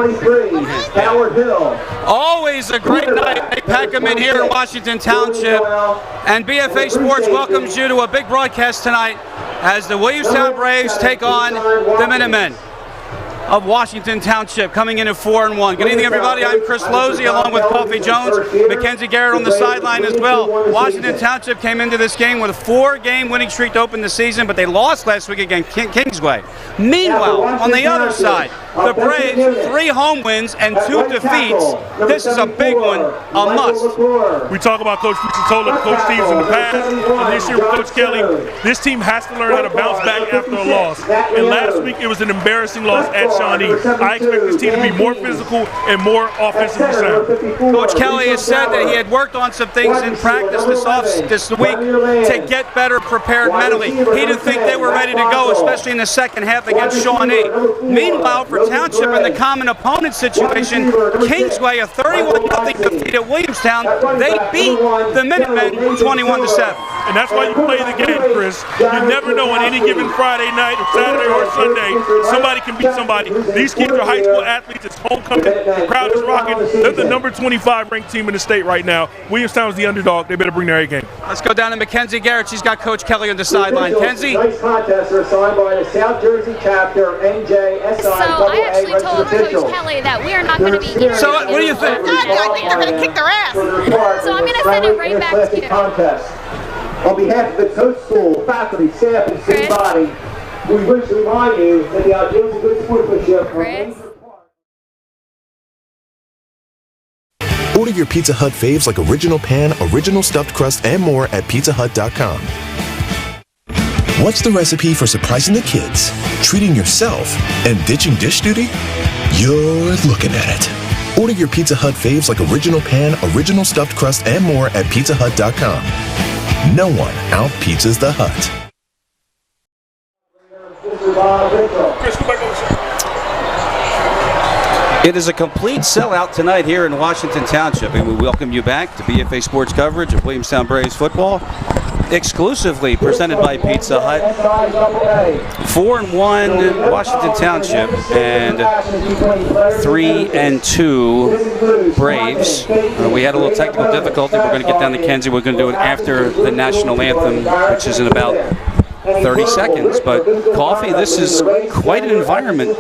23, Howard Hill. Always a great night. They pack them in here in Washington Township. And BFA Sports welcomes you to a big broadcast tonight as the Williamstown Braves take on the Minutemen of Washington Township, coming in at 4-1. Good evening, everybody. I'm Chris Losey, along with Coffee Jones, Mackenzie Garrett on the sideline as well. Washington Township came into this game with a 4-game winning streak to open the season, but they lost last week against Kingsway. Meanwhile, on the other side, the Braves, 3 home wins and 2 defeats. This is a big one, a must. We talk about Coach Pizzatola, Coach Steves in the past, and this year with Coach Kelly, this team has to learn how to bounce back after a loss. And last week, it was an embarrassing loss at Shawnee. I expect this team to be more physical and more offensively sound. Coach Kelly has said that he had worked on some things in practice this week to get better prepared mentally. He didn't think they were ready to go, especially in the second half against Shawnee. Meanwhile, for Township in the common opponent situation, Kingsway, a 31-0 defeat at Williamstown, they beat the Minutemen 21-7. And that's why you play the game, Chris. You never know on any given Friday night or Saturday or Sunday, somebody can beat somebody. These kids are high school athletes. It's homecoming. The crowd is rocking. They're the number 25 ranked team in the state right now. Williamstown is the underdog. They better bring their A game. Let's go down to Mackenzie Garrett. She's got Coach Kelly on the sideline. Kenzie? Tonight's contests are assigned by the South Jersey chapter, NJSI. So I actually told Coach Kelly that we are not going to be here. So what do you think? I think they're going to kick their ass. So I'm going to send it right back to you. On behalf of the coach, school, faculty, staff, and student body, we wish to remind you that the ideals of good sportsmanship are Order your Pizza Hut faves like original pan, original stuffed crust, and more at pizzahut.com. What's the recipe for surprising the kids, treating yourself, and ditching dish duty? You're looking at it. Order your Pizza Hut faves like original pan, original stuffed crust, and more at pizzahut.com. No one out-pizzas the Hut. It is a complete sellout tonight here in Washington Township, and we welcome you back to BFA Sports coverage of Williamstown Braves football, exclusively presented by Pizza Hut. 4-1 Washington Township and 3-2 Braves. We had a little technical difficulty. We're going to get down to Kenzie. We're going to do it after the national anthem, which is in about 30 seconds, but Coffee, this is quite an environment.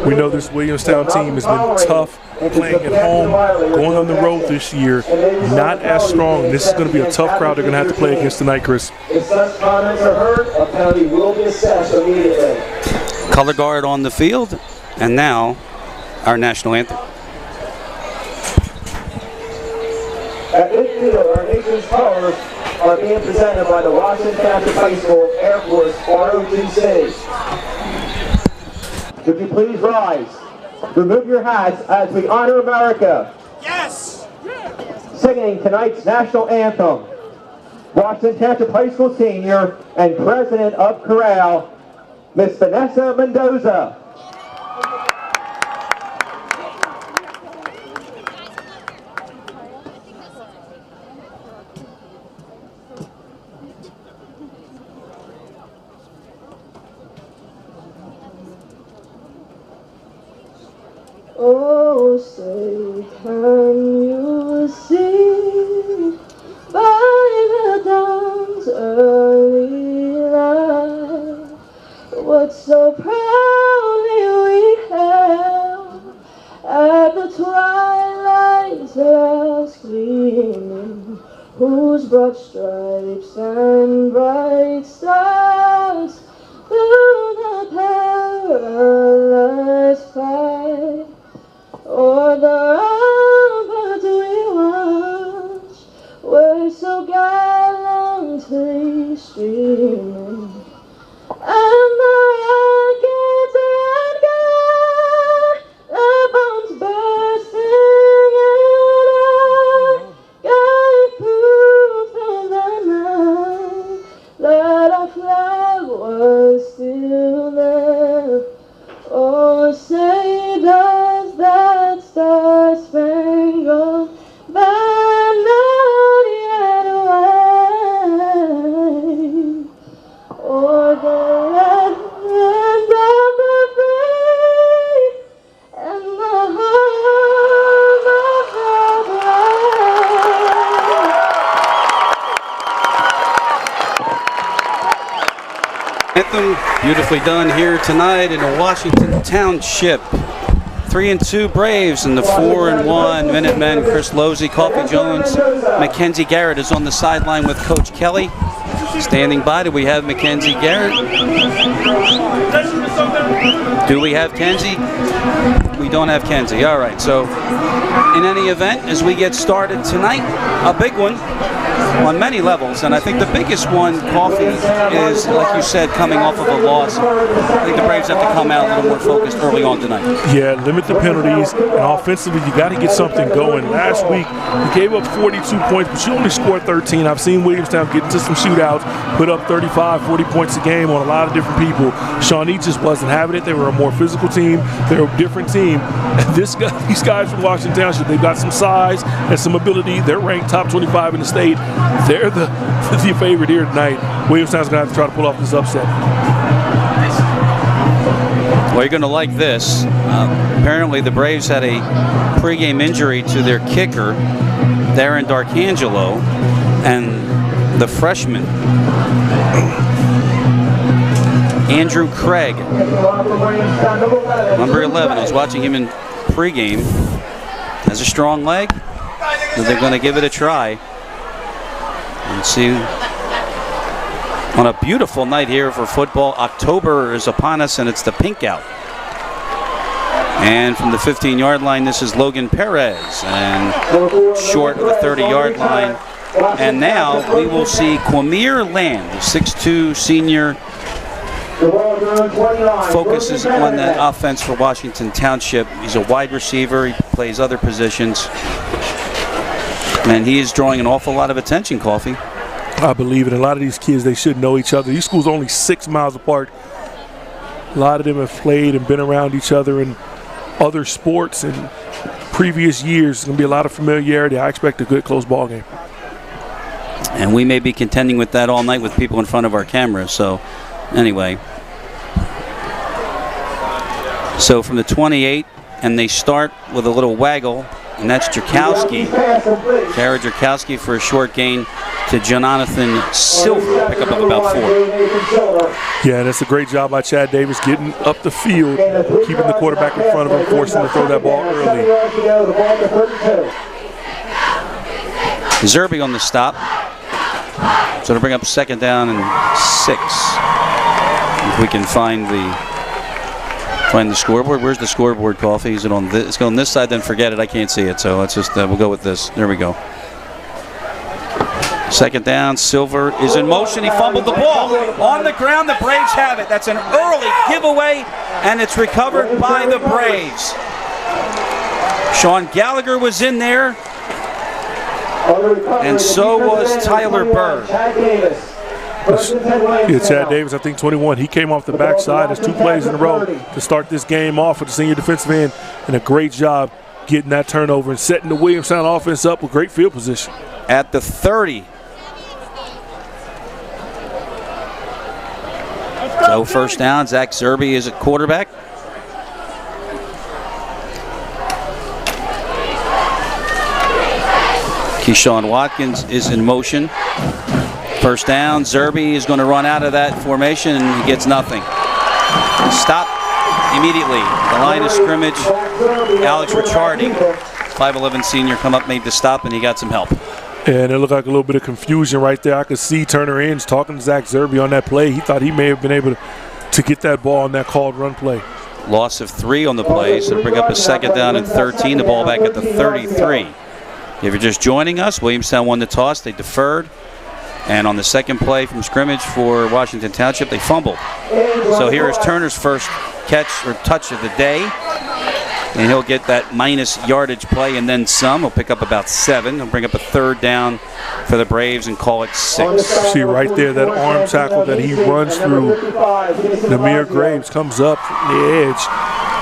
We know this Williamstown team has been tough playing at home, going on the road this year, not as strong. This is going to be a tough crowd they're going to have to play against tonight, Chris. If such comments are heard, a penalty will be assessed immediately. Color guard on the field, and now our national anthem. At midfield, our nation's colors are being presented by the Washington Township High School Air Force ROTC. Would you please rise? Remove your hats as we honor America. Yes! Singing tonight's national anthem, Washington Township High School senior and president of Corral, Miss Vanessa Mendoza. Oh, say, can you see by the dawn's early light what so proudly we hailed at the twilight's last gleaming, whose broad stripes and bright stars through the perilous fight o'er the ramparts we watch were so gallantly streaming, and the rockets red glare, the bombs bursting in air, gave proof of the night that our flag was still there. Oh, say does that star anthem, beautifully done here tonight in Washington Township. 3-2 Braves and the 4-1 Minutemen. Chris Losey, Coffee Jones, Mackenzie Garrett is on the sideline with Coach Kelly. Standing by, do we have Mackenzie Garrett? Do we have Kenzie? We don't have Kenzie. All right, so in any event, as we get started tonight, a big one on many levels, and I think the biggest one, Coffee, is, like you said, coming off of a loss. I think the Braves have to come out a little more focused early on tonight. Yeah, limit the penalties, and offensively, you got to get something going. Last week, you gave up 42 points, but you only scored 13. I've seen Williamstown get into some shootouts, put up 35, 40 points a game on a lot of different people. Shawnee just wasn't having it. They were a more physical team. They were a different team. These guys from Washington Township, they've got some size and some ability. They're ranked top 25 in the state. They're the favorite here tonight. Williamstown's going to have to try to pull off this upset. Well, you're going to like this. Apparently, the Braves had a pregame injury to their kicker, Darren D'Arcangelo, and the freshman, Andrew Craig, number 11. I was watching him in pregame. Has a strong leg. They're going to give it a try. And see, on a beautiful night here for football. October is upon us, and it's the pink out. And from the 15-yard line, this is Logan Perez, and short of the 30-yard line. And now we will see Quamir Land, the 6'2 senior, focuses on that offense for Washington Township. He's a wide receiver. He plays other positions. And he is drawing an awful lot of attention, Coffee. I believe it. A lot of these kids, they should know each other. These schools are only 6 miles apart. A lot of them have played and been around each other in other sports in previous years. It's going to be a lot of familiarity. I expect a good, close ball game. And we may be contending with that all night with people in front of our cameras. So, anyway. So, from the 28, and they start with a little waggle. And that's Jerkowski. Jared Jerkowski for a short gain to Jonathan Silver. Pick up of about 4. Yeah, that's a great job by Chad Davis getting up the field, keeping the quarterback in front of him, forcing him to throw that ball early. Zerby on the stop. So to bring up 2nd down and 6. If we can find the scoreboard. Where's the scoreboard, Coffee? Is it on this? It's on this side, then forget it. I can't see it. So let's just, we'll go with this. There we go. 2nd down. Silver is in motion. He fumbled the ball. On the ground, the Braves have it. That's an early giveaway, and it's recovered by the Braves. Sean Gallagher was in there, and so was Tyler Bird. Yeah, Chad Davis, I think 21. He came off the backside. There's 2 plays in a row to start this game off with the senior defensive end, and a great job getting that turnover and setting the Williamstown offense up with great field position. At the 30. So 1st down. Zach Zerby is at quarterback. Keyshawn Watkins is in motion. 1st down. Zerby is going to run out of that formation, and he gets nothing. Stop immediately. The line of scrimmage. Alex Ricciardi, 5'11 senior, come up, made the stop, and he got some help. And it looked like a little bit of confusion right there. I could see Turner Inge talking to Zach Zerby on that play. He thought he may have been able to get that ball on that called run play. Loss of 3 on the play, so to bring up a 2nd down and 13. The ball back at the 33. If you're just joining us, Williamstown won the toss. They deferred. And on the 2nd play from scrimmage for Washington Township, they fumbled. So here is Turner's first catch or touch of the day. And he'll get that minus yardage play and then some. He'll pick up about 7. He'll bring up a 3rd down for the Braves and call it 6. See right there, that arm tackle that he runs through. Namir Graves comes up from the edge.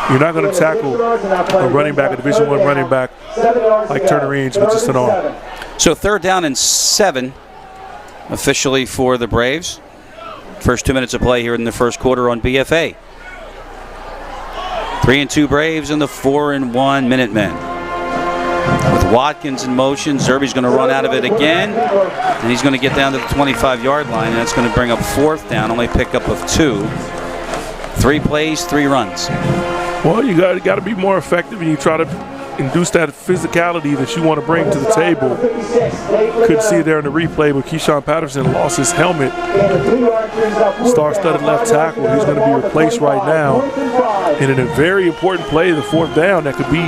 You're not going to tackle a running back, a Division I running back like Turner Inge with just an arm. So 3rd down and 7 officially for the Braves. First 2 minutes of play here in the first quarter on BFA. 3-2 Braves and the 4-1 Minutemen. With Watkins in motion, Zerby's going to run out of it again, and he's going to get down to the 25-yard line, and that's going to bring up 4th down, only pickup of 2. 3 plays, 3 runs. Well, you got to be more effective, and you try to induce that physicality that you want to bring to the table. Couldn't see it there in the replay, but Keyshawn Patterson lost his helmet. Star-studded left tackle. He's going to be replaced right now. And in a very important play, the 4th down, that could be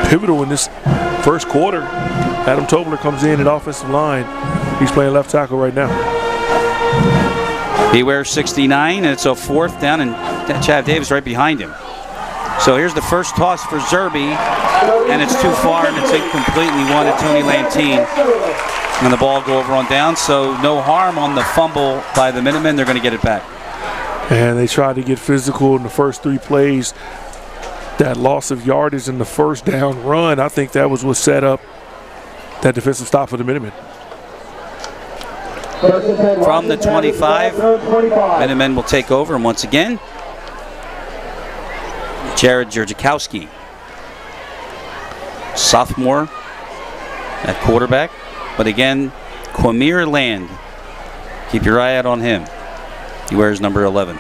pivotal in this first quarter. Adam Tobler comes in at offensive line. He's playing left tackle right now. He wears 69, and it's a 4th down, and Chad Davis right behind him. So here's the first toss for Zerby, and it's too far, and it's incomplete, and he wanted Tony Lantine. And the ball go over on down, so no harm on the fumble by the Minutemen. They're going to get it back. And they tried to get physical in the first 3 plays. That loss of yardage in the first down run, I think that was what set up that defensive stop for the Minutemen. From the 25, Minutemen will take over, and once again, Jared Jurgikowski, sophomore at quarterback. But again, Quamir Land, keep your eye out on him. He wears number 11.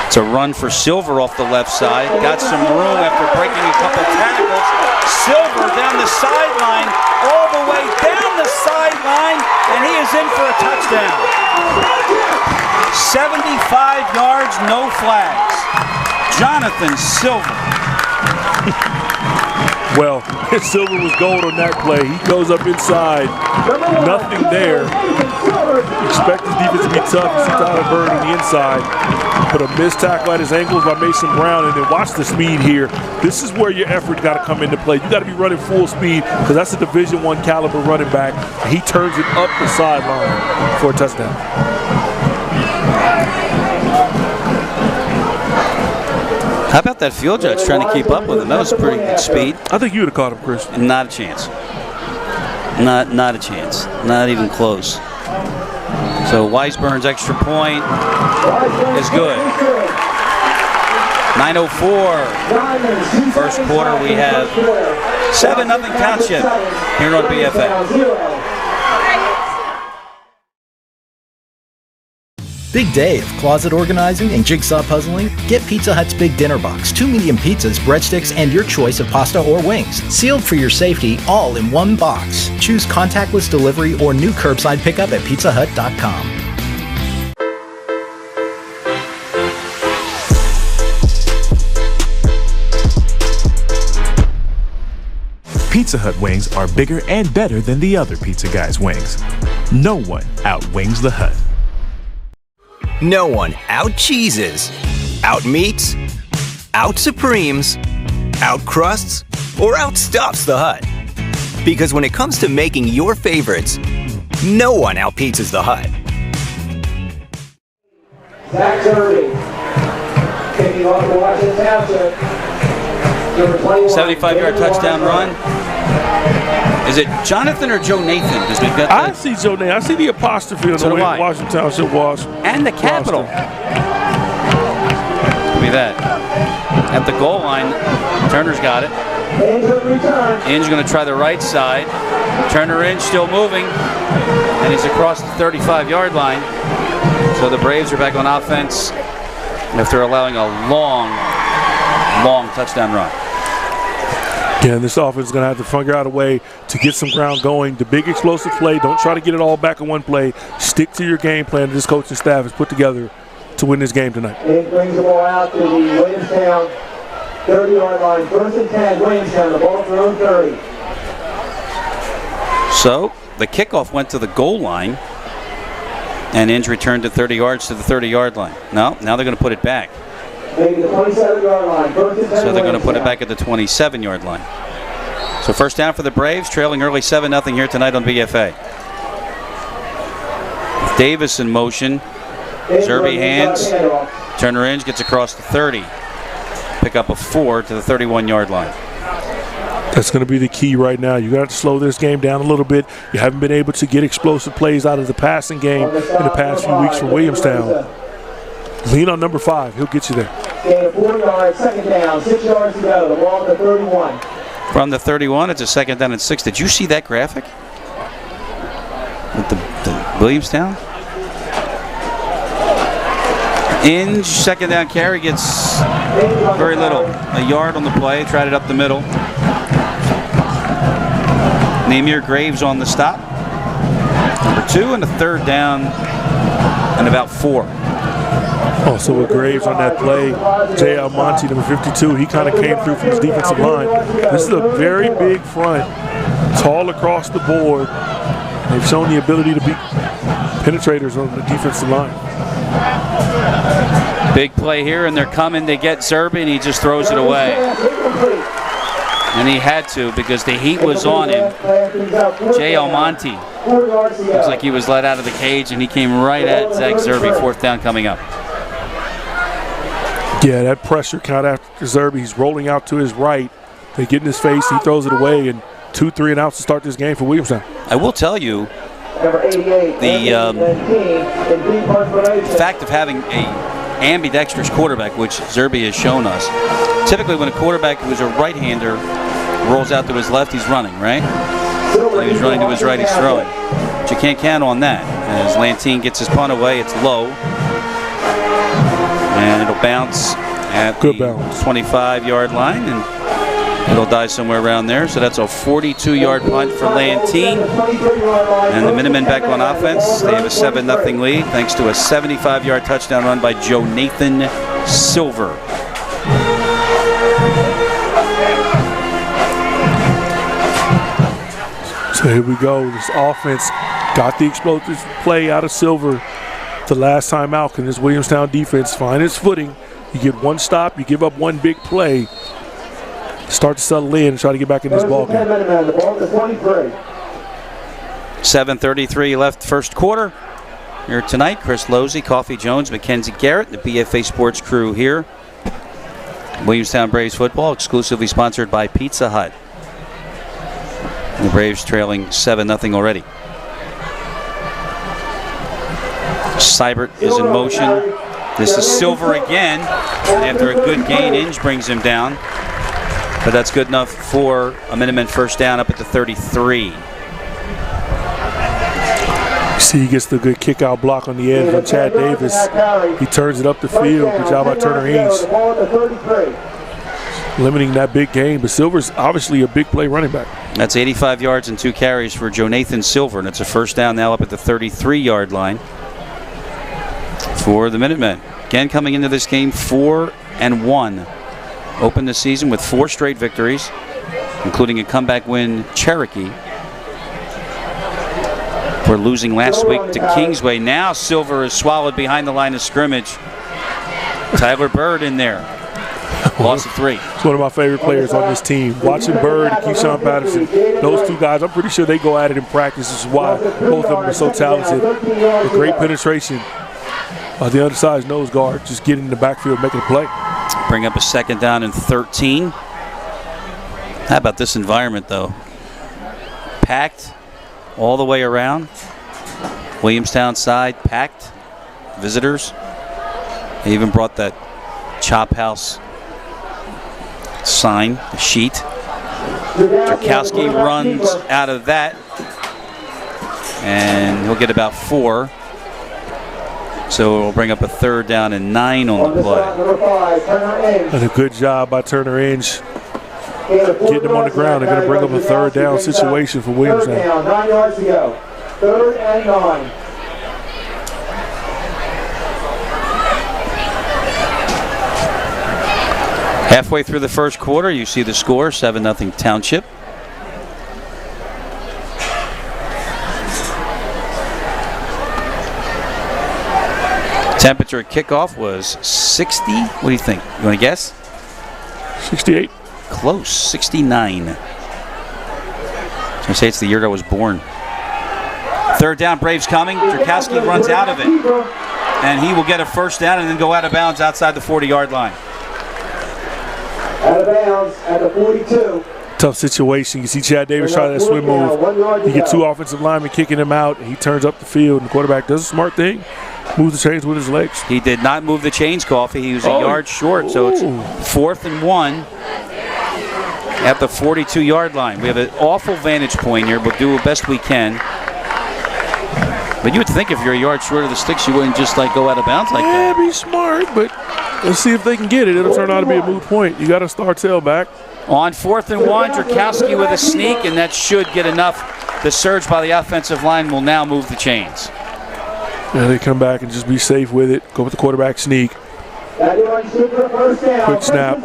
It's a run for Silver off the left side. Got some room after breaking a couple tackles. Silver down the sideline, all the way down the sideline, and he is in for a touchdown. 75 yards, no flags. Jonathan Silver. Well, Silver was gold on that play. He goes up inside, nothing there. Expect his defense to be tough. You see Tyler Bird on the inside. Put a missed tackle at his ankles by Mason Brown, and then watch the speed here. This is where your effort got to come into play. You got to be running full speed because that's a Division I caliber running back. He turns it up the sideline for a touchdown. How about that field judge trying to keep up with him? That was pretty good speed. I think you would have caught him, Chris. Not a chance. Not a chance. Not even close. So Weisburn's extra point is good. 9:04. First quarter, we have 7-0 Township here on BFA. Big day of closet organizing and jigsaw puzzling? Get Pizza Hut's Big Dinner Box. 2 medium pizzas, breadsticks, and your choice of pasta or wings. Sealed for your safety, all in one box. Choose contactless delivery or new curbside pickup at pizzahut.com. Pizza Hut wings are bigger and better than the other pizza guys' wings. No one outwings the Hut. No one out-cheeses, out-meats, out-supremes, out-crusts, or outstuffs the Hut. Because when it comes to making your favorites, no one out-pizzas the Hut. Zach Zerby, kicking off the Washington Township. 75-yard touchdown run. Is it Jonathan or Joe Nathan? Because we've got. I see Joe Nathan. I see the apostrophe on the way Washington Township was. And the capital. Give me that. At the goal line, Turner's got it. Inge going to try the right side. Turner Inge still moving, and he's across the 35-yard line. So the Braves are back on offense after allowing a long touchdown run. Yeah, and this offense is going to have to figure out a way to get some ground going. The big explosive play, don't try to get it all back in one play. Stick to your game plan that this coaching staff has put together to win this game tonight. It brings the ball out to the Williamstown 30-yard line. 1st and 10, Williamstown, the ball for own 30. So the kickoff went to the goal line, and Inge returned to 30 yards to the 30-yard line. No, now they're going to put it back. Maybe the 27-yard line. So they're going to put it back at the 27-yard line. So first down for the Braves, trailing early 7-0 here tonight on BFA. Davis in motion. Zerby hands. Turner Inge gets across the 30. Pick up a 4 to the 31-yard line. That's going to be the key right now. You got to slow this game down a little bit. You haven't been able to get explosive plays out of the passing game in the past few weeks from Williamstown. Lean on number 5. He'll get you there. Gain of 4 yards, second down, 6 yards to go. The ball at the 31. From the 31, it's a second down and 6. Did you see that graphic? With the Williamstown? Inge, second down carry, gets very little. A yard on the play, tried it up the middle. Namir Graves on the stop. Number 2 and a third down and about 4. Also with Graves on that play, Jay Almonte, number 52, he kind of came through from his defensive line. This is a very big front, tall across the board. They've shown the ability to beat penetrators on the defensive line. Big play here, and they're coming to get Zerby, and he just throws it away. And he had to because the heat was on him. Jay Almonte looks like he was let out of the cage, and he came right at Zach Zerby, fourth down coming up. Yeah, that pressure kind of after Zerby. He's rolling out to his right. They get in his face. He throws it away, and 2 3 and outs to start this game for Williamstown. I will tell you, the fact of having a ambidextrous quarterback, which Zerby has shown us. Typically, when a quarterback who's a right-hander rolls out to his left, he's running, right? When he's running to his right, he's throwing. But you can't count on that. As Lantine gets his punt away, it's low. And it'll bounce at the 25-yard line, and it'll die somewhere around there. So that's a 42-yard punt for Lantine. And the Minutemen back on offense. They have a 7-0 lead thanks to a 75-yard touchdown run by Jonathan Silver. So here we go. This offense got the explosive play out of Silver the last time out. Can this Williamstown defense find its footing? You get one stop, you give up one big play. Start to settle in and try to get back in this ball game. 7:33 left first quarter. Here tonight, Chris Losey, Coffee Jones, Mackenzie Garrett, the BFA Sports crew here. Williamstown Braves football exclusively sponsored by Pizza Hut. The Braves trailing 7-0 already. Seibert is in motion. This is Silver again. After a good gain, Inge brings him down. But that's good enough for a Minutemen first down up at the 33. See, he gets the good kick-out block on the edge from Chad Davis. He turns it up the field. Good job by Turner Inge. Limiting that big gain. But Silver's obviously a big play running back. That's 85 yards and 2 carries for Jonathan Silver. And it's a first down now up at the 33-yard line for the Minutemen. Again, coming into this game 4-1. Opened the season with 4 straight victories, including a comeback win, Cherokee. For losing last week to Kingsway. Now Silver is swallowed behind the line of scrimmage. Tyler Bird in there. Loss of 3. It's one of my favorite players on this team. Watching Bird and Keyshawn Patterson, those two guys, I'm pretty sure they go at it in practice. This is why both of them are so talented. With great penetration. The undersized nose guard just getting in the backfield, making a play. Bring up a second down and 13. How about this environment, though? Packed all the way around. Williamstown side packed. Visitors. They even brought that Chop House sign, the sheet. Drakowski runs out of that. And he'll get about 4. So it'll bring up a third down and 9 on the play. And a good job by Turner Inge. Getting him on the ground. They're going to bring up a third down situation for Williamstown. 9 yards to go. 3rd and 9. Halfway through the first quarter, you see the score, 7-0 Township. Temperature at kickoff was 60. What do you think? You want to guess? 68. Close, 69. I was going to say it's the year I was born. Third down, Braves coming. Drakowski runs out of it. And he will get a first down and then go out of bounds outside the 40-yard line. Out of bounds at the 42. Tough situation. You see Chad Davis try that swim move. You get 2 offensive linemen kicking him out, and he turns up the field, and the quarterback does a smart thing. Move the chains with his legs. He did not move the chains, Coffee. He was a yard short, so it's 4th and 1 at the 42-yard line. We have an awful vantage point here, but do the best we can. But you would think if you're a yard short of the sticks, you wouldn't just like go out of bounds like that. Yeah, be smart, but let's see if they can get it. It'll turn out to be a moot point. You got to start tailback. On 4th and 1, Drakowski with a sneak, and that should get enough. The surge by the offensive line will now move the chains. And they come back and just be safe with it. Go with the quarterback sneak. Quick snap.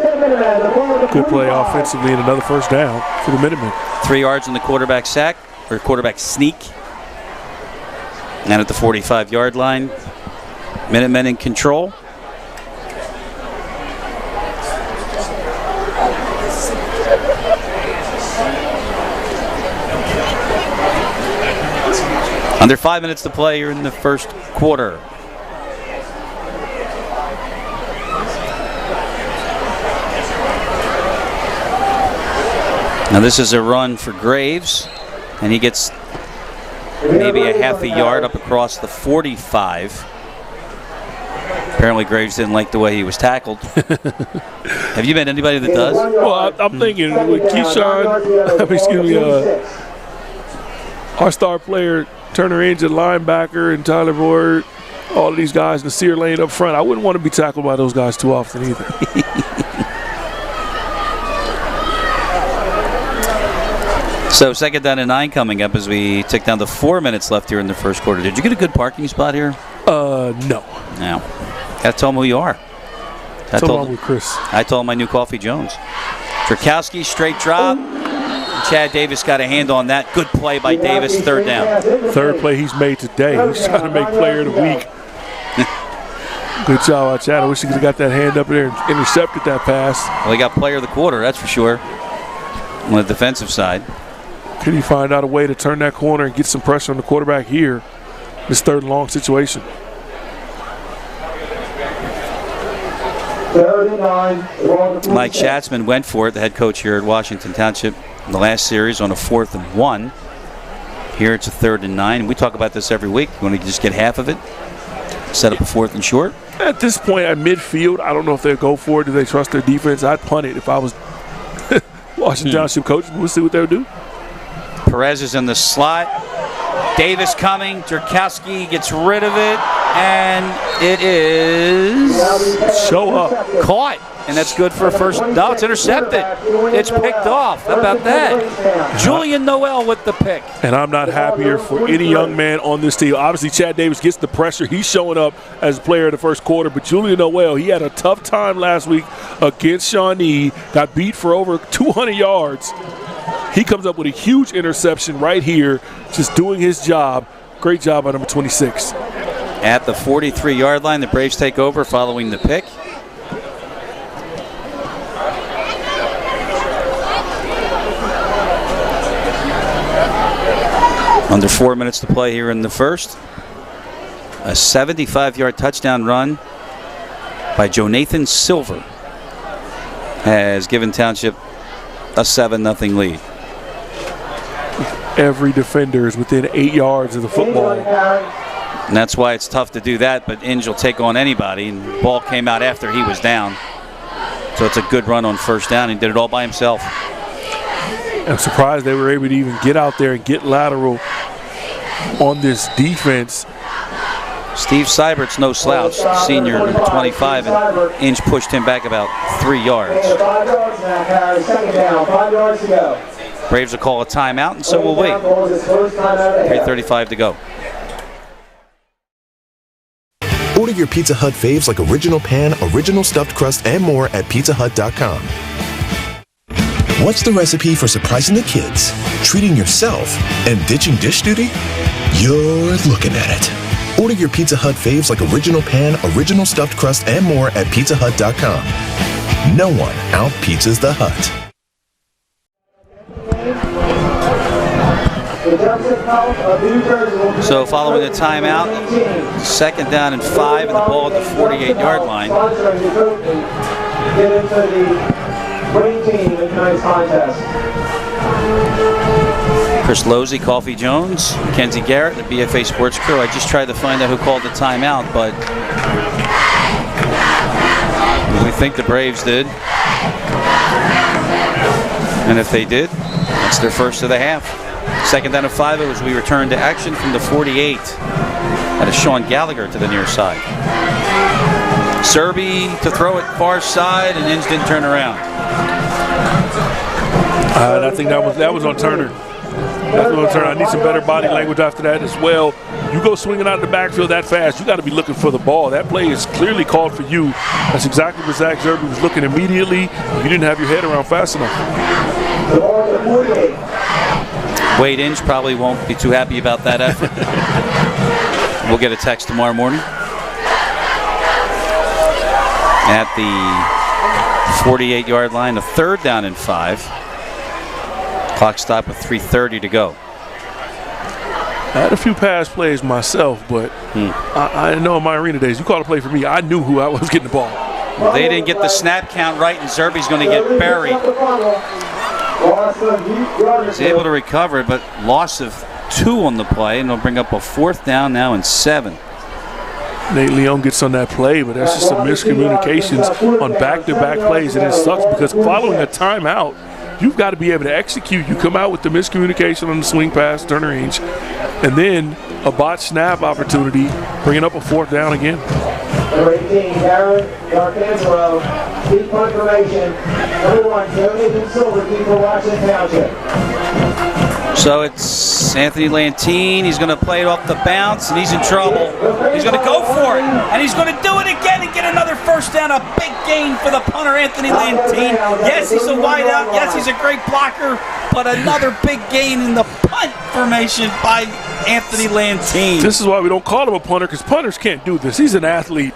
Good play offensively and another first down for the Minutemen. 3 yards on the quarterback sack, or quarterback sneak. And at the 45-yard line, Minutemen in control. Under 5 minutes to play here in the first quarter. Now this is a run for Graves, and he gets maybe a half a yard up across the 45. Apparently Graves didn't like the way he was tackled. Have you met anybody that does? Well, I'm thinking with Keyshawn, excuse me, our star player, Turner Engine, linebacker, and Tyler Boyd, all of these guys in the sear lane up front, I wouldn't want to be tackled by those guys too often either. So 2nd down and 9 coming up as we tick down to 4 minutes left here in the first quarter. Did you get a good parking spot here? No. No. Gotta tell them who you are. I told him Chris. I told him I knew Coffee Jones. Drakowski, straight drop. Chad Davis got a hand on that. Good play by Davis, 3rd down. 3rd play he's made today. He's trying to make player of the week. Good job, Chad. I wish he could have got that hand up there and intercepted that pass. Well, he got player of the quarter, that's for sure, on the defensive side. Could he find out a way to turn that corner and get some pressure on the quarterback here? This 3rd and long situation. 3rd and 9. Mike Schatzman went for it, the head coach here at Washington Township, in the last series on a 4th and 1. Here it's a 3rd and 9. We talk about this every week. You want to just get half of it? Set up a 4th and short? At this point, at midfield, I don't know if they'll go for it. Do they trust their defense? I'd punt it if I was Washington Township coach. We'll see what they'll do. Perez is in the slot. Davis coming. Drakowski gets rid of it. And it is caught. And that's good for a first. No, it's intercepted. It's picked off. How about that? Julian Noel with the pick. And I'm not happier for any young man on this team. Obviously, Chad Davis gets the pressure. He's showing up as a player in the first quarter. But Julian Noel, he had a tough time last week against Shawnee. Got beat for over 200 yards. He comes up with a huge interception right here, just doing his job. Great job by number 26. At the 43-yard line, the Braves take over following the pick. Under 4 minutes to play here in the first. A 75-yard touchdown run by Jonathan Silver has given Township a 7-0 lead. Every defender is within 8 yards of the football. And that's why it's tough to do that, but Inge will take on anybody, and the ball came out after he was down. So it's a good run on first down. He did it all by himself. I'm surprised they were able to even get out there and get lateral on this defense. Steve Seibert's no slouch, senior, number 25, and Inge pushed him back about 3 yards. 2nd down, 5 yards to go. Braves will call a timeout, and so we'll wait. 3:35 to go. Order your Pizza Hut faves like original pan, original stuffed crust, and more at PizzaHut.com. What's the recipe for surprising the kids, treating yourself, and ditching dish duty? You're looking at it. Order your Pizza Hut faves like original pan, original stuffed crust, and more at PizzaHut.com. No one out-pizzas the Hut. So following the timeout, 2nd down and 5, and the ball at the 48-yard line. winning team in tonight's contest. Chris Losey, Coffee Jones, Kenzie Garrett, the BFA Sports crew. I just tried to find out who called the timeout, but we think the Braves did. And if they did, it's their first of the half. Second down and 5 as we return to action from the 48. That is Sean Gallagher to the near side. Serby to throw it far side, and Inge didn't turn around. I think that was on Turner. That's on Turner. I need some better body language after that as well. You go swinging out of the backfield that fast, you got to be looking for the ball. That play is clearly called for you. That's exactly where Zach Serby was looking immediately. You didn't have your head around fast enough. Wade Inge probably won't be too happy about that effort. We'll get a text tomorrow morning. At the 48-yard line, a third down and 5. Clock stop with 3:30 to go. I had a few pass plays myself, but I know in my arena days, you called a play for me, I knew who I was getting the ball. Well, they didn't get the snap count right, and Zerby's going to get buried. He's able to recover, but loss of 2 on the play, and they'll bring up a 4th down now and 7. Nate Leon gets on that play, but that's just some miscommunications on back-to-back plays, and it sucks because following a timeout, you've got to be able to execute. You come out with the miscommunication on the swing pass, Turner Inge, and then a bot snap opportunity, bringing up a 4th down again. Number 18, Darren D'Arcangelo, deep punt formation. Number 1, Jonathan Silver, keeper, Washington Township. So it's Anthony Lantine. He's going to play it off the bounce, and he's in trouble. He's going to go for it, and he's going to do it again and get another 1st down. A big gain for the punter, Anthony Lantine. Yes, he's a wideout. Yes, he's a great blocker, but another big gain in the punt formation by Anthony Lantine. This is why we don't call him a punter, because punters can't do this. He's an athlete.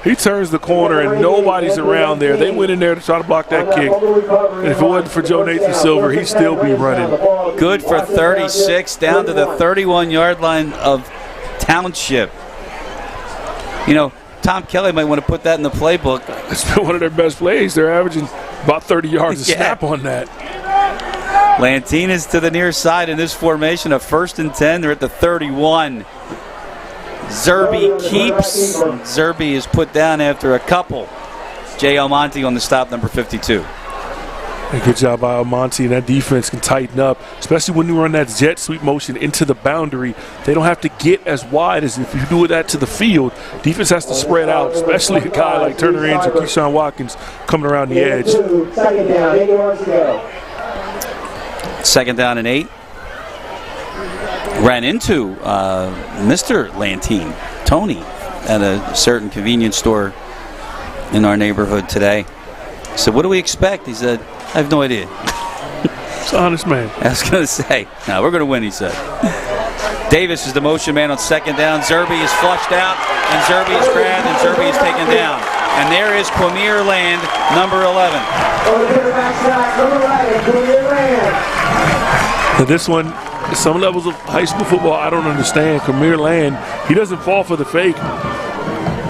He turns the corner and nobody's around there. They went in there to try to block that kick. And if it wasn't for Joe Nathan Silver, he'd still be running. Good for 36, down to the 31-yard line of Township. You know, Tom Kelly might want to put that in the playbook. It's been one of their best plays. They're averaging about 30 yards a snap on that. Lantine is to the near side in this formation. A 1st and 10. They're at the 31. Zerby keeps. Zerby is put down after a couple. Jay Almonte on the stop, number 52. A good job by Almonte, and that defense can tighten up, especially when you run that jet sweep motion into the boundary. They don't have to get as wide as if you do that to the field. Defense has to spread out, especially a guy like Turner Inge or Keyshawn Watkins coming around the edge. 2nd down, 8 yards to go. 2nd down and 8. Ran into Mr. Lantine, Tony, at a certain convenience store in our neighborhood today. I said, what do we expect? He said, I have no idea. It's an honest man. I was going to say, no, we're going to win, he said. Davis is the motion man on 2nd down. Zerby is flushed out, and Zerby is grabbed, and Zerby is taken down. And there is Quamir Land, number 11. And this one, at some levels of high school football, I don't understand. Quamir Land, he doesn't fall for the fake.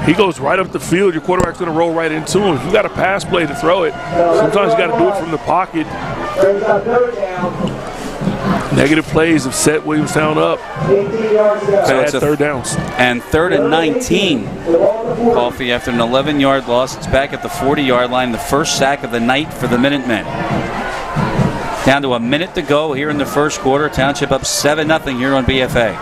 He goes right up the field. Your quarterback's going to roll right into him. If you got a pass play to throw it, sometimes you got to do it from the pocket. Negative plays have set Williamstown up. So it's 3rd downs. And 3rd and 19. Coffee after an 11-yard loss. It's back at the 40-yard line. The first sack of the night for the Minutemen. Down to a minute to go here in the first quarter. Township up 7-0 here on BFA.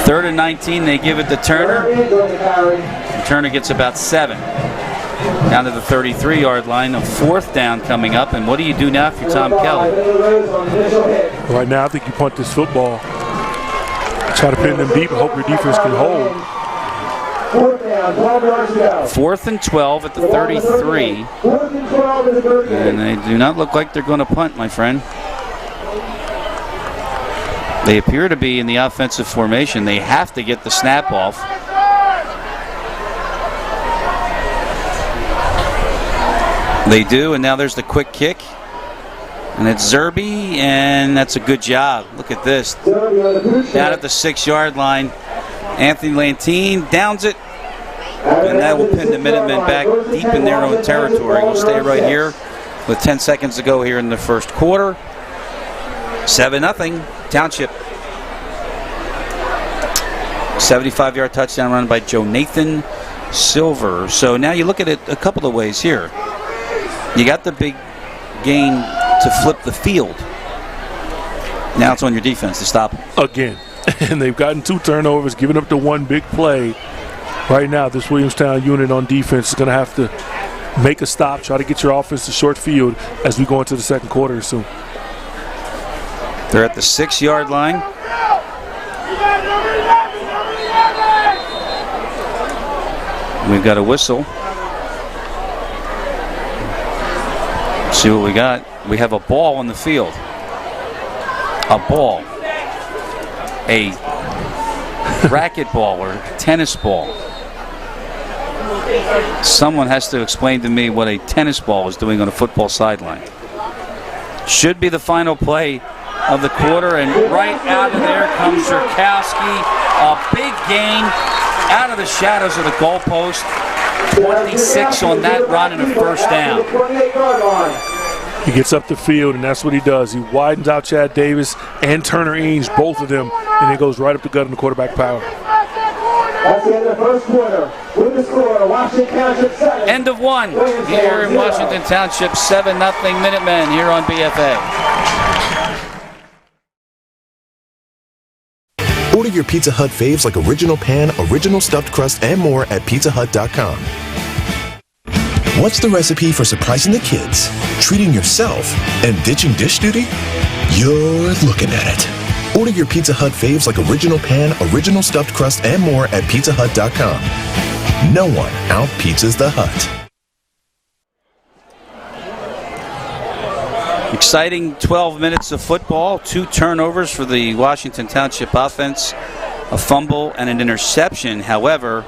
3rd and 19, they give it to Turner. And Turner gets about 7. Down to the 33-yard line. A 4th down coming up. And what do you do now if you're Tom Kelly? Right now, I think you punt this football. Try to pin them deep and hope your defense can hold. 4th and 12 at the 33. And they do not look like they're going to punt, my friend. They appear to be in the offensive formation. They have to get the snap off. They do, and now there's the quick kick. And it's Zerby, and that's a good job. Look at this. Down at the 6-yard line. Anthony Lantine downs it. And that will pin the Minutemen back deep in their own territory. We'll stay right here with 10 seconds to go here in the first quarter. 7-0 Township. 75-yard touchdown run by Jonathan Silver. So now you look at it a couple of ways here. You got the big gain to flip the field. Now it's on your defense to stop them. Again. And they've gotten 2 turnovers, giving up the one big play. Right now, this Williamstown unit on defense is going to have to make a stop, try to get your offense to short field as we go into the second quarter soon. They're at the 6-yard line. We've got a whistle. See what we got. We have a ball on the field. A ball. A racquetball or tennis ball. Someone has to explain to me what a tennis ball is doing on a football sideline. Should be the final play of the quarter, and right out of there comes Zerkowski. A big gain out of the shadows of the goalpost. 26 on that run and a first down. He gets up the field, and that's what he does. He widens out Chad Davis and Turner Eames, both of them, and he goes right up the gut in the quarterback power. That's the end of the first quarter. With the score, Washington Township 7. End of one here in Washington Township. 7-0 Minutemen here on BFA. Order your Pizza Hut faves like original pan, original stuffed crust, and more at pizzahut.com. What's the recipe for surprising the kids, treating yourself, and ditching dish duty? You're looking at it. Order your Pizza Hut faves like original pan, original stuffed crust, and more at pizzahut.com. No one out-pizzas the Hut. Exciting 12 minutes of football. 2 turnovers for the Washington Township offense. A fumble and an interception. However,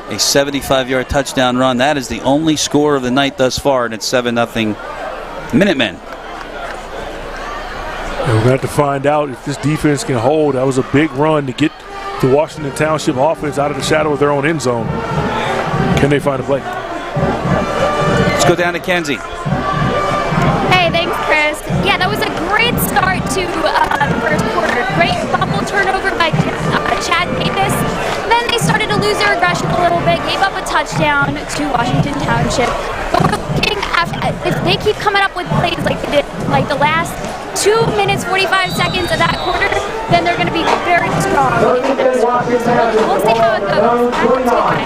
a 75-yard touchdown run. That is the only score of the night thus far, and it's 7-0 Minutemen. And we're going to have to find out if this defense can hold. That was a big run to get the Washington Township offense out of the shadow of their own end zone. Can they find a play? Let's go down to Kenzie. Hey, thanks, Chris. Yeah, that was a great start to the first quarter. Great fumble turnover by Chad Davis. Then they started to lose their aggression a little bit, gave up a touchdown to Washington Township. But we're looking after, if they keep coming up with plays like they did, like the last 2 minutes, 45 seconds of that quarter, then they're going to be very strong. We'll see how it goes. Back to you guys.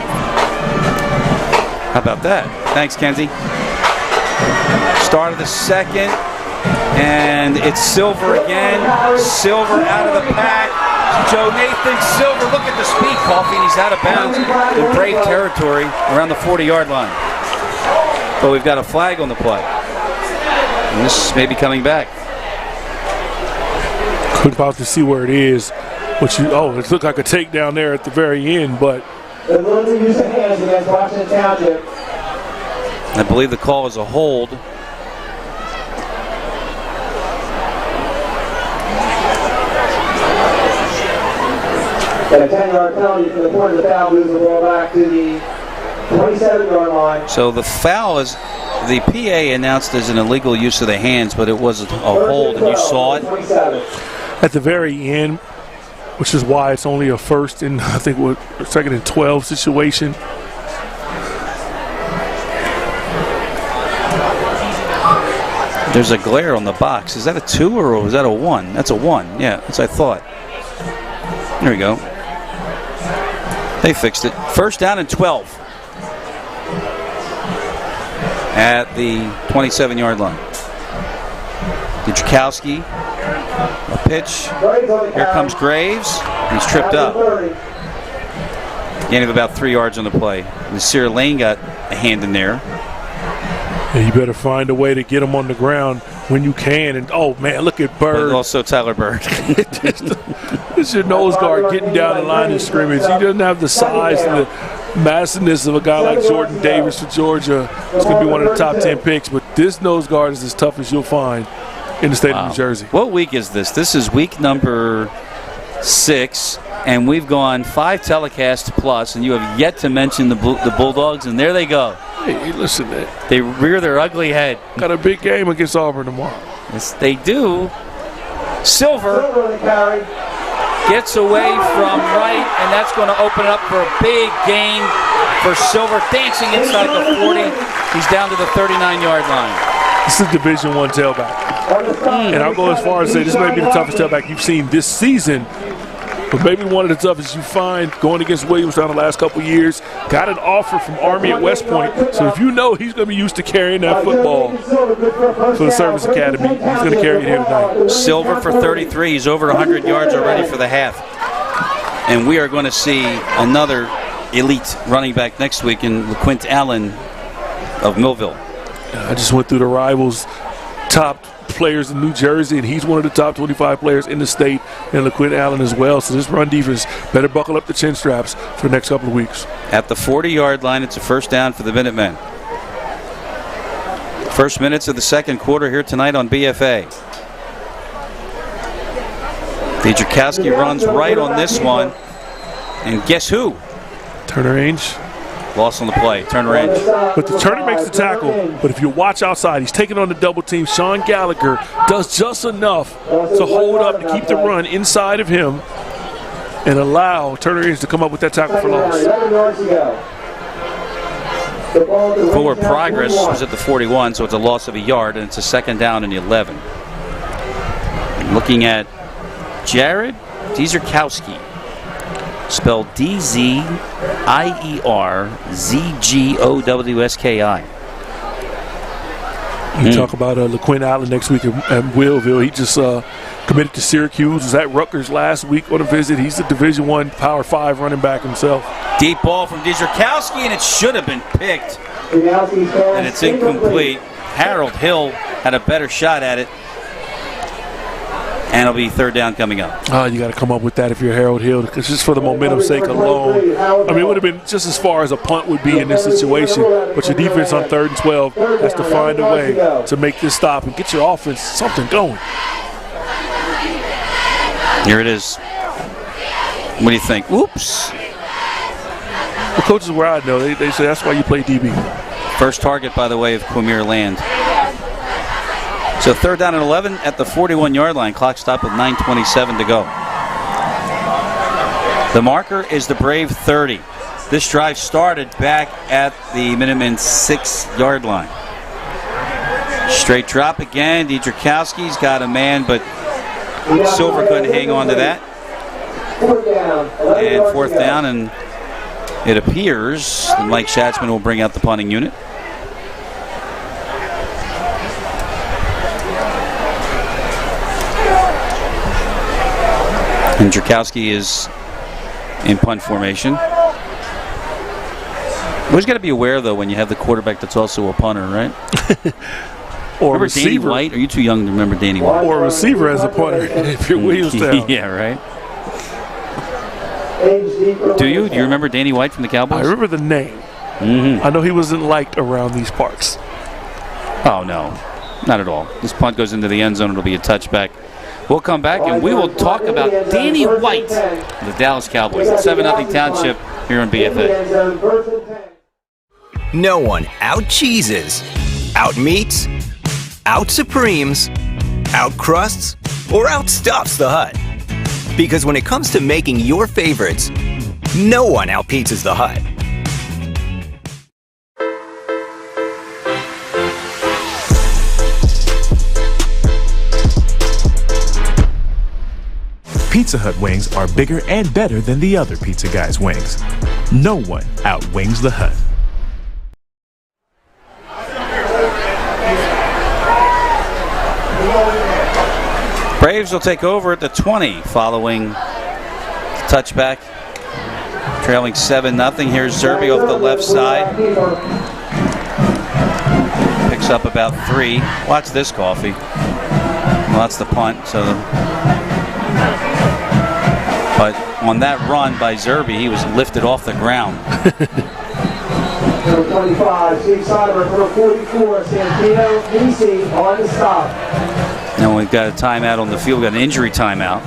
How about that? Thanks, Kenzie. Start of the second, and it's Silver again. Silver out of the pack. Jonathan Silver, look at the speed, Coffee, and he's out of bounds in Brave territory around the 40-yard line. But we've got a flag on the play. And this may be coming back. Couldn't possibly see where it is. It looked like a takedown there at the very end, but The little use of hands against Washington Township. I believe the call is a hold. And a 10-yard penalty for the point of the foul, moves the ball back to the 27-yard line. So the foul is, the PA announced as an illegal use of the hands, but it was a hold, and you saw it. at the very end, which is why it's only a first and I think what second and 12 situation. There's a glare on the box. Is that a 2 or was that a 1? That's a 1. Yeah, that's what I thought. There we go. They fixed it. First down and 12 at the 27-yard line. Dudkowski, a pitch. Here comes Graves. He's tripped up. Gain of about 3 yards on the play. Nasir Lane got a hand in there. And you better find a way to get him on the ground when you can. And oh man, look at Bird. But also Tyler Bird. It's your nose guard getting down the line of scrimmage. He doesn't have the size and the massiveness of a guy like Jordan Davis for Georgia. It's going to be one of the top 10 picks. But this nose guard is as tough as you'll find in the state of New Jersey. What week is this? This is week number 6. And we've gone 5 telecasts plus, and you have yet to mention the Bulldogs, and there they go. Hey, listen, they rear their ugly head. Got a big game against Auburn tomorrow. Yes, they do. Silver gets away from right, and that's going to open it up for a big gain for Silver, dancing inside the 40. He's down to the 39-yard line. This is Division I tailback. And I'll go as far as say this may be the toughest tailback you've seen this season, but maybe one of the toughest you find going against Williamstown the last couple of years. Got an offer from Army at West Point, so if you know he's going to be used to carrying that football for the Service Academy, he's going to carry it here tonight. Silver for 33. He's over 100 yards already for the half. And we are going to see another elite running back next week in LaQuint Allen of Millville. I just went through the Rivals top players in New Jersey, and he's one of the top 25 players in the state, and LaQuint Allen as well. So this run defense better buckle up the chin straps for the next couple of weeks. At the 40-yard line, it's a first down for the Minutemen. First minutes of the second quarter here tonight on BFA. Dietrikowski runs right on this one, and guess who? Turner Ainge. Lost on the play, Turner Ainge. But the Turner makes the tackle, but if you watch outside, he's taking on the double team. Sean Gallagher does just enough to hold up to keep the run inside of him and allow Turner Ainge to come up with that tackle for loss. Forward progress was at the 41, so it's a loss of a yard, and it's a second down and 11. Looking at Jared Dietrikowski, spelled DZIERZGOWSKI. You talk about LaQuint Allen next week at Willville. He just committed to Syracuse. Was at Rutgers last week on a visit. He's a Division I Power 5 running back himself. Deep ball from Dietrikowski, and it should have been picked. And it's incomplete. Harold Hill had a better shot at it. And it'll be third down coming up. You got to come up with that if you're Harold Hill, because just for the momentum's sake alone. I mean, it would have been just as far as a punt would be in this situation, but your defense on 3rd and 12 has to find a way to make this stop and get your offense something going. Here it is. What do you think? Oops. The coaches where I know, they say that's why you play DB. First target, by the way, of Quamir Land. So third down and 11 at the 41-yard line. Clock stopped with 9:27 to go. The marker is the Brave 30. This drive started back at the Minutemen 6-yard line. Straight drop again. Dietrikowski's got a man, but Silver couldn't hang on to that. And fourth down, and it appears that Mike Schatzman will bring out the punting unit. And Dierkowski is in punt formation. Always got to be aware, though, when you have the quarterback that's also a punter, right? Or remember receiver. Danny White? Are you too young to remember Danny White? Or a receiver as a punter if you're Williamstown. Yeah, right. Do you? Do you remember Danny White from the Cowboys? I remember the name. I know he wasn't liked around these parts. Oh, no. Not at all. This punt goes into the end zone. It'll be a touchback. We'll come back and we will talk about Danny White, the Dallas Cowboys, at 7-0 Township here on BFA. No one out-cheeses, out-meats, out-supremes, out-crusts, or out-stuffs the Hut. Because when it comes to making your favorites, no one out-pizzas the Hut. Pizza Hut wings are bigger and better than the other pizza guys' wings. No one outwings the Hut. Braves will take over at the 20 following the touchback. Trailing 7-0. Here's Zerby off the left side. Picks up about 3. Watch this, Coffee. Well, that's the punt. But on that run by Zerby, he was lifted off the ground. Number 25, Steve Sider, number 44, Santino Nisi on the stop. Now we've got a timeout on the field. We've got an injury timeout.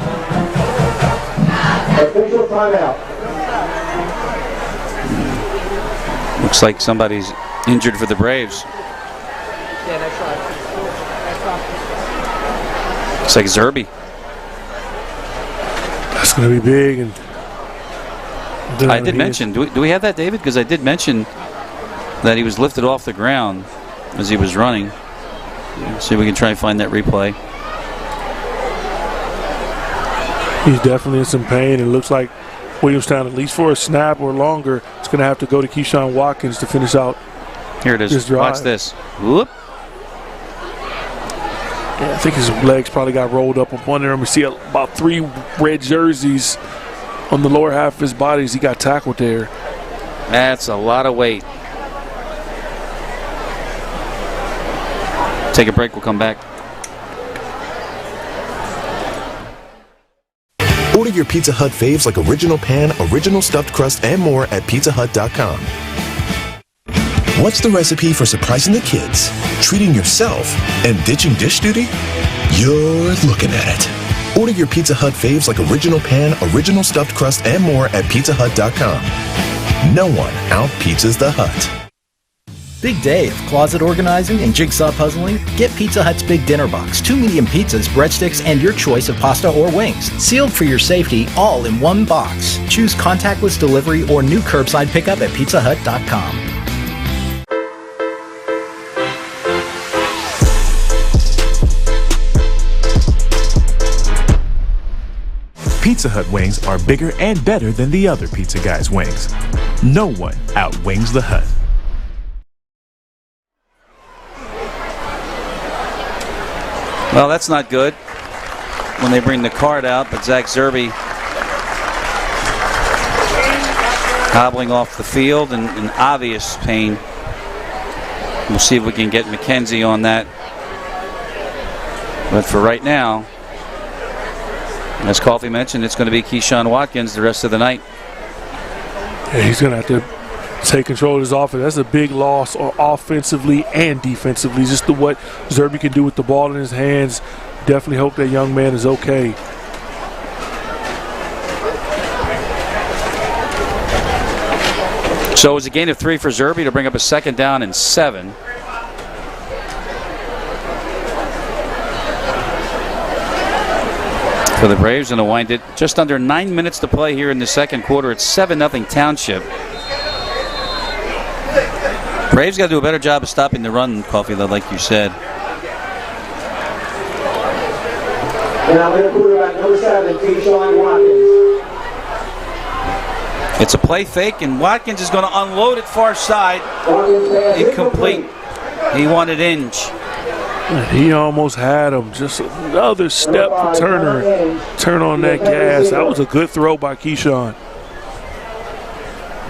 Official timeout. Looks like somebody's injured for the Braves. Looks like Zerby. That's going to be big. And I did mention, do we have that, David? Because I did mention that he was lifted off the ground as he was running. See if we can try and find that replay. He's definitely in some pain. It looks like Williamstown, at least for a snap or longer, is going to have to go to Keyshawn Watkins to finish out. Here it is. Watch this. Whoop. Yeah, I think his legs probably got rolled up up under him. We see about 3 red jerseys on the lower half of his body as he got tackled there. That's a lot of weight. Take a break. We'll come back. Order your Pizza Hut faves like original pan, original stuffed crust, and more at PizzaHut.com. What's the recipe for surprising the kids, treating yourself, and ditching dish duty? You're looking at it. Order your Pizza Hut faves like original pan, original stuffed crust, and more at PizzaHut.com. No one out-pizzas the Hut. Big day of closet organizing and jigsaw puzzling? Get Pizza Hut's Big Dinner Box. 2 medium pizzas, breadsticks, and your choice of pasta or wings. Sealed for your safety, all in one box. Choose contactless delivery or new curbside pickup at PizzaHut.com. Pizza Hut wings are bigger and better than the other pizza guys' wings. No one outwings the Hut. Well, that's not good when they bring the card out, but Zach Zerby hobbling off the field in obvious pain. We'll see if we can get McKenzie on that. But for right now, as Coffey mentioned, it's going to be Keyshawn Watkins the rest of the night. Yeah, he's going to have to take control of his offense. That's a big loss offensively and defensively. Just what Zerby can do with the ball in his hands. Definitely hope that young man is okay. So it was a gain of 3 for Zerby to bring up a 2nd down and 7. For the Braves, and to wind it just under 9 minutes to play here in the second quarter. It's 7-0 Township. Braves got to do a better job of stopping the run, Coffey, though, like you said. Now in quarterback number 7, Keyshawn Watkins. It's a play fake, and Watkins is going to unload it far side. Incomplete. He wanted inch. He almost had him. Just another step for Turner. Turn on that gas. That was a good throw by Keyshawn.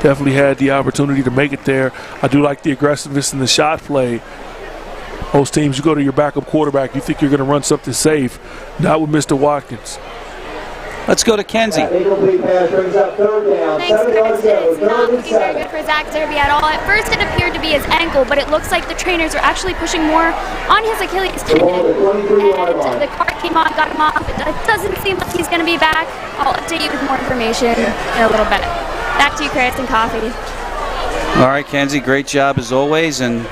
Definitely had the opportunity to make it there. I do like the aggressiveness in the shot play. Most teams, you go to your backup quarterback, you think you're going to run something safe. Not with Mr. Watkins. Let's go to Kenzie. Incomplete pass brings up 3rd down. Thanks, 7 yards Chris. to go. It's not 3rd and looking very 7. good for Zach Zerby at all. At first, it appeared to be his ankle, but it looks like the trainers are actually pushing more on his Achilles tendon. And the card came on, got him off. It doesn't seem like he's going to be back. I'll update you with more information in a little bit. Back to you, Chris and Coffey. All right, Kenzie, great job as always, and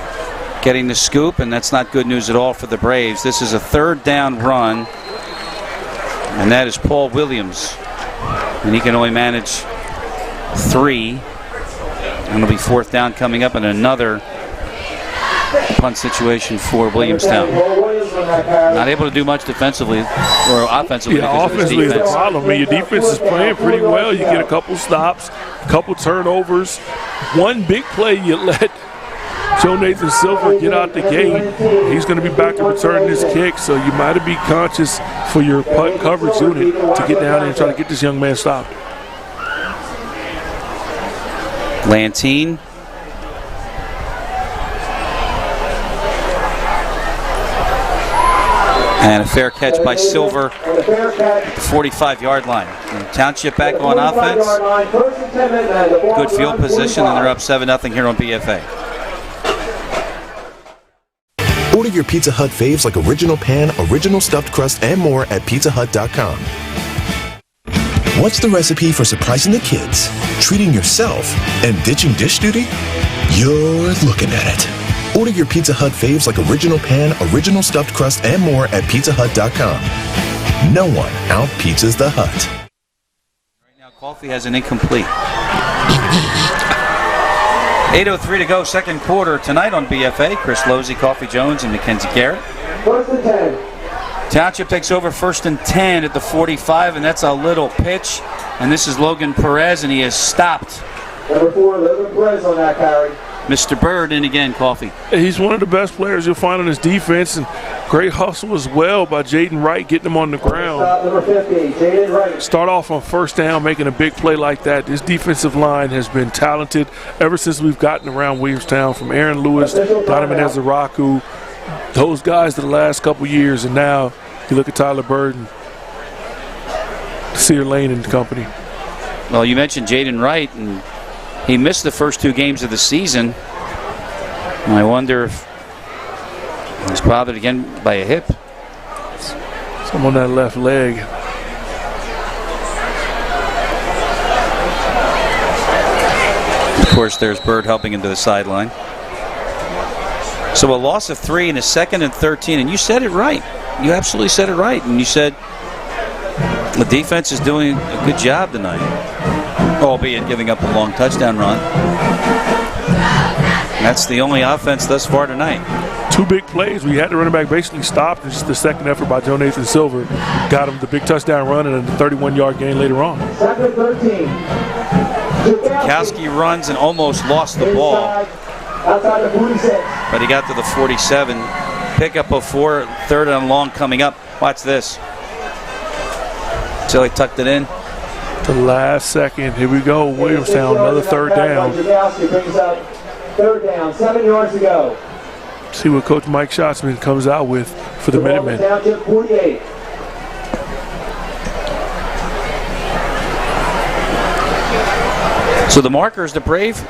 getting the scoop, and that's not good news at all for the Braves. This is a 3rd down run, and that is Paul Williams. And he can only manage 3. And it'll be 4th down coming up, and another punt situation for Williamstown. Not able to do much defensively or offensively. Yeah, offensively is the problem. I mean, your defense is playing pretty well. You get a couple stops, a couple turnovers. One big play you let Joe Nathan Silver get out the gate. He's going to be back to return this kick, so you might be conscious for your punt coverage unit to get down there and try to get this young man stopped. Lantine. And a fair catch by Silver at the 45-yard line. And Township back on offense. Good field position, and they're up 7-0 here on BFA. Order your Pizza Hut faves like original pan, original stuffed crust, and more at PizzaHut.com. What's the recipe for surprising the kids, treating yourself, and ditching dish duty? You're looking at it. Order your Pizza Hut faves like original pan, original stuffed crust, and more at PizzaHut.com. No one out-pizzas the Hut. Right now, Coffee has an incomplete. 8:03 to go, second quarter tonight on BFA. Chris Losey, Coffee Jones, and Mackenzie Garrett. First and 10. Township takes over first and 10 at the 45, and that's a little pitch. And this is Logan Perez, and he is stopped. Number 4, Logan Perez on that carry. Mr. Bird in again, Coffee. He's one of the best players you'll find on his defense, and great hustle as well by Jaden Wright getting him on the ground. Number 50, Jaden Wright. Start off on first down, making a big play like that. This defensive line has been talented ever since we've gotten around Williamstown, from Aaron Lewis, Donovan Ezaraku, those guys the last couple years, and now you look at Tyler Bird and Sear Lane and company. Well, you mentioned Jaden Wright, and he missed the first 2 games of the season. And I wonder if he's bothered again by a hip. Some on that left leg. Of course, there's Bird helping him to the sideline. So a loss of 3 in a second and 13, and you said it right. You absolutely said it right, and you said the defense is doing a good job tonight, albeit giving up a long touchdown run. That's the only offense thus far tonight. 2 big plays. We had the running back basically stopped. And just the second effort by Joe Nathan Silver got him the big touchdown run and a 31-yard gain later on. Second 13. Kowski runs and almost lost the ball, Outside the 46. but he got to the 47. Pickup of 4, third and long coming up. Watch this. So he tucked it in. The last second. Here we go. Williamstown, another third down. Brings up third down, 7 yards to go. See what Coach Mike Schatzman comes out with for the Minutemen. Township 48. So the marker is the Brave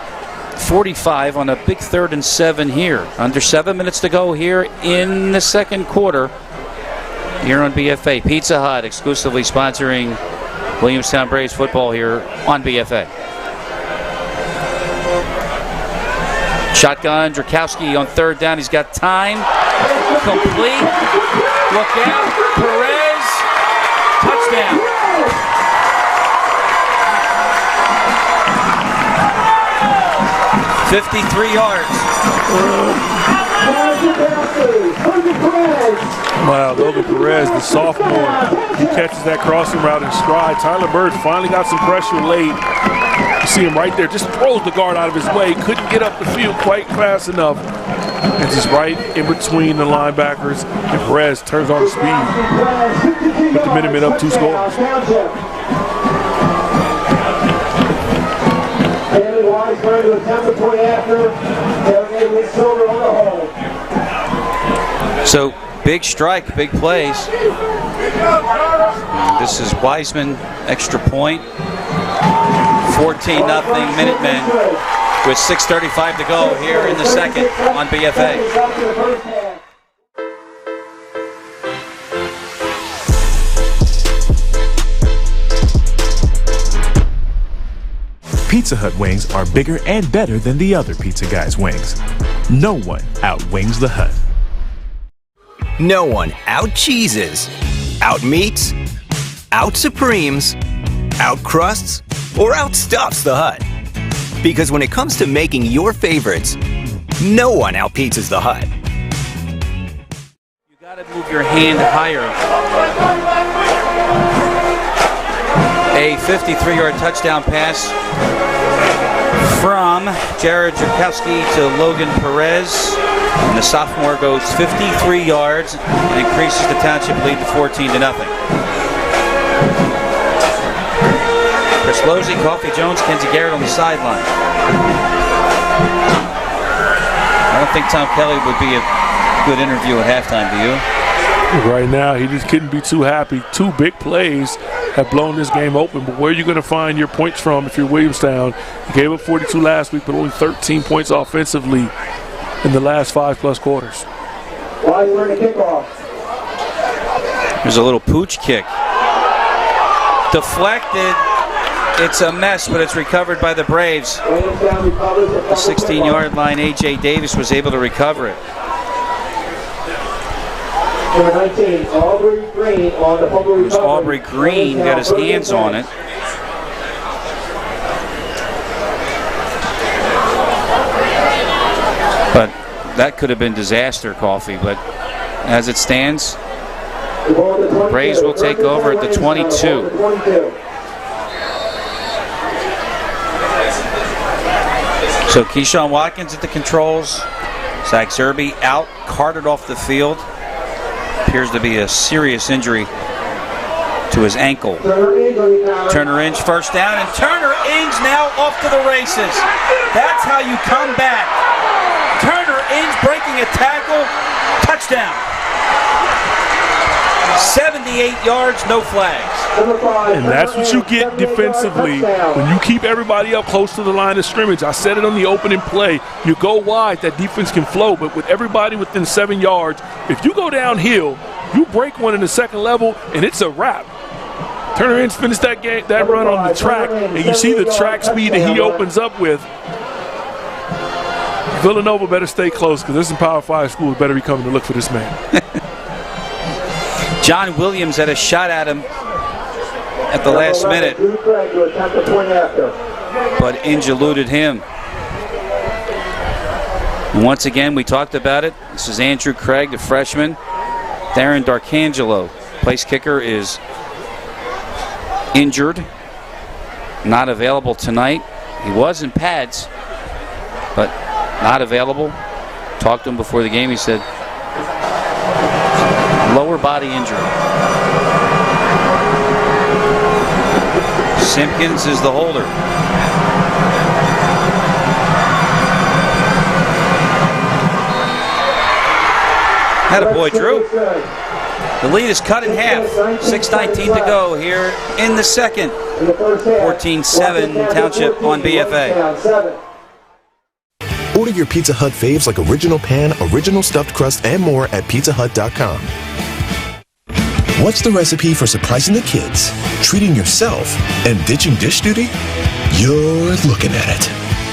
45 on a big 3rd and 7 here. Under 7 minutes to go here in the second quarter. Here on BFA. Pizza Hut exclusively sponsoring Williamstown Braves football here on BFA. Shotgun, Drakowski on third down. He's got time. Complete. Look out. Perez. Touchdown. $53 yards. Wow, Logan Perez, the sophomore, he catches that crossing route in stride. Tyler Bird finally got some pressure late. You see him right there, just throws the guard out of his way. Couldn't get up the field quite fast enough. And just right in between the linebackers, and Perez turns on the speed. Put the Minutemen up 2 scores. David Wise going to attempt the point after. Tailgate with Silver on the hold. So big strike, big plays. And this is Wiseman, extra point. 14-0 Minutemen with 6:35 to go here in the second on BFA. Pizza Hut wings are bigger and better than the other pizza guys' wings. No one outwings the Hut. No one out-cheeses, out-meats, out-supremes, out-crusts, or out-stuffs the Hut. Because when it comes to making your favorites, no one out-pizzas the Hut. You got to move your hand higher. A 53-yard touchdown pass from Jared Drakowski to Logan Perez. And the sophomore goes 53 yards and increases the Township lead to 14-0. Chris Losey, Coffee Jones, Kenzie Garrett on the sideline. I don't think Tom Kelly would be a good interview at halftime, do you? Right now, he just couldn't be too happy. 2 big plays have blown this game open, but where are you going to find your points from if you're Williamstown? You gave up 42 last week, but only 13 points offensively in the last 5+ quarters. Wise going to kick off. There's a little pooch kick. Deflected. It's a mess, but it's recovered by the Braves. The 16-yard line, A.J. Davis was able to recover it. Number 19, Aubrey Green on the fumble recovery. Aubrey Green got his hands on it. But that could have been disaster, Coffee. But as it stands, Braves will take over at the 22. So Keyshawn Watkins at the controls. Zach Zerbe out, carted off the field. Appears to be a serious injury to his ankle. Turner Inge first down, and Turner Inge now off to the races. That's how you come back. Turner Inge breaking a tackle, touchdown. 78 yards, no flags. And that's what you get defensively when you keep everybody up close to the line of scrimmage. I said it on the opening play. You go wide, that defense can flow, but with everybody within 7 yards, if you go downhill, you break one in the second level, and it's a wrap. Turner Inge finished that run on the track, and you see the track speed that he opens up with. Villanova better stay close, because there's some Power 5 schools better be coming to look for this man. John Williams had a shot at him at the last minute, but Inge eluded him. And once again, we talked about it. This is Andrew Craig, the freshman. Darren D'Arcangelo, place kicker, is injured, not available tonight. He was in pads, but not available. Talked to him before the game. He said lower body injury. Simpkins is the holder. Attaboy, Drew. The lead is cut in half. 6:19 to go here in the second. 14-7 Township on BFA. Order your Pizza Hut faves like original pan, original stuffed crust, and more at PizzaHut.com. What's the recipe for surprising the kids, treating yourself, and ditching dish duty? You're looking at it.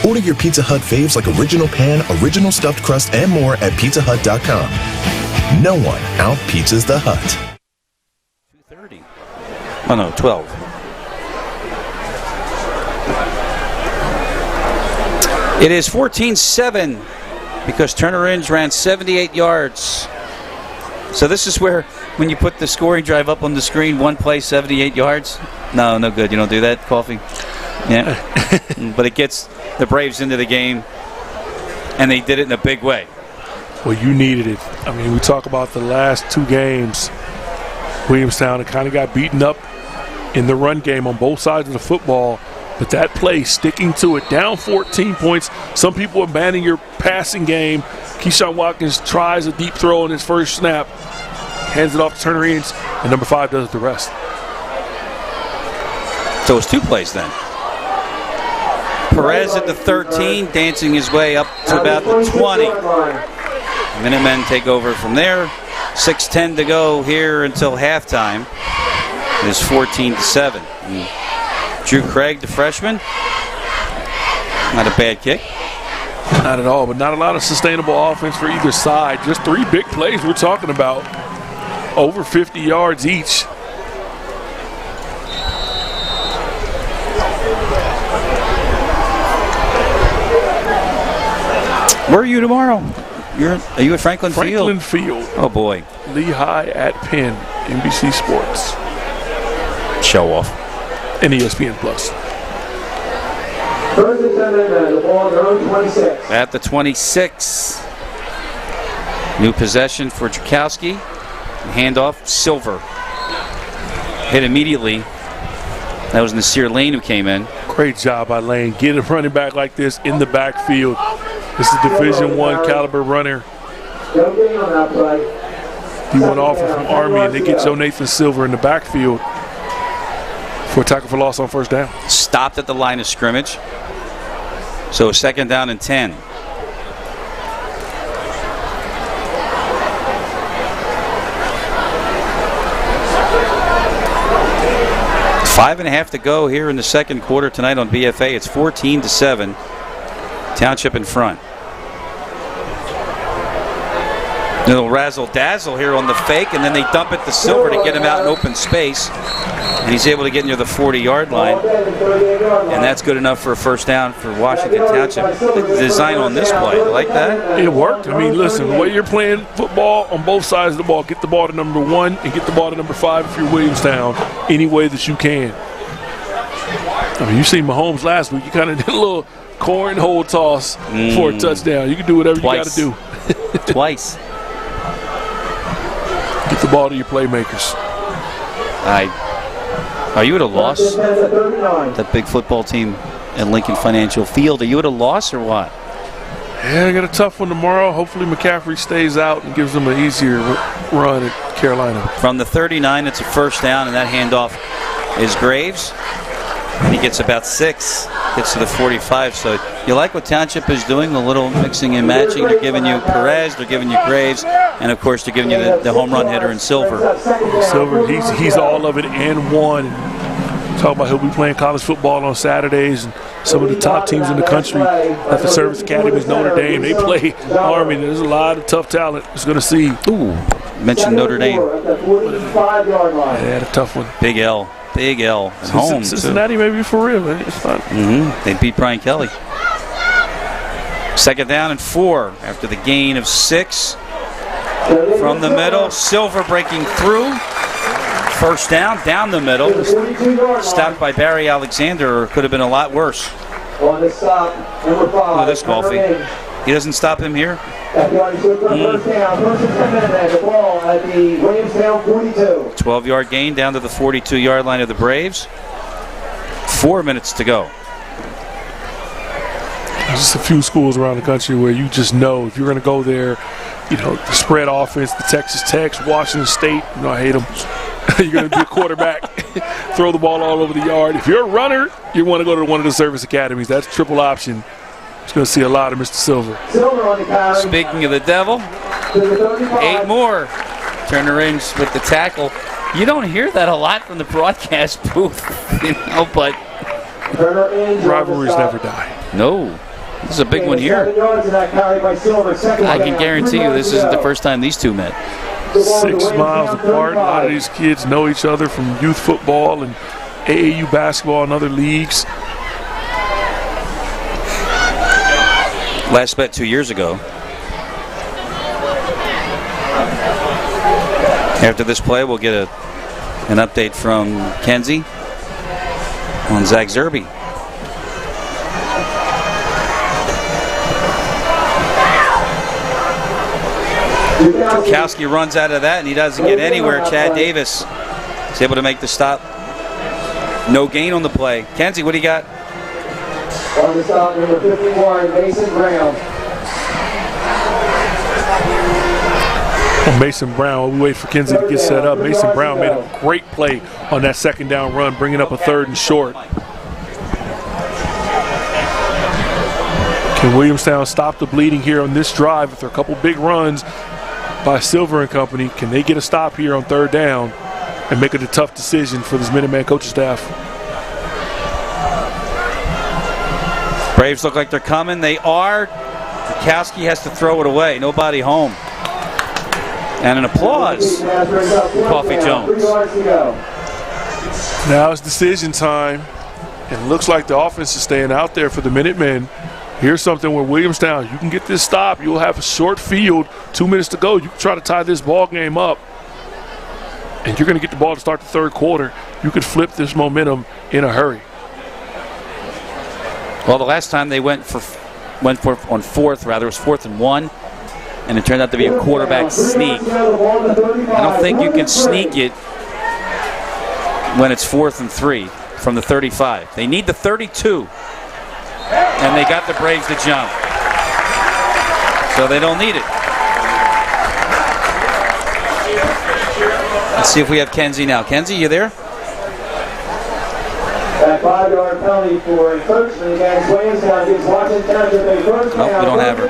Order your Pizza Hut faves like original pan, original stuffed crust, and more at PizzaHut.com. No one out-pizzas the Hut. 2:30. Oh no, 12. It is 14-7 because Turner Inge ran 78 yards. So this is where, when you put the scoring drive up on the screen, one play, 78 yards. No good. You don't do that, Coffee? Yeah. But it gets the Braves into the game, and they did it in a big way. Well, you needed it. I mean, we talk about the last two games. Williamstown kind of got beaten up in the run game on both sides of the football. But that play, sticking to it, down 14 points. Some people abandoning your passing game. Keyshawn Watkins tries a deep throw on his first snap, hands it off to Turner Inge, and number 5 does the rest. So it's 2 plays then. Perez at the 13, dancing his way up to about the 20. Minutemen take over from there. 6:10 to go here until halftime. It is 14-7. Drew Craig, the freshman. Not a bad kick. Not at all, but not a lot of sustainable offense for either side. Just 3 big plays we're talking about. Over 50 yards each. Where are you tomorrow? Are you at Franklin Field? Franklin Field. Oh, boy. Lehigh at Penn, NBC Sports. Show off. And ESPN Plus. At the 26. New possession for Drakowski. Handoff, Silver. Hit immediately. That was Nasir Lane who came in. Great job by Lane. Get a running back like this in the backfield. This is Division I caliber runner. He went offer from Army, and they get Joe Nathan Silver in the backfield for a tackle for loss on first down. Stopped at the line of scrimmage. So 2nd down and 10. 5.5 to go here in the second quarter tonight on BFA. It's 14-7. Township in front. Little razzle-dazzle here on the fake, and then they dump it to Silver to get him out in open space. And he's able to get near the 40-yard line. And that's good enough for a first down for Washington Township. The design on this play, you like that? It worked. I mean, listen, the way you're playing football on both sides of the ball, get the ball to number 1 and get the ball to number 5 if you're Williamstown any way that you can. I mean, you seen Mahomes last week. You kind of did a little cornhole toss for a touchdown. You can do whatever you got to do. Twice. Get the ball to your playmakers. Are you at a loss? That big football team at Lincoln Financial Field. Are you at a loss or what? Yeah, I got a tough one tomorrow. Hopefully McCaffrey stays out and gives them an easier run at Carolina. From the 39, it's a first down, and that handoff is Graves. And he gets about 6, gets to the 45. So you like what Township is doing, the little mixing and matching. They're giving you Perez, they're giving you Graves, and of course they're giving you the home run hitter in Silver. Silver, he's all of it and one. Talk about he'll be playing college football on Saturdays, and some of the top teams in the country at the service academies, Notre Dame, they play Army. There's a lot of tough talent it's going to see. Ooh, mentioned Notre Dame. They had a tough one. Big L. Big L at home. Cincinnati maybe for real. It's fun. They beat Brian Kelly. Second down and 4 after the gain of 6. From the middle, Silver breaking through. First down the middle. Stopped by Barry Alexander, or could have been a lot worse. On the stop, number 5. Look at this, Golfy. He doesn't stop him here. First down, first and 10 minutes, the ball at the Williamstown 42. 12-yard gain down to the 42-yard line of the Braves. 4 minutes to go. There's just a few schools around the country where you just know if you're going to go there, you know, the spread offense, the Texas Tech, Washington State, you know, I hate them. You're going to be a quarterback, throw the ball all over the yard. If you're a runner, you want to go to one of the service academies. That's triple option. You're going to see a lot of Mr. Silver. Speaking of the devil, 8 more. Turner in with the tackle. You don't hear that a lot from the broadcast booth, you know, but rivalries never die. No. This is a big one here. I can guarantee you this isn't the first time these two met. 6 miles apart. A lot of these kids know each other from youth football and AAU basketball and other leagues. Last bet 2 years ago. After this play, we'll get an update from Kenzie on Zach Zerbe. Kowski runs out of that, and he doesn't get anywhere. Chad Davis is able to make the stop. No gain on the play. Kenzie, what do you got? On the stop, number 51, Mason Brown. Mason Brown, while we wait for Kenzie to get set up, Mason Brown made a great play on that second down run, bringing up a 3rd and short. Can Williamstown stop the bleeding here on this drive with a couple big runs by Silver and company? Can they get a stop here on 3rd down and make it a tough decision for this Minuteman coaching staff? Braves look like they're coming. They are. Kowski has to throw it away. Nobody home. And an applause for Coffee Jones. Now it's decision time. It looks like the offense is staying out there for the Minutemen. Here's something where Williamstown, you can get this stop. You'll have a short field, 2 minutes to go. You can try to tie this ball game up. And you're going to get the ball to start the 3rd quarter. You could flip this momentum in a hurry. Well, the last time they went for on 4th, rather, it was 4th and 1. And it turned out to be a quarterback sneak. I don't think you can sneak it when it's 4th and 3 from the 35. They need the 32. And they got the Braves to jump. So they don't need it. Let's see if we have Kenzie now. Kenzie, you there? That 5-yard penalty for encroachment against Williamstown gives Washington Township a first down. Nope, we don't have her.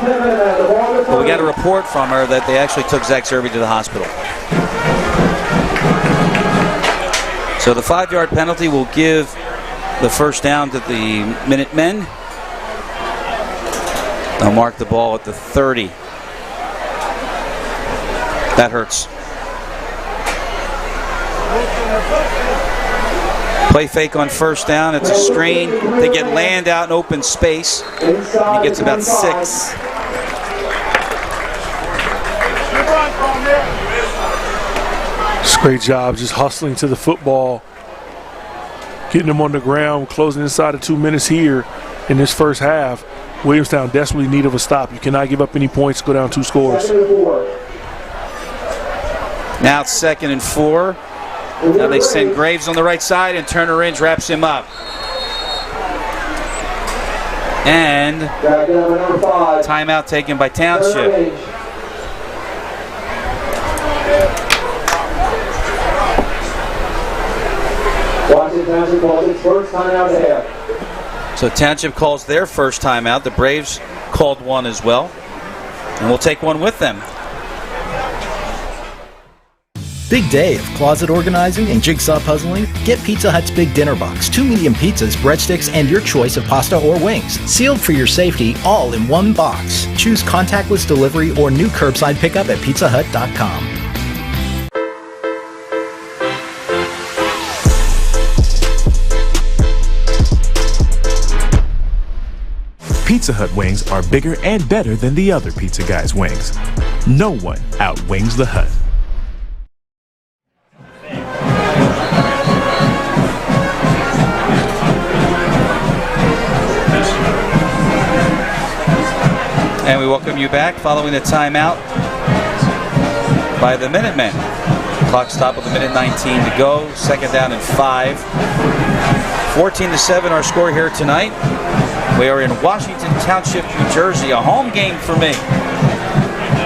But we got a report from her that they actually took Zach Zerbe to the hospital. So the 5-yard penalty will give the first down to the Minutemen. They'll mark the ball at the 30. That hurts. Play fake on first down. It's a screen. They get Land out in open space. He gets about 6. It's a great job just hustling to the football, getting them on the ground, closing inside of 2 minutes here in this first half. Williamstown desperately in need of a stop. You cannot give up any points, go down 2 scores. Now it's 2nd and 4. Now they send Graves on the right side, and Turner Inge wraps him up. And timeout taken by Township. Washington Township calls its first timeout of the half. So Township calls their first timeout. The Braves called one as well. And we'll take one with them. Big day of closet organizing and jigsaw puzzling? Get Pizza Hut's Big Dinner Box. 2 medium pizzas, breadsticks, and your choice of pasta or wings. Sealed for your safety, all in one box. Choose contactless delivery or new curbside pickup at PIZZAHUT.com. Pizza Hut wings are bigger and better than the other pizza guys' wings. No one outwings the Hut. And we welcome you back following the timeout by the Minutemen. Clock stop with a minute 19 to go. 2nd down and 5. 14-7 our score here tonight. We are in Washington Township, New Jersey. A home game for me.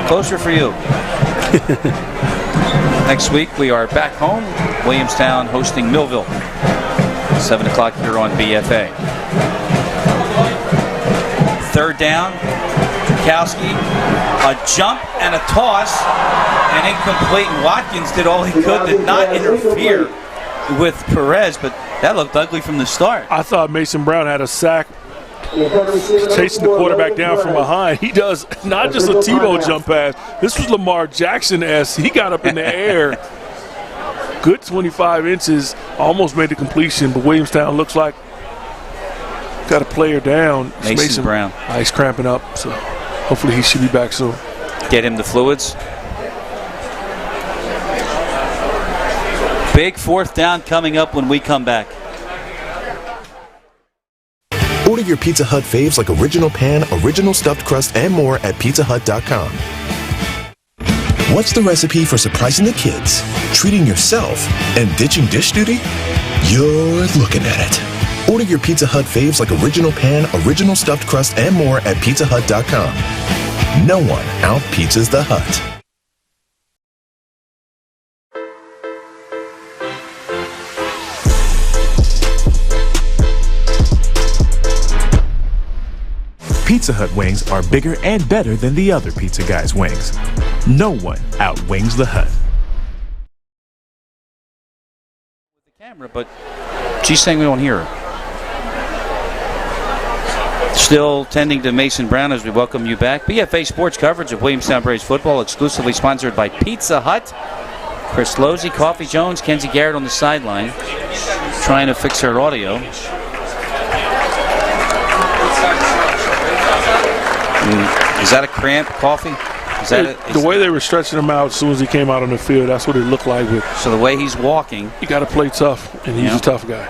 Closer for you. Next week we are back home. Williamstown hosting Millville. 7 o'clock here on BFA. 3rd down. Kowski, a jump and a toss, and incomplete. And Watkins did all he could to not interfere with Perez, but that looked ugly from the start. I thought Mason Brown had a sack chasing the quarterback down from behind. He does not just a Tebow jump pass. This was Lamar Jackson-esque. He got up in the air. Good 25 inches. Almost made the completion, but Williamstown looks like got a player down. Mason Brown. He's cramping up, so hopefully he should be back soon. Get him the fluids. Big 4th down coming up when we come back. Order your Pizza Hut faves like original pan, original stuffed crust, and more at PizzaHut.com. What's the recipe for surprising the kids, treating yourself, and ditching dish duty? You're looking at it. Order your Pizza Hut faves like original pan, original stuffed crust, and more at PizzaHut.com. No one out-pizzas the Hut. Pizza Hut wings are bigger and better than the other pizza guys' wings. No one outwings the Hut. The camera, but she's saying we don't hear her. Still tending to Mason Brown as we welcome you back. BFA Sports coverage of Williamstown Braves football, exclusively sponsored by Pizza Hut. Chris Losey, Coffee Jones, Kenzie Garrett on the sideline, trying to fix her audio. Is that a cramp, Coffee? Is that it? The way they were stretching him out as soon as he came out on the field, that's what it looked like. So the way he's walking. You got to play tough, and he's a tough guy.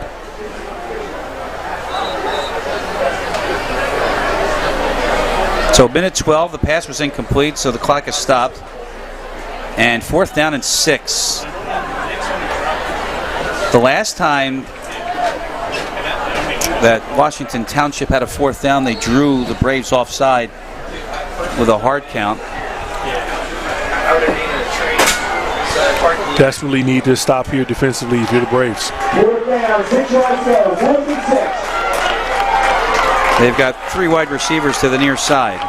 So minute 12, the pass was incomplete, so the clock has stopped. And 4th down and 6. The last time that Washington Township had a 4th down, they drew the Braves offside with a hard count. Desperately need to stop here defensively if you're the Braves. They've got 3 wide receivers to the near side.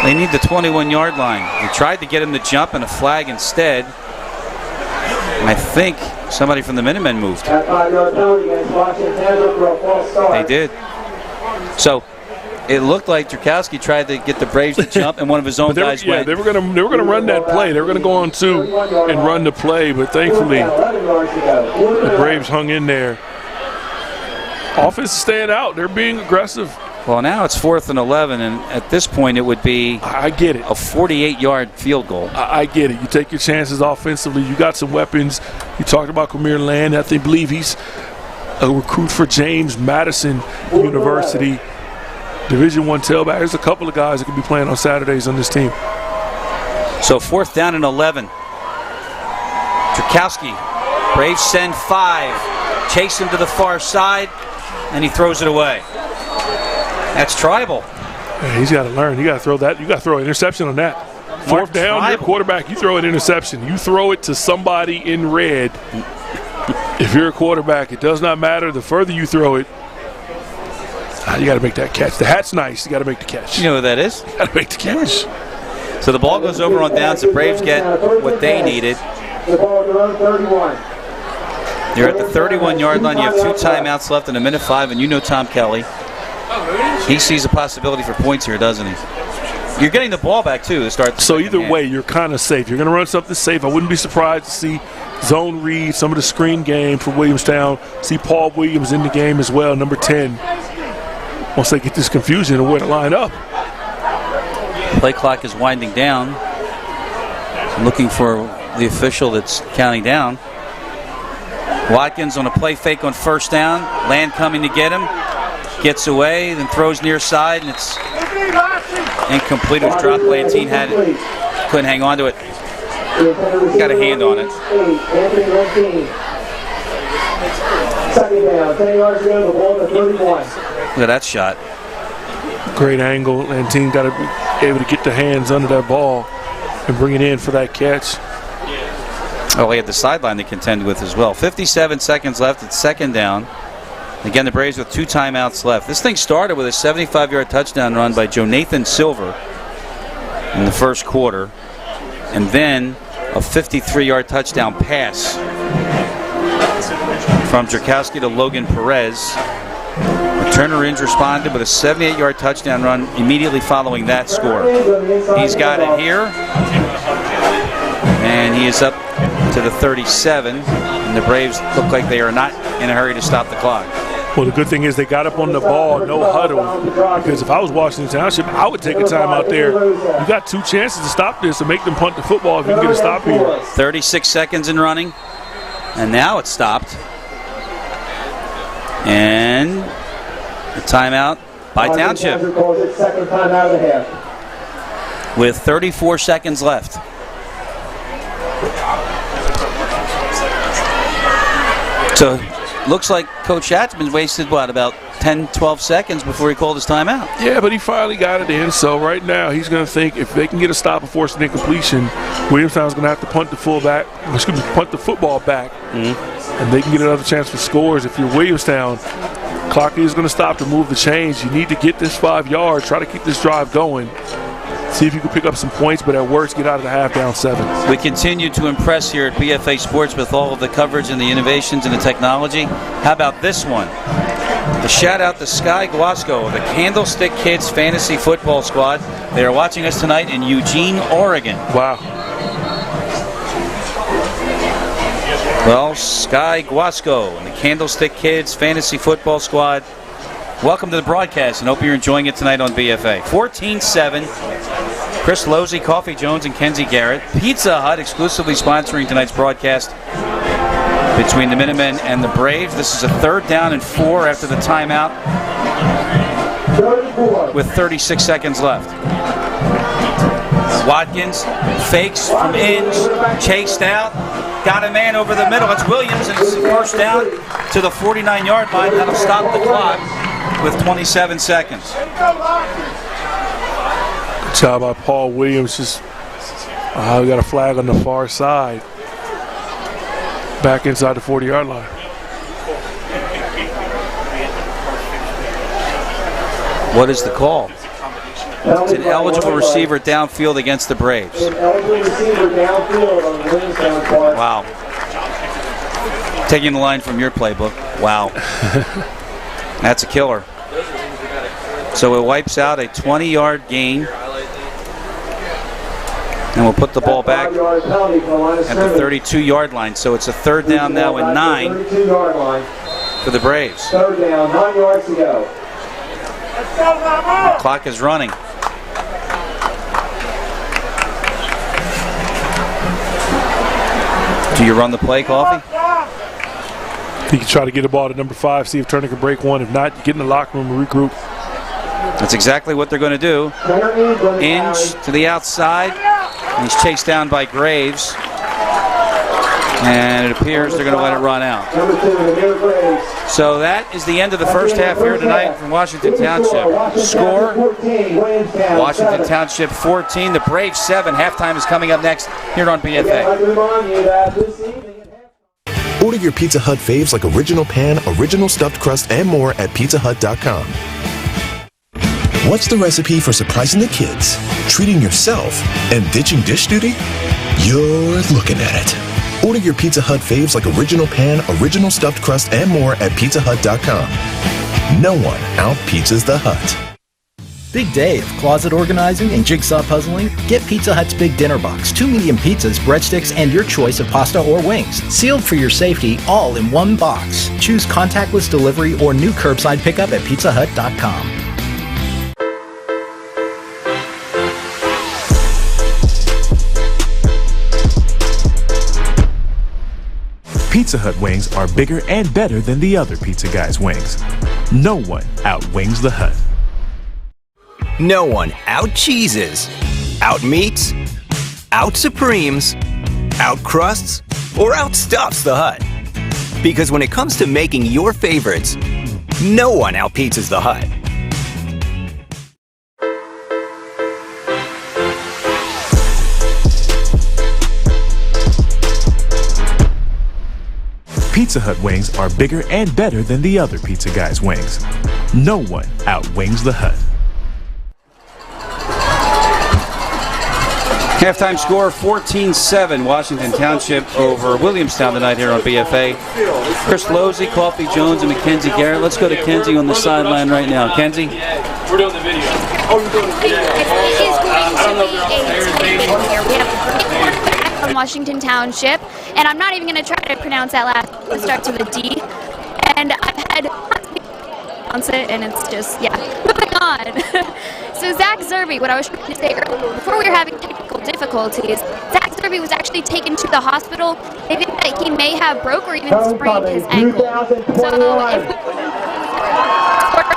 They need the 21-yard line. They tried to get him to jump and a flag instead. I think somebody from the Minutemen moved. That 5-yard penalty against Washington Township for a false start. They did. So it looked like Drukowski tried to get the Braves to jump, and one of his own guys went. They were gonna run that play. They were gonna go on 2 and run the play, but thankfully the Braves hung in there. Offense is staying out. They're being aggressive. Well, now it's 4th and 11, and at this point it would be I get it. A 48-yard field goal. I get it. You take your chances offensively. You got some weapons. You talked about Kamir Land. I believe he's a recruit for James Madison University. Division I tailback. There's a couple of guys that could be playing on Saturdays on this team. So 4th down and 11. Drukowski. Braves send 5. Chase him to the far side, and he throws it away. That's Tribal. Yeah, he's got to learn. You got to throw that. You got to throw an interception on that. 4th down, your quarterback, you throw an interception. You throw it to somebody in red. If you're a quarterback, it does not matter. The further you throw it, you got to make that catch. The hat's nice. You got to make the catch. You know who that is? You got to make the catch. So the ball goes over on downs. The Braves get what they needed. The ball to run 31. You're at the 31-yard line. You have 2 timeouts left and a minute 5, and you know Tom Kelly. He sees a possibility for points here, doesn't he? You're getting the ball back, too, to start. So either way, you're kind of safe. You're going to run something safe. I wouldn't be surprised to see zone read, some of the screen game for Williamstown. See Paul Williams in the game as well, number 10. Once they get this confusion of where to line up. Play clock is winding down. I'm looking for the official that's counting down. Watkins on a play fake on 1st down. Land coming to get him. Gets away, then throws near side, and it's incomplete. It was dropped. Lantine had it. Couldn't hang on to it. Got a hand on it. 2nd down, 10 yards to go, the ball to 31. Look at that shot. Great angle. Lantine got to be able to get the hands under that ball and bring it in for that catch. Oh, he had the sideline to contend with as well. 57 seconds left. It's 2nd down. Again, the Braves with 2 timeouts left. This thing started with a 75-yard touchdown run by Jonathan Silver in the 1st quarter, and then a 53-yard touchdown pass from Drukowski to Logan Perez. Returner Inge responded with a 78-yard touchdown run immediately following that score. He's got it here, and he is up to the 37, and the Braves look like they are not in a hurry to stop the clock. Well, the good thing is they got up on the ball, no huddle, because if I was Washington Township, I would take a time out there. You got 2 chances to stop this and make them punt the football if you can get a stop here. 36 seconds in running, and now it's stopped. And a timeout by Township with 34 seconds left. So looks like Coach Schatzman wasted, about 10, 12 seconds before he called his timeout. Yeah, but he finally got it in. So right now he's going to think if they can get a stop and force an incompletion, Williamstown's going to have to punt the football back, and they can get another chance for scores. If you're Williamstown, clock is going to stop to move the chains. You need to get this 5 yards, try to keep this drive going. See if you can pick up some points, but at worst, get out of the half down 7. We continue to impress here at BFA Sports with all of the coverage and the innovations and the technology. How about this one? The shout out to Sky Guasco of the Candlestick Kids Fantasy Football Squad. They are watching us tonight in Eugene, Oregon. Wow. Well, Sky Guasco and the Candlestick Kids Fantasy Football Squad, welcome to the broadcast, and hope you're enjoying it tonight on BFA. 14-7. Chris Losey, Coffee Jones, and Kenzie Garrett. Pizza Hut exclusively sponsoring tonight's broadcast between the Minutemen and the Braves. This is a 3rd down and 4 after the timeout with 36 seconds left. Watkins fakes from Inge, chased out, got a man over the middle. It's Williams, and it's 1st down to the 49-yard line. That'll stop the clock with 27 seconds. Good job by Paul Williams. We got a flag on the far side. Back inside the 40-yard line. What is the call? It's an eligible receiver downfield against the Braves. Eligible receiver downfield on Williamstown part. Wow. Taking the line from your playbook. Wow. That's a killer. So it wipes out a 20-yard gain. And we'll put the ball back at the 32-yard line. So it's a third down now and 9 for the Braves. Third down, 9 yards to go. The clock is running. Do you run the play, Coffee? You can try to get the ball to number 5, see if Turner can break one. If not, you get in the locker room and regroup. That's exactly what they're going to do. Inch to the outside. He's chased down by Graves. And it appears they're going to let it run out. So that is the end of the first half here tonight from Washington Township. Score, Washington Township 14, the Braves 7. Halftime is coming up next here on BFA. Order your Pizza Hut faves like original pan, original stuffed crust, and more at pizzahut.com. What's the recipe for surprising the kids, treating yourself, and ditching dish duty? You're looking at it. Order your Pizza Hut faves like original pan, original stuffed crust, and more at pizzahut.com. No one out-pizzas the Hut. Big day of closet organizing and jigsaw puzzling? Get Pizza Hut's Big Dinner Box. 2 medium pizzas, breadsticks, and your choice of pasta or wings. Sealed for your safety, all in one box. Choose contactless delivery or new curbside pickup at pizzahut.com. Pizza Hut wings are bigger and better than the other pizza guys' wings. No one outwings the Hut. No one out-cheeses, out-meats, out-supremes, out-crusts, or out-stuffs the Hut. Because when it comes to making your favorites, no one out-pizzas the Hut. Pizza Hut wings are bigger and better than the other pizza guys' wings. No one outwings the Hut. Halftime score 14-7, Washington Township over Williamstown tonight here on BFA. Chris Losey, Coffee Jones, and Mackenzie Garrett. Let's go to Kenzie on the sideline right now. Kenzie? We're doing the video. Oh, we're doing the video. It is going to be a tight game here. We have a great quarterback from Washington Township, and I'm not even going to try to pronounce that last. It starts with a D. And I've had pronounce it, and it's just, yeah. Moving on. So Zach Zerby, what I was trying to say earlier, before we were having technical difficulties, Zach Zerby was actually taken to the hospital. They think that he may have broke or even sprained his ankle. So if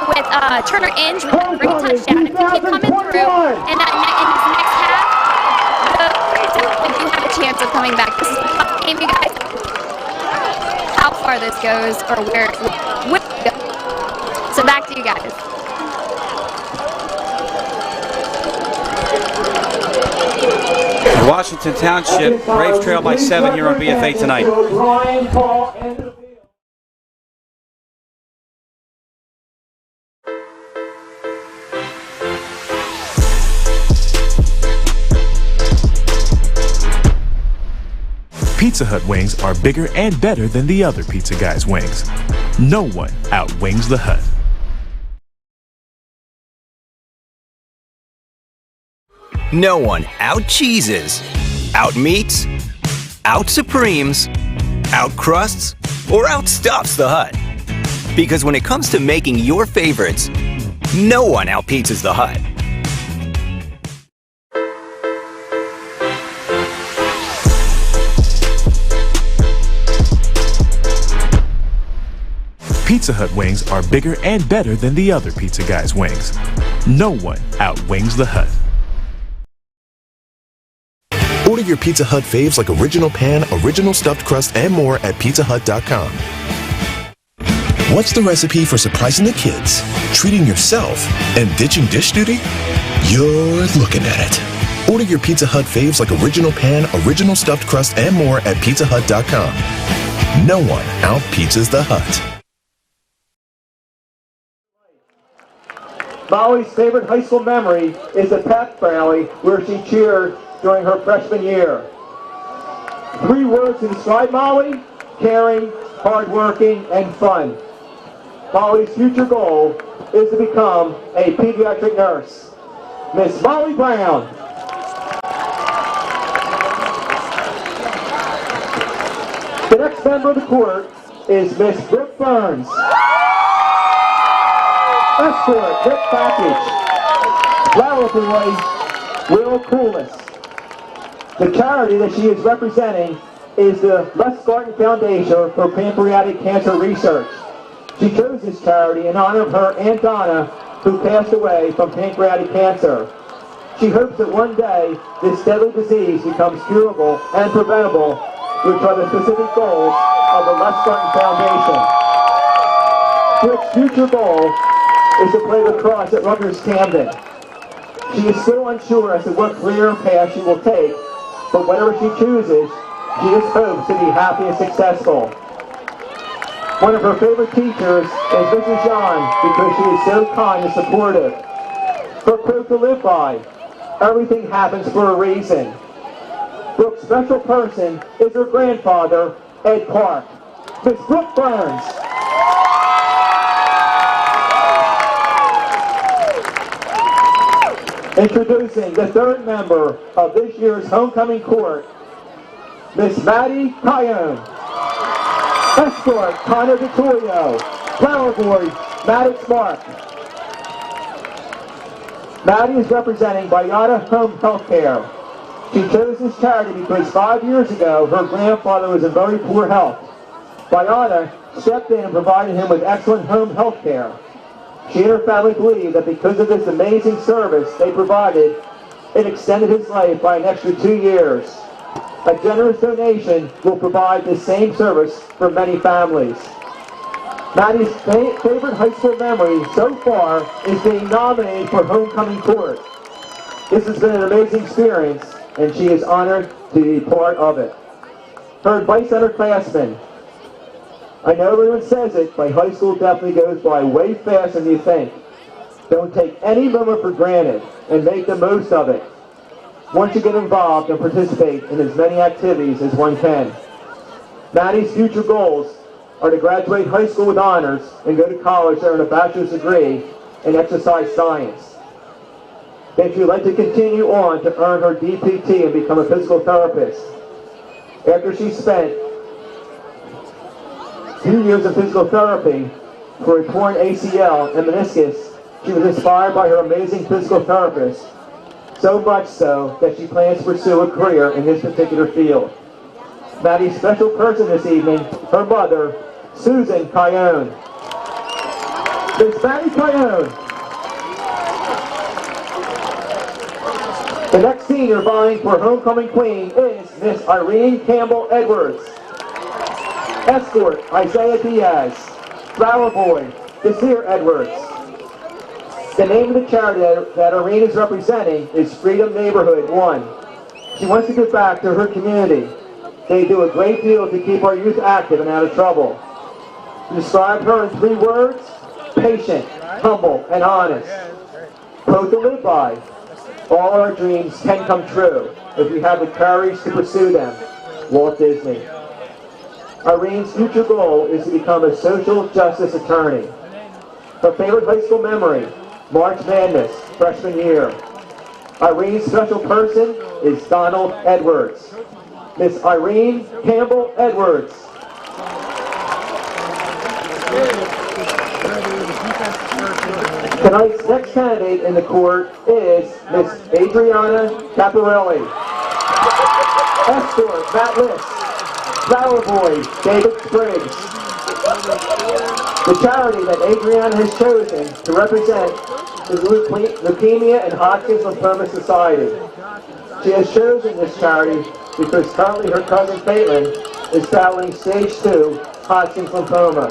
with Turner Inge with a great touchdown, if he keep coming through in this next half, the do have a chance of coming back. This is a tough game, you guys. How far this goes or where it goes. So back to you guys. Washington Township, Braves trail by 7 here on BFA tonight. Pizza Hut wings are bigger and better than the other pizza guys' wings. No one outwings the Hut. No one out-cheeses, out-meats, out-supremes, out-crusts, or out-stuffs the Hut. Because when it comes to making your favorites, no one out-pizzas the Hut. Pizza Hut wings are bigger and better than the other pizza guys' wings. No one outwings the Hut. Order your Pizza Hut faves like original pan, original stuffed crust, and more at pizzahut.com. What's the recipe for surprising the kids, treating yourself, and ditching dish duty? You're looking at it. Order your Pizza Hut faves like original pan, original stuffed crust, and more at pizzahut.com. No one out-pizzas the Hut. Molly's favorite high school memory is a pep rally where she cheered during her freshman year. 3 words to describe Molly: caring, hardworking, and fun. Molly's future goal is to become a pediatric nurse. Miss Molly Brown. The next member of the court is Miss Brooke Burns. Escort, Rick Package. Flower Boy, Will Coolis. The charity that she is representing is the Les Garten Foundation for Pancreatic Cancer Research. She chose this charity in honor of her Aunt Donna, who passed away from pancreatic cancer. She hopes that one day this deadly disease becomes curable and preventable, which are the specific goals of the Les Garten Foundation. Brooke's future goal is to play lacrosse at Rutgers Camden. She is still unsure as to what career path she will take, but whatever she chooses, she just hopes to be happy and successful. One of her favorite teachers is Mrs. John because she is so kind and supportive. Her quote to live by, everything happens for a reason. Brooke's special person is her grandfather, Ed Clark. Miss Brooke Burns. Introducing the third member of this year's homecoming court, Miss Maddie Cayone. Escort, Connor Vittorio. Flower Boy, Maddox Mark. Maddie is representing Bayada Home Healthcare. She chose this charity because 5 years ago, her grandfather was in very poor health. Bayada stepped in and provided him with excellent home health care. She and her family believe that because of this amazing service they provided, it extended his life by an extra 2 years. A generous donation will provide the same service for many families. Maddie's favorite high school memory so far is being nominated for homecoming court. This has been an amazing experience, and she is honored to be part of it. Her advice on her classmen. I know everyone says it, but high school definitely goes by way faster than you think. Don't take any moment for granted and make the most of it. Once you get involved and participate in as many activities as one can. Maddie's future goals are to graduate high school with honors and go to college to earn a bachelor's degree in exercise science. Then she would like to continue on to earn her DPT and become a physical therapist. After she spent 2 years of physical therapy for a torn ACL and meniscus, she was inspired by her amazing physical therapist, so much so that she plans to pursue a career in this particular field. Maddie's special person this evening, her mother, Susan Cayone. Miss Maddie Cayone. The next senior vying for homecoming queen is Miss Irene Campbell Edwards. Escort, Isaiah Diaz. Flower Boy, Desir Edwards. The name of the charity that Irene is representing is Freedom Neighborhood 1. She wants to give back to her community. They do a great deal to keep our youth active and out of trouble. To describe her in 3 words, patient, humble, and honest. Quote to live by, all our dreams can come true if we have the courage to pursue them. Walt Disney. Irene's future goal is to become a social justice attorney. Her favorite high school memory, March Madness, freshman year. Irene's special person is Donald Edwards. Miss Irene Campbell Edwards. Tonight's next candidate in the court is Miss Adriana Caparelli. Escort, Matt Liss. Flower Boy, David Spriggs. The charity that Adriana has chosen to represent is Leukemia and Hodgkin's Lymphoma Society. She has chosen this charity because currently her cousin Caitlin is battling stage 2 Hodgkin's lymphoma.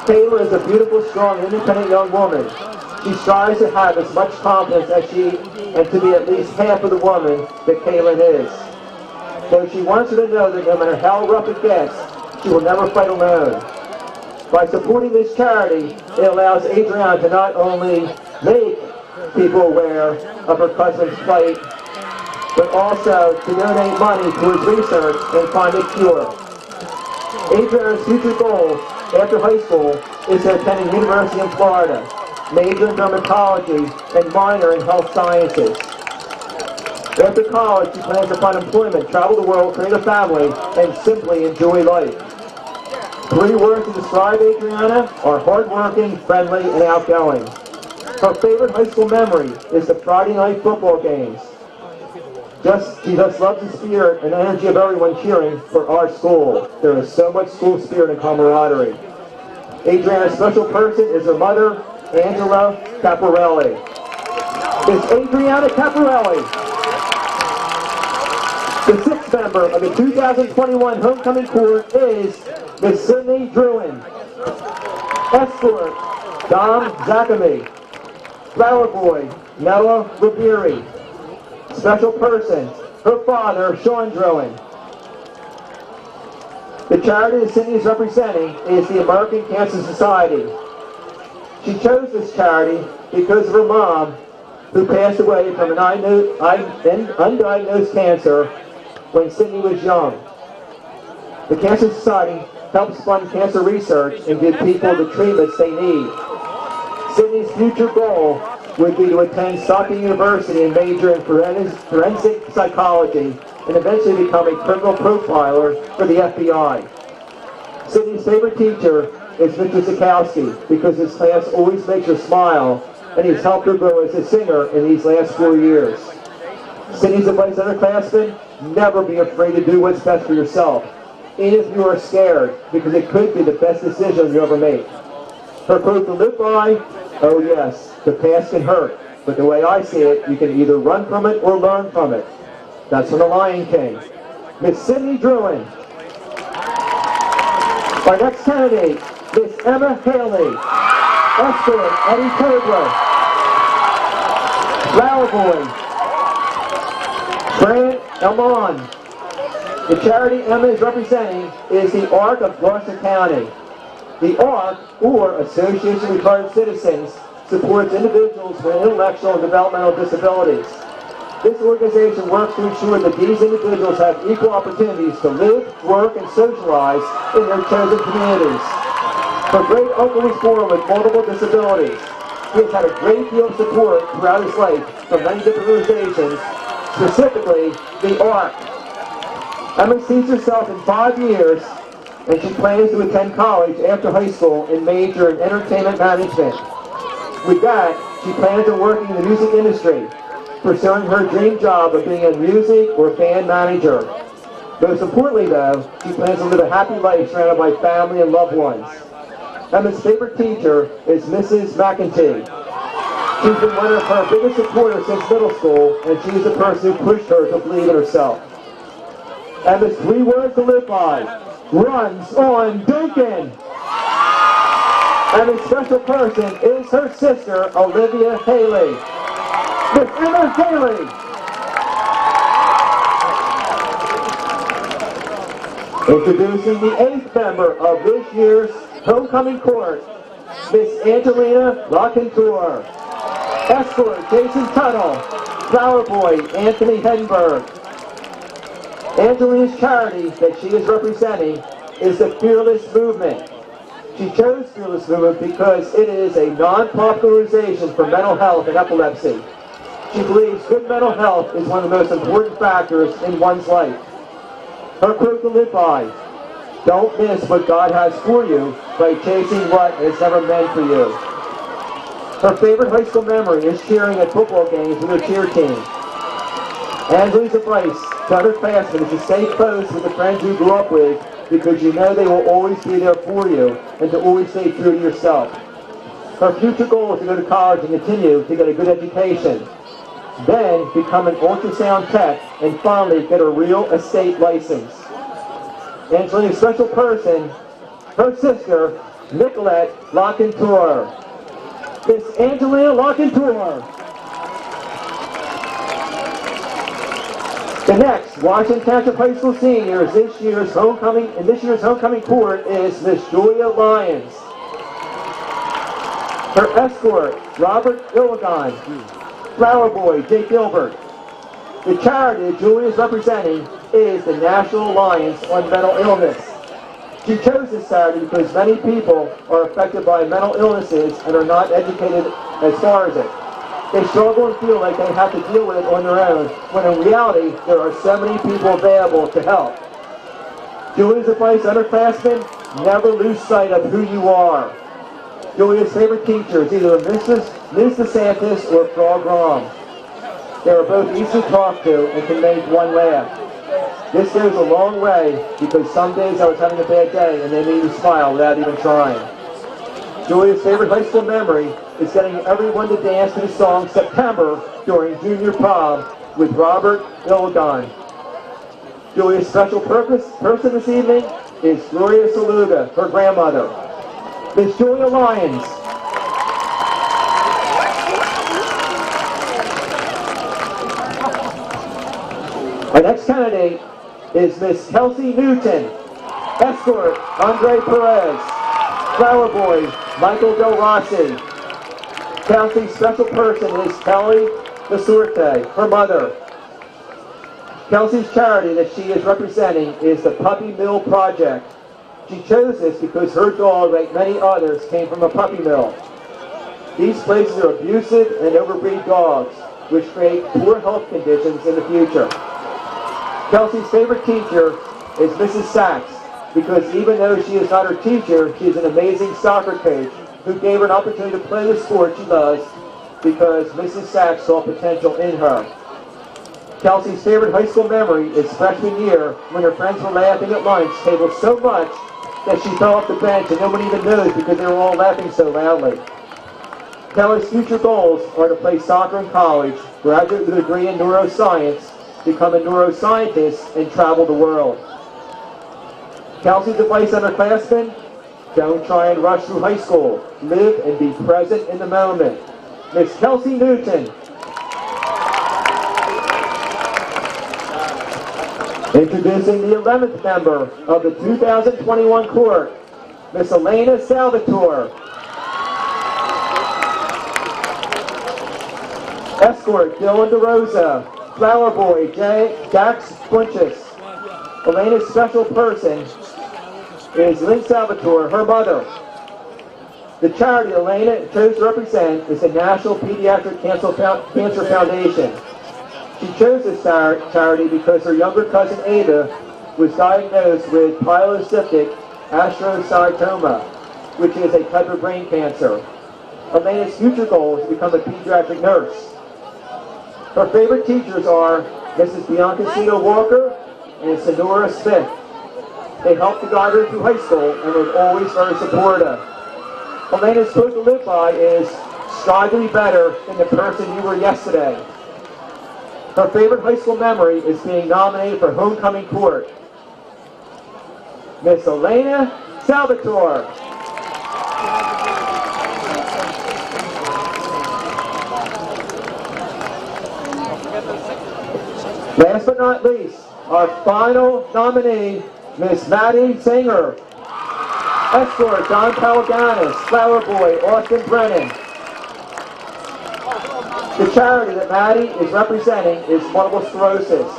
Caitlin is a beautiful, strong, independent young woman. She strives to have as much confidence as she and to be at least half of the woman that Caitlin is. Though she wants her to know that no matter how rough it gets, she will never fight alone. By supporting this charity, it allows Adriana to not only make people aware of her cousin's plight, but also to donate money towards research and find a cure. Adriana's future goal after high school is to attend a university in Florida, major in dermatology and minor in health sciences. After college, she plans to find employment, travel the world, create a family, and simply enjoy life. 3 words to describe Adriana are hardworking, friendly, and outgoing. Her favorite high school memory is the Friday night football games. She just loves the spirit and energy of everyone cheering for our school. There is so much school spirit and camaraderie. Adriana's special person is her mother, Angela Caparelli. Miss Adriana Caparelli. The 6th member of the 2021 homecoming court is Miss Sydney Druin. Escort, Dom Zakami. Flower boy, Noah Riberi. Special person, her father, Sean Druin. The charity that Sydney is representing is the American Cancer Society. She chose this charity because of her mom, who passed away from an undiagnosed cancer when Sydney was young. The Cancer Society helps fund cancer research and give people the treatments they need. Sydney's future goal would be to attend Stockton University and major in forensic psychology and eventually become a criminal profiler for the FBI. Sydney's favorite teacher is Mr. Zukowski because his class always makes her smile, and he's helped her grow as a singer in these last 4 years. Sydney's advice to underclassmen: never be afraid to do what's best for yourself, even if you are scared, because it could be the best decision you ever make. Her quote to live by: oh yes, the past can hurt, but the way I see it, you can either run from it or learn from it. That's from The Lion King. Miss Sydney Druin. Our next candidate, Miss Emma Haley. Escort, Eddie Cobra. Flower Boy, Brant Elmon. The charity Emma is representing is the ARC of Gloucester County. The ARC, or Association of Retired Citizens, supports individuals with intellectual and developmental disabilities. This organization works to ensure that these individuals have equal opportunities to live, work, and socialize in their chosen communities. Her great uncle was born with multiple disabilities. He has had a great deal of support throughout his life from many different organizations, specifically the ARC. Emma sees herself in 5 years, and she plans to attend college after high school and major in entertainment management. With that, she plans on working in the music industry, pursuing her dream job of being a music or band manager. Most importantly, though, she plans to live a happy life surrounded by family and loved ones. Emma's favorite teacher is Mrs. McEntee. She's been one of her biggest supporters since middle school, and she's the person who pushed her to believe in herself. Emma's 3 words to live by: runs on Duncan. Emma's special person is her sister, Olivia Haley. Miss Emma Haley. Introducing the 8th member of this year's homecoming court, Miss Angelina LaContour. Escort, Jason Tuttle. Flower boy, Anthony Heddenberg. Angelina's charity that she is representing is the Fearless Movement. She chose Fearless Movement because it is a non-profit organization for mental health and epilepsy. She believes good mental health is one of the most important factors in one's life. Her quote to live by: don't miss what God has for you by chasing what is never meant for you. Her favorite high school memory is cheering at football games with her cheer team. Angela's advice to underclassmen is to stay close with the friends you grew up with, because you know they will always be there for you, and to always stay true to yourself. Her future goal is to go to college and continue to get a good education, then become an ultrasound tech, and finally get a real estate license. Angelina's special person, her sister, Nicolette LaContour. Miss Angelina LaContour. The next Washington Township High School senior in this year's homecoming court is Miss Julia Lyons. Her escort, Robert Illigan. Flower boy, Jake Gilbert. The charity Julia is representing is the National Alliance on Mental Illness. She chose this Saturday because many people are affected by mental illnesses and are not educated as far as it. They struggle and feel like they have to deal with it on their own, when in reality, there are so many people available to help. Julia's advice to underclassmen: never lose sight of who you are. Julia's favorite teacher is either Ms. DeSantis or Frog Rom. They are both easy to talk to and can make one laugh. This goes a long way because some days I was having a bad day and they made me smile without even trying. Julia's favorite high school memory is getting everyone to dance to the song September during junior prom with Robert Illigan. Julia's special person this evening is Gloria Saluga, her grandmother. Miss Julia Lyons. Our next candidate is Miss Kelsey Newton. Escort, Andre Perez. Flower Boy, Michael Del Rossi. Kelsey's special person is Kelly Lasorte, her mother. Kelsey's charity that she is representing is the Puppy Mill Project. She chose this because her dog, like many others, came from a puppy mill. These places are abusive and overbreed dogs, which create poor health conditions in the future. Kelsey's favorite teacher is Mrs. Sachs, because even though she is not her teacher, she is an amazing soccer coach who gave her an opportunity to play the sport she loves because Mrs. Sachs saw potential in her. Kelsey's favorite high school memory is freshman year when her friends were laughing at lunch table so much that she fell off the bench and no one even knows because they were all laughing so loudly. Kelly's future goals are to play soccer in college, graduate with a degree in neuroscience, become a neuroscientist, and travel the world. Kelsey's advice on underclassmen: don't try and rush through high school. Live and be present in the moment. Miss Kelsey Newton. Introducing the 11th member of the 2021 court, Miss Elena Salvatore. Escort, Dylan DeRosa. Flower Boy, Jax Bunches. Elena's special person is Lynn Salvatore, her mother. The charity Elena chose to represent is the National Pediatric Cancer Foundation. She chose this charity because her younger cousin Ada was diagnosed with pilocytic astrocytoma, which is a type of brain cancer. Elena's future goal is to become a pediatric nurse. Her favorite teachers are Mrs. Bianca Cito Walker and Sonora Smith. They helped to guide her through high school and were always very supportive. Elena's quote to live by is, strive to be better than the person you were yesterday. Her favorite high school memory is being nominated for homecoming court. Miss Elena Salvatore. Last but not least, our final nominee, Miss Maddie Singer. Escort, John Palaganis. Flower Boy, Austin Brennan. The charity that Maddie is representing is multiple sclerosis.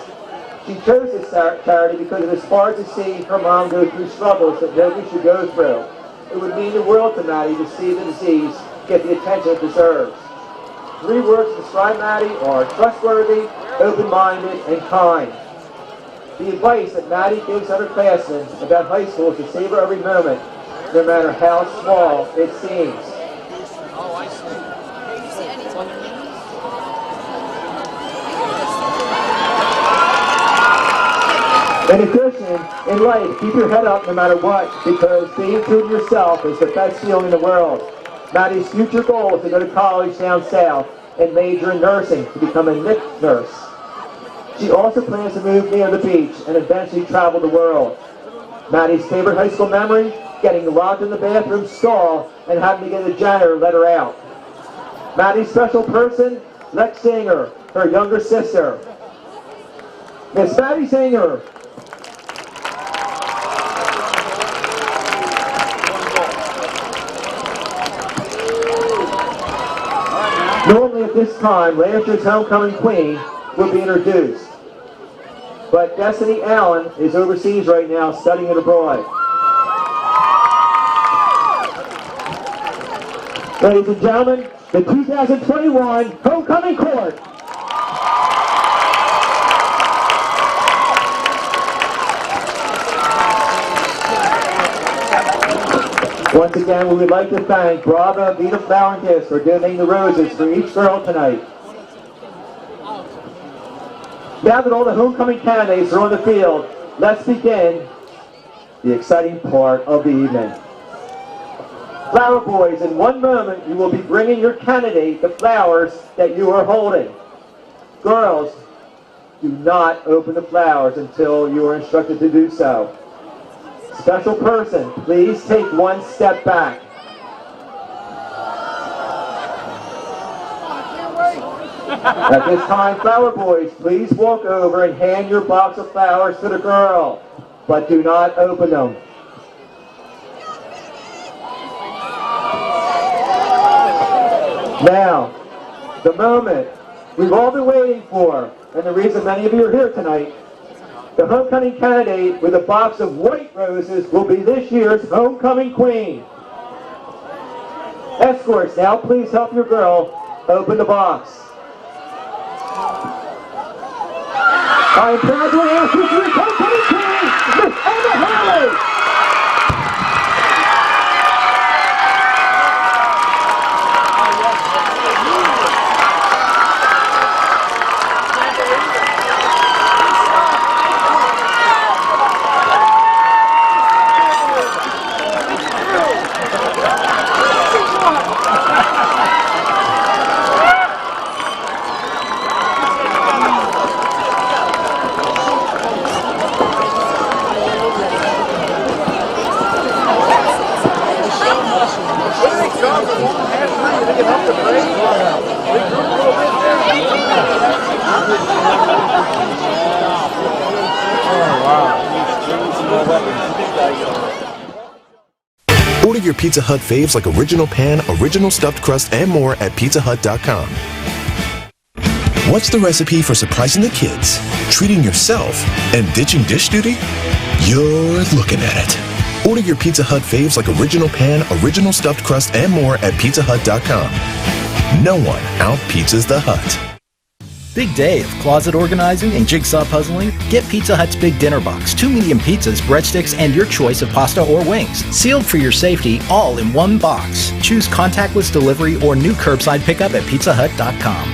She chose this charity because it is hard to see her mom go through struggles that nobody should go through. It would mean the world to Maddie to see the disease get the attention it deserves. 3 words to describe Maddie are trustworthy, open-minded, and kind. The advice that Maddie gives underclassmen about high school is to savor every moment, no matter how small it seems. In addition, in life, keep your head up no matter what, because being true to yourself is the best feeling in the world. Maddie's future goal is to go to college down south and major in nursing to become a NIC nurse. She also plans to move near the beach and eventually travel the world. Maddie's favorite high school memory: getting locked in the bathroom stall and having to get the janitor to let her out. Maddie's special person: Lex Singer, her younger sister. Miss Maddie Singer. Normally at this time, last year's homecoming queen would be introduced. But Destiny Allen is overseas right now studying abroad. Ladies and gentlemen, the 2021 Homecoming Court. Once again, we would like to thank Bravo Vita Flower and Gifts for donating the roses for each girl tonight. Now that all the homecoming candidates are on the field, let's begin the exciting part of the evening. Flower boys, in one moment you will be bringing your candidate the flowers that you are holding. Girls, do not open the flowers until you are instructed to do so. Special person, please take one step back. At this time, flower boys, please walk over and hand your box of flowers to the girl, but do not open them. Now, the moment we've all been waiting for, and the reason many of you are here tonight, the homecoming candidate with a box of white roses will be this year's homecoming queen. Escorts, now please help your girl open the box. I am proud to announce this year's homecoming queen, Miss Emma Hurley. Order your Pizza Hut faves like original pan, original stuffed crust, and more at PIZZAHUT.com. What's the recipe for surprising the kids, treating yourself, and ditching dish duty? You're looking at it. Order your Pizza Hut faves like original pan, original stuffed crust, and more at PIZZAHUT.com. No one out-pizzas the Hut. Big day of closet organizing and jigsaw puzzling? Get Pizza Hut's Big Dinner Box, 2 medium pizzas, breadsticks, and your choice of pasta or wings. Sealed for your safety, all in one box. Choose contactless delivery or new curbside pickup at PizzaHut.com.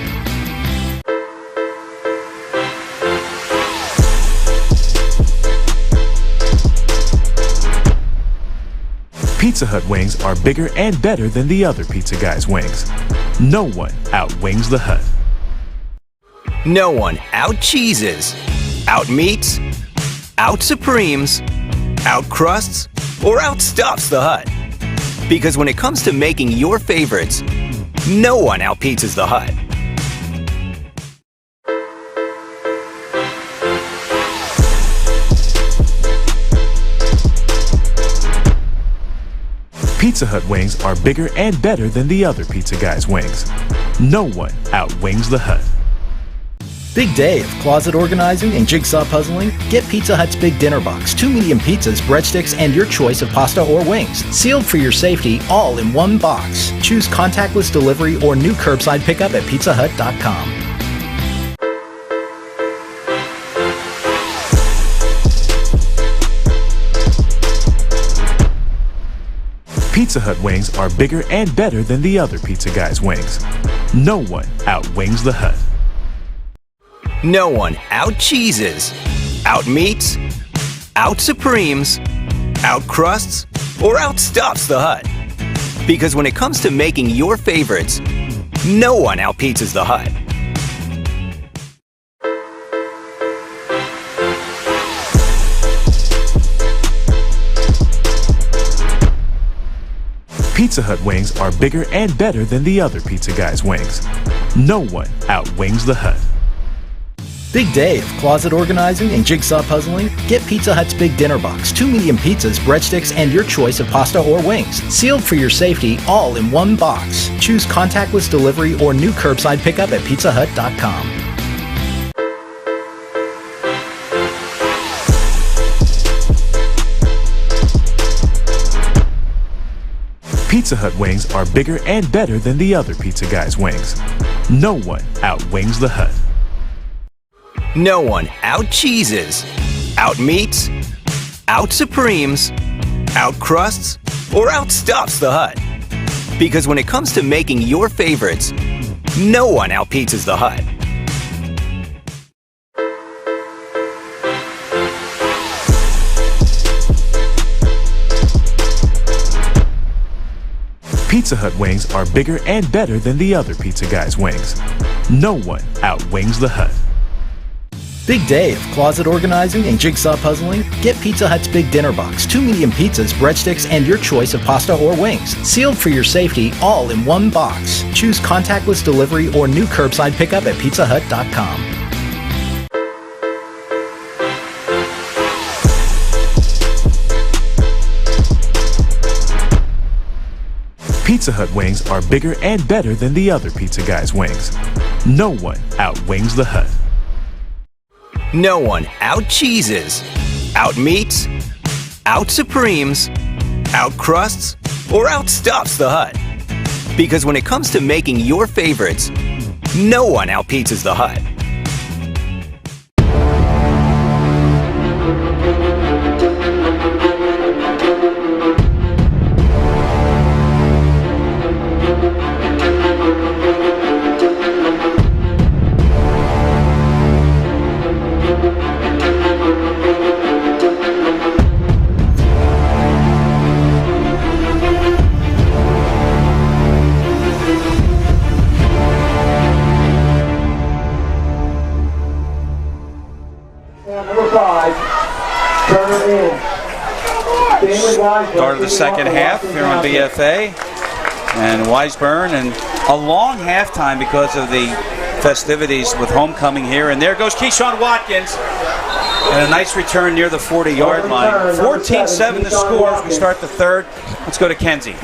Pizza Hut wings are bigger and better than the other pizza guys' wings. No one outwings the Hut. No one out-cheeses, out-meats, out-supremes, out-crusts, or out-stuffs the Hut. Because when it comes to making your favorites, no one out-pizzas the Hut. Pizza Hut wings are bigger and better than the other pizza guys' wings. No one outwings the Hut. Big day of closet organizing and jigsaw puzzling? Get Pizza Hut's Big Dinner Box, 2 medium pizzas, breadsticks, and your choice of pasta or wings. Sealed for your safety, all in one box. Choose contactless delivery or new curbside pickup at PizzaHut.com. Pizza Hut wings are bigger and better than the other pizza guys' wings. No one outwings the Hut. No one out-cheeses, out-meats, out-supremes, out-crusts, or out-stuffs the Hut. Because when it comes to making your favorites, no one out-pizzas the Hut. Pizza Hut wings are bigger and better than the other pizza guys' wings. No one outwings the Hut. Big day of closet organizing and jigsaw puzzling? Get Pizza Hut's Big Dinner Box, 2 medium pizzas, breadsticks, and your choice of pasta or wings. Sealed for your safety, all in one box. Choose contactless delivery or new curbside pickup at PizzaHut.com. Pizza Hut wings are bigger and better than the other pizza guys' wings. No one outwings the Hut. No one out-cheeses, out-meats, out-supremes, out-crusts, or outstuffs the Hut. Because when it comes to making your favorites, no one out-pizzas the Hut. Pizza Hut wings are bigger and better than the other pizza guys' wings. No one outwings the Hut. Big day of closet organizing and jigsaw puzzling? Get Pizza Hut's Big Dinner Box. 2 medium pizzas, breadsticks, and your choice of pasta or wings. Sealed for your safety, all in one box. Choose contactless delivery or new curbside pickup at PizzaHut.com. Pizza Hut wings are bigger and better than the other pizza guys' wings. No one outwings the Hut. No one out-cheeses, out-meats, out-supremes, out-crusts, or outstuffs the Hut. Because when it comes to making your favorites, no one out-pizzas the Hut. Start of the second half here on BFA, and Weisburn, and a long halftime because of the festivities with homecoming here. And there goes Keyshawn Watkins, and a nice return near the 40-yard line. 14-7 the score as we start the third. Let's go to Kenzie.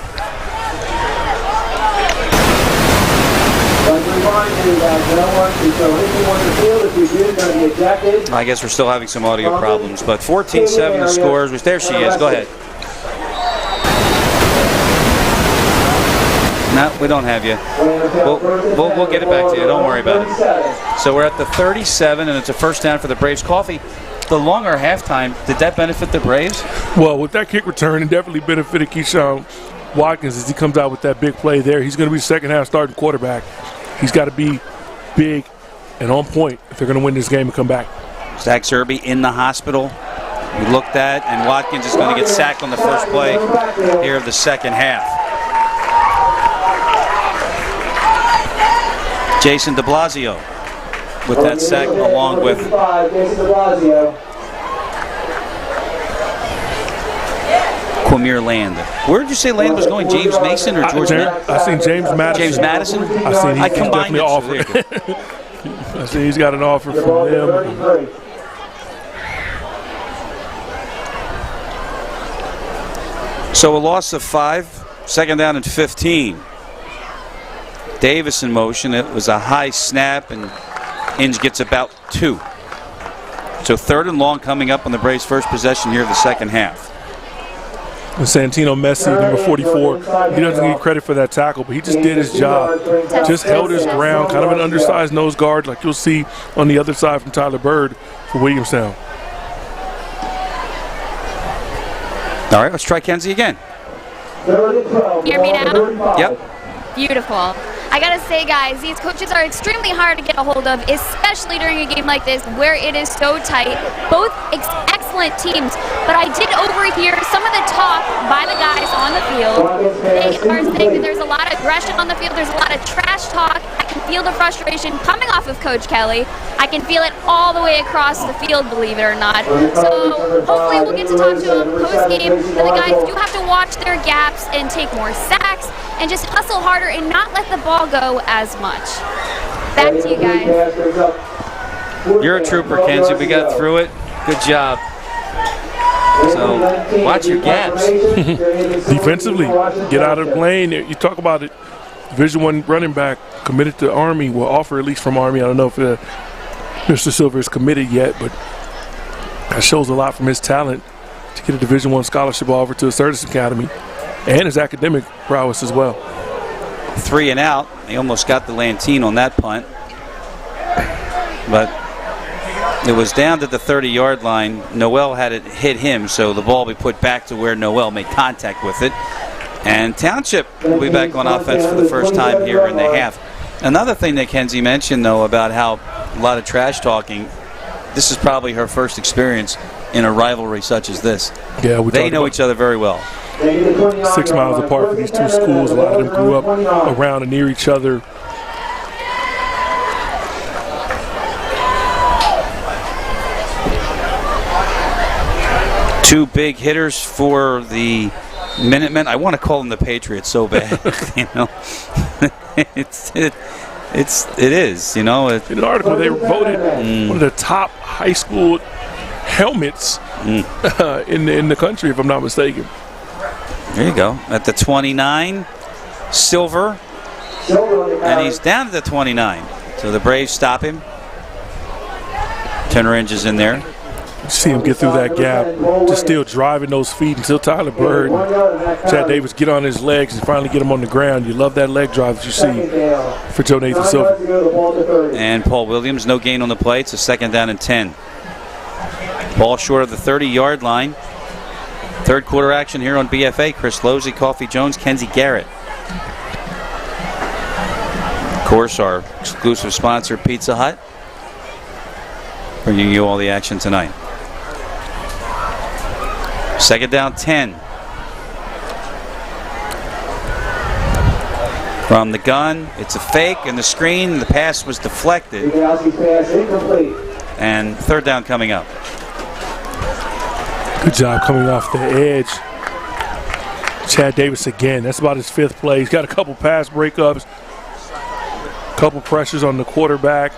I guess we're still having some audio problems, but 14-7 the scores. There she is. Go ahead. No, we don't have you. We'll get it back to you. Don't worry about it. So we're at the 37, and it's a first down for the Braves. Coffee, the longer halftime, did that benefit the Braves? Well, with that kick return, it definitely benefited Keyshawn Watkins as he comes out with that big play there. He's going to be the second half starting quarterback. He's got to be big and on point if they're going to win this game and come back. Zach Zerbe in the hospital. We looked at, and Watkins is going to get sacked on the first play here of the second half. Jason de Blasio with that sack along with Quamir Land. Where did you say Land was going? James Mason or George Madison? I seen James Madison. James Madison? I combined it. I see he's got an offer from them. So a loss of 5, second down and 15. Davis in motion. It was a high snap, and Inge gets about 2. So third and long coming up on the Braves' first possession here of the second half. And Santino Messi, number 44, he doesn't get credit for that tackle, but he just did his job. Just held his ground, kind of an undersized nose guard like you'll see on the other side from Tyler Bird for Williamstown. All right, let's try Kenzie again. Hear me now? Yep. Beautiful. I gotta say, guys, these coaches are extremely hard to get a hold of, especially during a game like this where it is so tight. Both excellent teams, but I did overhear some of the talk by the guys on the field. They are saying that there's a lot of aggression on the field, there's a lot of trash talk. I can feel the frustration coming off of Coach Kelly. I can feel it all the way across the field, believe it or not. So hopefully we'll get to talk to them post-game, but the guys do have to watch their gaps and take more sacks and just hustle harder and not let the ball go as much. Back to you guys. You're a trooper, Kenzie. We got through it. Good job. So watch your gaps. Defensively, get out of the lane. You talk about it. Division I running back committed to Army, will offer at least from Army. I don't know if Mr. Silver is committed yet, but that shows a lot from his talent to get a Division I scholarship offer to a Sturgis Academy. and his academic prowess as well. 3 and out. They almost got the Lantine on that punt. But it was down to the 30-yard line. Noel had it hit him, so the ball be put back to where Noel made contact with it. And Township will be back on offense for the first time here in the half. Another thing that Kenzie mentioned, though, about how a lot of trash talking, this is probably her first experience in a rivalry such as this. Yeah, they know each other very well. 6 miles apart for these two schools. A lot of them grew up around and near each other. Two big hitters for the Minutemen. I want to call them the Patriots so bad. You know, it is. You know, in an article they voted one of the top high school helmets in the country, if I'm not mistaken. There you go. At the 29, silver, and he's down to the 29. So the Braves stop him. Turner Inge is in there. See him get through that gap, just still driving those feet until Tyler Bird and Chad Davis get on his legs and finally get him on the ground. You love that leg drive that you see for Joe Nathan Silver. And Paul Williams, no gain on the play. It's a 2nd down and 10. Ball short of the 30-yard line. Third quarter action here on BFA. Chris Losey, Coffee Jones, Kenzie Garrett. Of course, our exclusive sponsor, Pizza Hut, bringing you all the action tonight. 2nd down 10. From the gun, it's a fake, and the screen, the pass was deflected. And 3rd down coming up. Good job coming off the edge. Chad Davis again. That's about his 5th play. He's got a couple pass breakups, a couple pressures on the quarterback.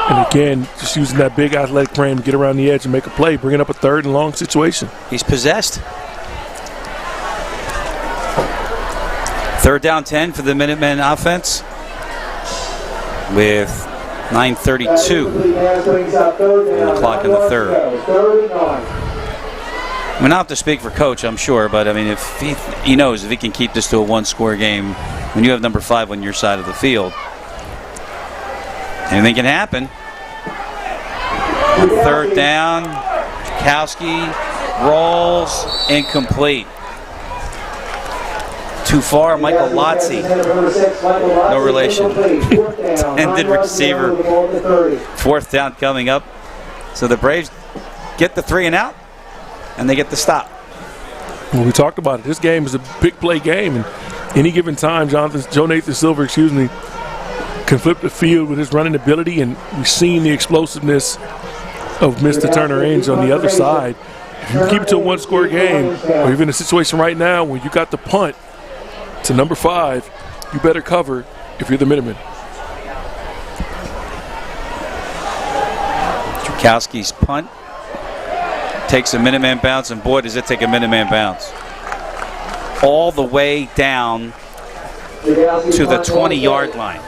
And again, just using that big athletic frame to get around the edge and make a play, bringing up a 3rd and long situation. He's possessed. 3rd down 10 for the Minutemen offense with 9:32 on the clock in the 3rd. I mean, I have to speak for Coach, I'm sure, but I mean, if he knows if he can keep this to a 1-score game when you have number 5 on your side of the field, anything can happen. 3rd down, Kowski rolls, incomplete. Too far, Michael Lotzi, no relation. Intended receiver. 4th down coming up. So the Braves get the 3 and out, and they get the stop. Well, we talked about it. This game is a big play game, and any given time, Joe Nathan Silver, can flip the field with his running ability, and we've seen the explosiveness of Mr. Turner Inge on the other side. If you keep it to a 1-score game, or even a situation right now where you got the punt to number 5, you better cover if you're the Minutemen. Jukowski's punt takes a Minuteman bounce, and boy, does it take a Minuteman bounce. All the way down to the 20-yard line.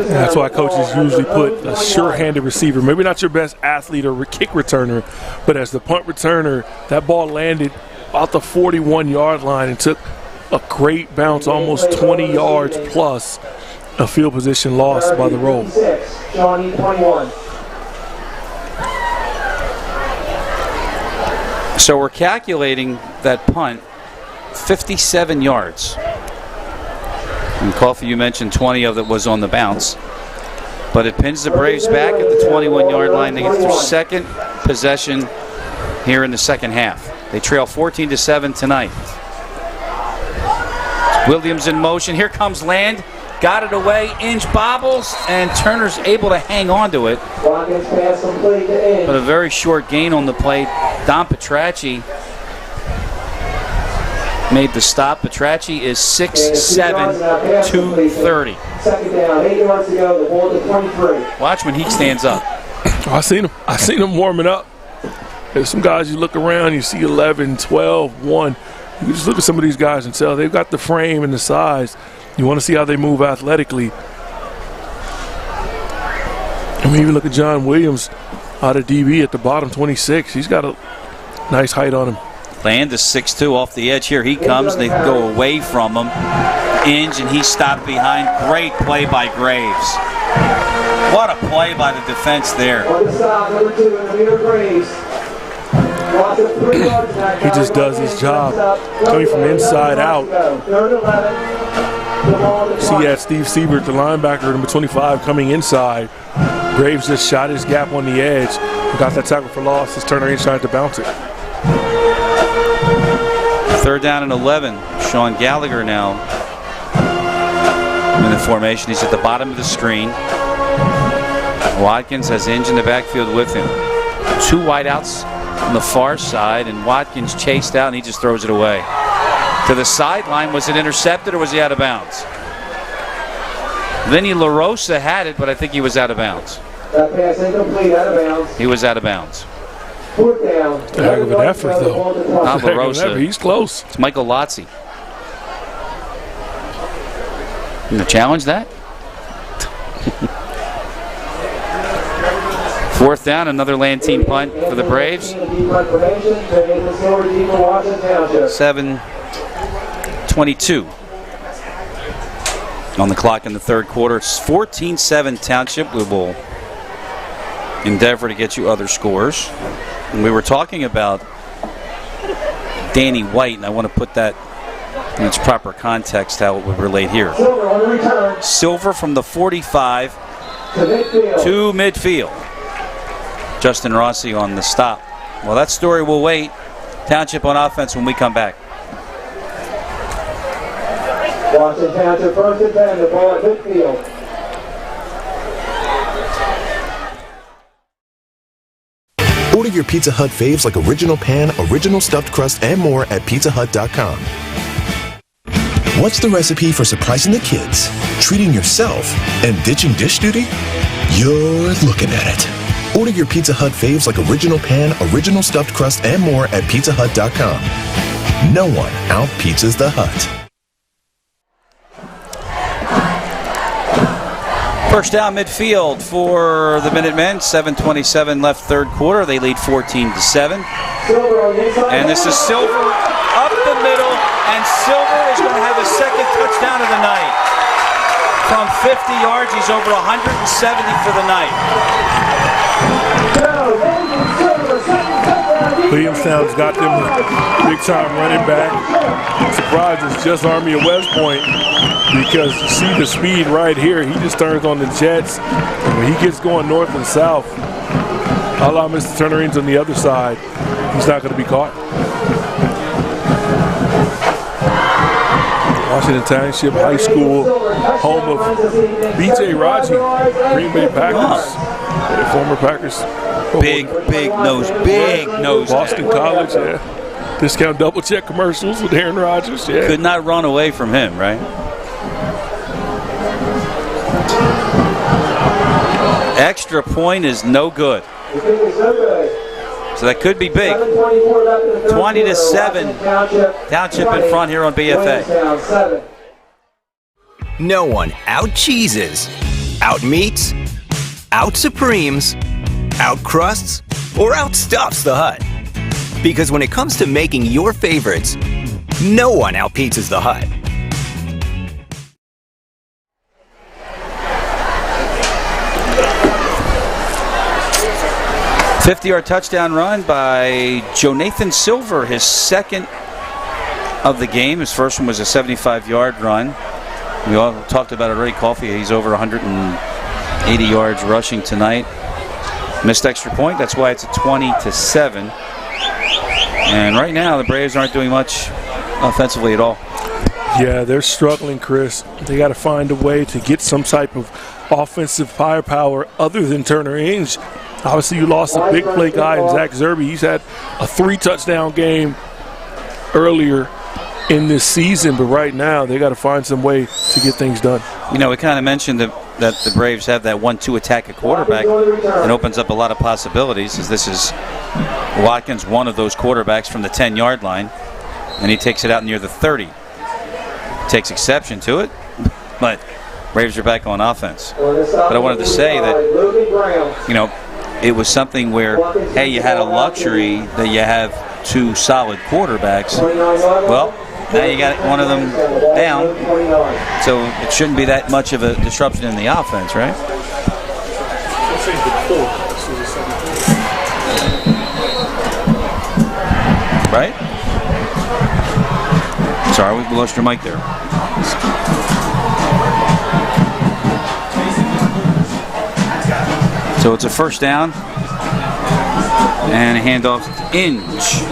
That's why coaches usually put a sure-handed receiver, maybe not your best athlete or kick returner, but as the punt returner, that ball landed about the 41-yard line and took a great bounce, almost 20 yards plus a field position lost by the roll. So we're calculating that punt 57 yards. And Coffee, you mentioned 20 of it was on the bounce. But it pins the Braves back at the 21-yard line. They get their 2nd possession here in the 2nd half. They trail 14-7 tonight. Williams in motion. Here comes Land. Got it away. Inge bobbles, and Turner's able to hang on to it. But a very short gain on the play. Don Petracci made the stop. Petracci is 6'7", 230. 2nd down, 8 yards to go. The ball to 23. Watch when he stands up. I seen him warming up. There's some guys you look around, you see 11, 12, 1. You just look at some of these guys and tell they've got the frame and the size. You want to see how they move athletically. I mean, even look at John Williams out of DB at the bottom, 26. He's got a nice height on him. Playing to 6-2 off the edge. Here he comes. They go away from him. Inge, and he stopped behind. Great play by Graves. What a play by the defense there. On the side, number 2 in the Minutemen Braves. He just does his job. Coming from inside out. See that Steve Siebert, the linebacker, number 25, coming inside. Graves just shot his gap on the edge. Got that tackle for loss. His Turner Inge tried to bounce it. 3rd down and 11. Sean Gallagher now in the formation. He's at the bottom of the screen. Watkins has Inge in the backfield with him. 2 wideouts on the far side, and Watkins chased out, and he just throws it away. To the sideline. Was it intercepted or was he out of bounds? Vinny LaRosa had it, but I think he was out of bounds. That pass incomplete, out of bounds. He was out of bounds. 4th down. It's a heck of an effort, though. Not LaRosa. He's close. It's Michael Lotzi. You gonna challenge that? 4th down, another Lantine punt for the Braves. 7:22 on the clock in the 3rd quarter. It's 14-7 Township. We will endeavor to get you other scores. And we were talking about Danny White, and I want to put that in its proper context, how it would relate here. Silver from the 45 to midfield. Justin Rossi on the stop. Well, that story will wait. Township on offense when we come back. Washington Township 1st and 10, the ball at midfield. Order your Pizza Hut faves like original pan, original stuffed crust, and more at PizzaHut.com. What's the recipe for surprising the kids, treating yourself, and ditching dish duty? You're looking at it. Order your Pizza Hut faves like original pan, original stuffed crust, and more at PizzaHut.com. No one out-pizzas the Hut. 1st down midfield for the Minutemen. 7:27 left 3rd quarter. They lead 14-7. And this is Silver up the middle, and Silver is going to have his 2nd touchdown of the night. From 50 yards, he's over 170 for the night. Williamstown's got them big-time running back. I'm surprised it's just Army of West Point, because you see the speed right here. He just turns on the jets. When he gets going north and south, I'll allow Mr. Turner Inge on the other side. He's not going to be caught. Washington Township High School, home of B.J. Raji, Green Bay Packers, former Packers. Big nose. Boston College, yeah. Discount double check commercials with Aaron Rodgers, yeah. Could not run away from him, right? Extra point is no good. So that could be big. 20-7. Township in front here on BFA. No one out-cheeses, out-meats, out-supremes, out-crusts, or out-stuffs the Hut. Because when it comes to making your favorites, no one out-pizzas the Hut. A 50-yard touchdown run by Jonathan Silver, his 2nd of the game. His first one was a 75-yard run. We all talked about it already. Coffee, he's over 180 yards rushing tonight. Missed extra point, that's why it's a 20-7. And right now, the Braves aren't doing much offensively at all. Yeah, they're struggling, Chris. They got to find a way to get some type of offensive firepower other than Turner Inge. Obviously, you lost a big play guy in Zach Zerbe. He's had a 3-touchdown game earlier in this season, but right now they got to find some way to get things done. You know, we kind of mentioned that the Braves have that 1-2 attack at quarterback and opens up a lot of possibilities, as this is Watkins, one of those quarterbacks from the 10-yard line, and he takes it out near the 30. Takes exception to it, but Braves are back on offense. But I wanted to say that, you know, it was something where, hey, you had a luxury that you have two solid quarterbacks. Well, now you got one of them down, so it shouldn't be that much of a disruption in the offense, right? Right? Sorry, we lost your mic there. So it's a first down and a handoff to Inge.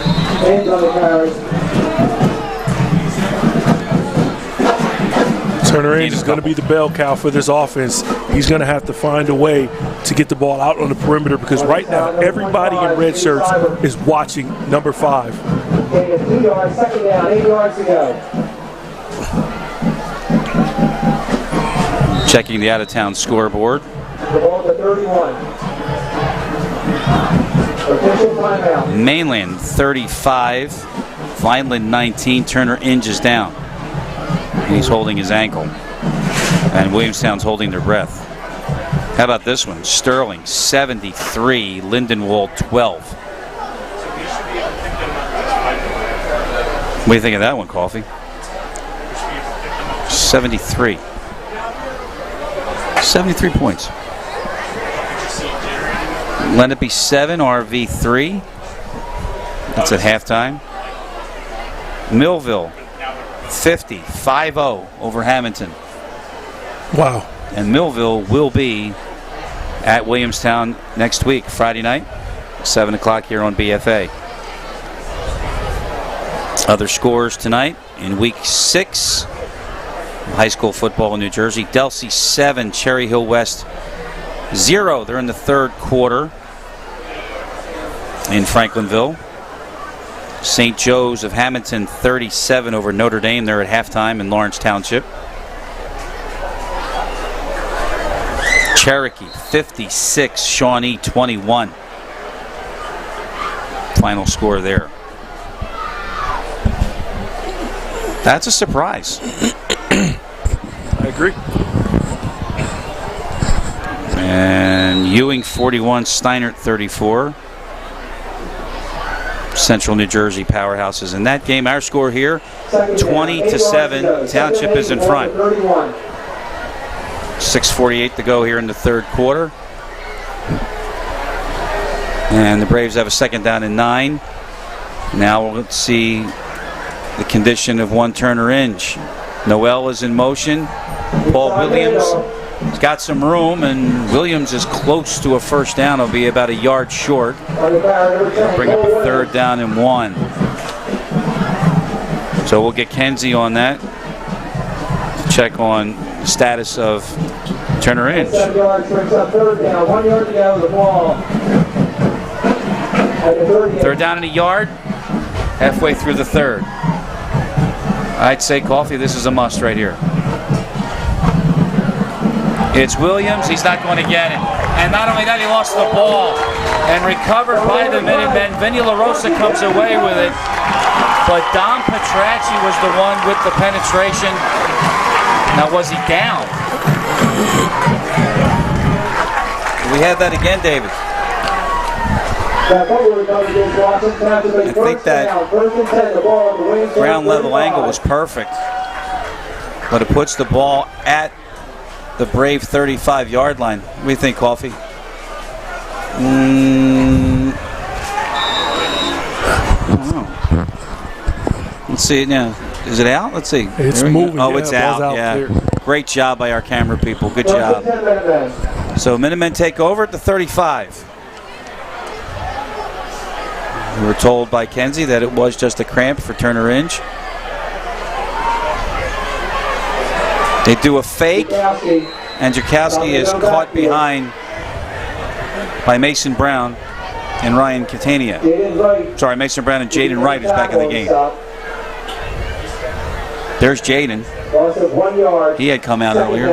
Turner Inge is going to be the bell cow for this offense. He's going to have to find a way to get the ball out on the perimeter because right now everybody in red shirts is watching number 5. 2 yards, second down, 8 yards to go. Checking the out-of-town scoreboard. The ball to 31. Official timeout. Mainland 35, Vineland 19. Turner Inge is down. And he's holding his ankle. And Williamstown's holding their breath. How about this one? Sterling 73, Lindenwold 12. What do you think of that one, Coffee? 73. 73 points. Let it be 7, RV 3. That's at halftime. Millville 50, 5-0 over Hamilton. Wow. And Millville will be at Williamstown next week, Friday night, 7 o'clock here on BFA. Other scores tonight in week 6, high school football in New Jersey. Delsey 7, Cherry Hill West 0. They're in the third quarter in Franklinville. St. Joe's of Hamilton 37 over Notre Dame. They're at halftime in Lawrence Township. Cherokee 56, Shawnee 21. Final score there. That's a surprise. I agree. And Ewing 41, Steinert 34. Central New Jersey powerhouses in that game. Our score here, 20-7. Township is in front. 6:48 to go here in the third quarter. And the Braves have a second down and 9. Now let's see the condition of one Turner Inge. Noel is in motion. Paul Williams has got some room, and Williams is close to a first down. He'll be about a yard short. They'll bring up a third down and 1. So we'll get Kenzie on that. Check on the status of Turner Inge. 7 yards brings up third down, 1 yard to go, the ball. Third down and a yard, halfway through the third. I'd say, Coffee, this is a must right here. It's Williams. He's not going to get it. And not only that, he lost the ball. And recovered by the Minutemen. Vinny LaRosa comes away with it. But Dom Petracci was the one with the penetration. Now, was he down? We have that again, David. I think that ground level angle was perfect. But it puts the ball at the Brave 35-yard line. What do you think, Coffee? I don't know. Let's see it now. Is it out? Let's see. It's moving. Oh, it's out. Yeah. There. Great job by our camera people. Good job. So Minutemen take over at the 35. We were told by Kenzie that it was just a cramp for Turner Inge. They do a fake, and Jakowski is caught behind by Mason Brown and Ryan Catania. Sorry, Mason Brown and Jaden Wright is back in the game. There's Jaden. He had come out earlier.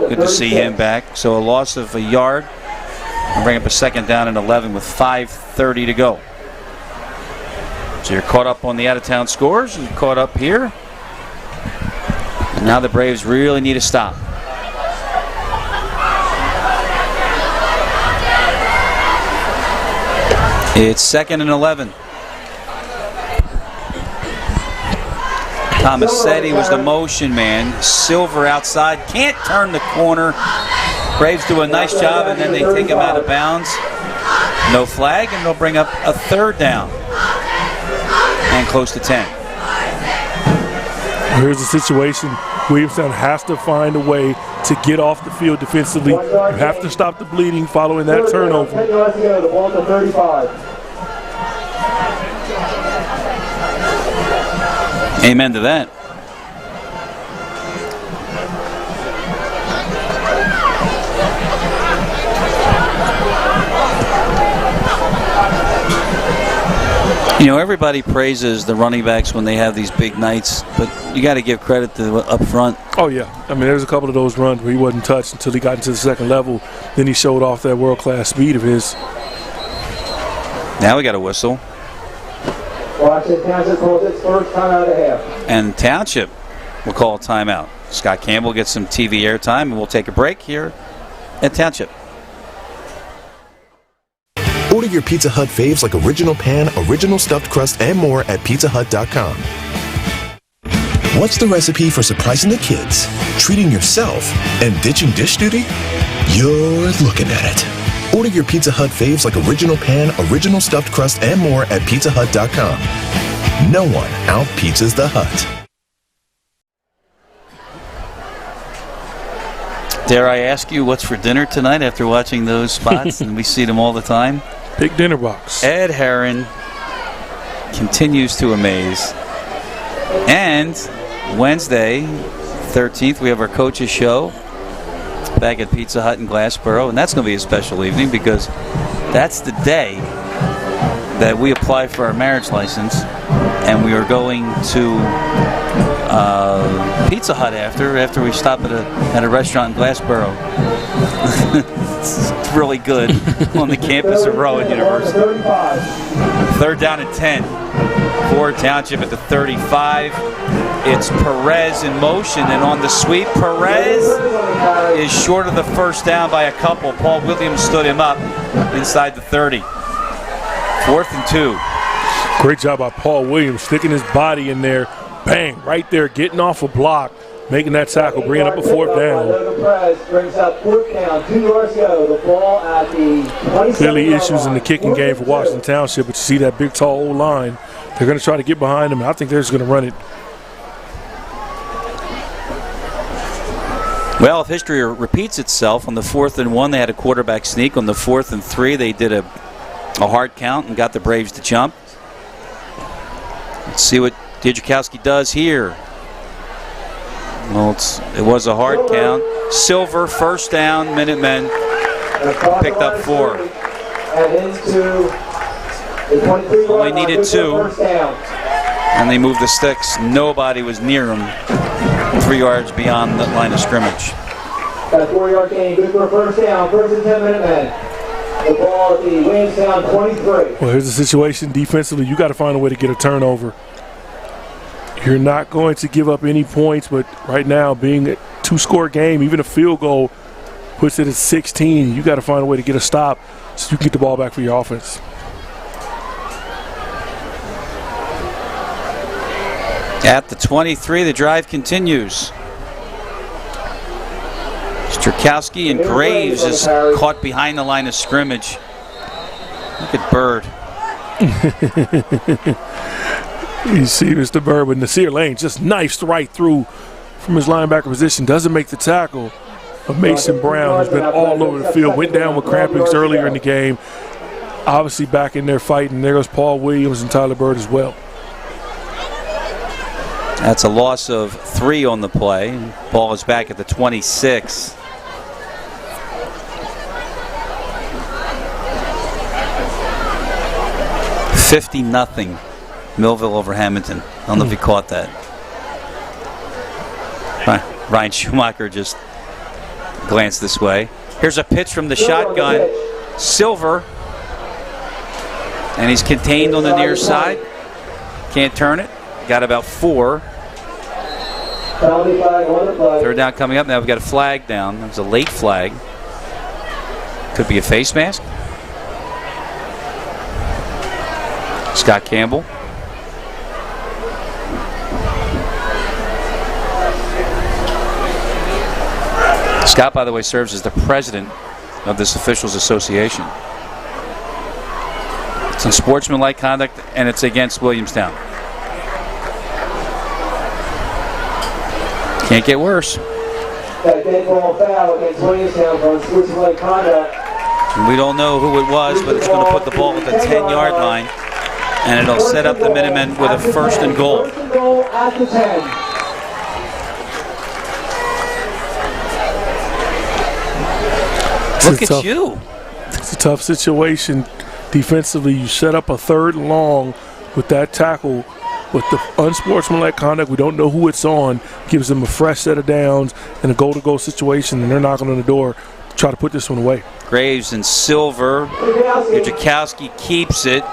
Good to see him back. So a loss of a yard. And bring up a second down and 11 with 5:30 to go. So you're caught up on the out-of-town scores. You're caught up here. And now the Braves really need a stop. It's 2nd and 11. Tomasetti was the motion man. Silver outside, can't turn the corner. Braves do a nice job, and then they take him out of bounds. No flag, and they'll bring up a third down. And close to 10. Here's the situation. Williamstown has to find a way to get off the field defensively. You have to stop the bleeding following that turnover. 10 yards to go, the ball to 35. Amen to that. You know, everybody praises the running backs when they have these big nights, but you got to give credit to up front. Oh, yeah. I mean, there's a couple of those runs where he wasn't touched until he got into the second level. Then he showed off that world-class speed of his. Now we got a whistle. Washington Township calls its first timeout of the half. And Township will call a timeout. Scott Campbell gets some TV airtime, and we'll take a break here at Township. Order your Pizza Hut faves like original pan, original stuffed crust, and more at pizzahut.com. What's the recipe for surprising the kids, treating yourself, and ditching dish duty? You're looking at it. Order your Pizza Hut faves like original pan, original stuffed crust, and more at pizzahut.com. No one out-pizzas the Hut. Dare I ask you what's for dinner tonight after watching those spots? And we see them all the time. Big dinner box. Ed Herron continues to amaze. And Wednesday, 13th, we have our coaches show back at Pizza Hut in Glassboro. And that's going to be a special evening because that's the day that we apply for our marriage license. And we are going to Pizza Hut after we stop at a restaurant in Glassboro. It's really good on the campus of Rowan University. Third down and 10 for Township at the 35. It's Perez in motion, and on the sweep, Perez is short of the first down by a couple. Paul Williams stood him up inside the 30. 4th and 2. Great job by Paul Williams, sticking his body in there. Bang, right there, getting off a block, making that tackle, bringing up a 4th down. Brings up 4th down, 2 yards to go. The ball at the 27. Clearly issues in the kicking game for Washington Township, but you see that big, tall old line. They're going to try to get behind him. I think they're just going to run it. Well, if history repeats itself, on the 4th and 1, they had a quarterback sneak. On the 4th and 3, they did a hard count and got the Braves to jump. Let's see what Dietrikowski does here. Well, it was a hard count. Silver, first down, Minutemen picked up 4. Only needed 2. And they moved the sticks. Nobody was near them. 3 yards beyond the line of scrimmage. Got a 4-yard gain, good for a first down. 1st and 10 Minutemen. The ball at the Williamstown 23. Well, here's the situation. Defensively, you got to find a way to get a turnover. You're not going to give up any points, but right now, being a 2-score game, even a field goal puts it at 16. You got to find a way to get a stop so you can get the ball back for your offense. At the 23, the drive continues. Strukowski and Graves is caught behind the line of scrimmage. Look at Bird. You see Mr. Bird with Nasir Lane just knifes right through from his linebacker position. Doesn't make the tackle. But Mason Brown has been all over the field. Went down with crampings earlier in the game. Obviously back in there fighting. There goes Paul Williams and Tyler Bird as well. That's a loss of 3 on the play. Ball is back at the 26. $50-0 Millville over Hamilton. I don't know if you caught that. Ryan Schumacher just glanced this way. Here's a pitch from the shotgun. Silver. And he's contained on the near side. Can't turn it. Got about 4. Third down coming up. Now we've got a flag down. That was a late flag. Could be a face mask. Scott Campbell. Scott, by the way, serves as the president of this officials association. It's unsportsmanlike conduct, and it's against Williamstown. Can't get worse. That dead ball foul against Williamstown for unsportsmanlike conduct. We don't know who it was, but it's going to put the ball at the 10-yard line, and it'll set up the Minutemen with a 1st and goal. 1st and goal at the 10. Look at you. It's a tough situation. Defensively, you set up a 3rd and long with that tackle. With the unsportsmanlike conduct, we don't know who it's on, gives them a fresh set of downs and a goal-to-goal situation, and they're knocking on the door to try to put this one away. Graves and Silver. Jakowski keeps it.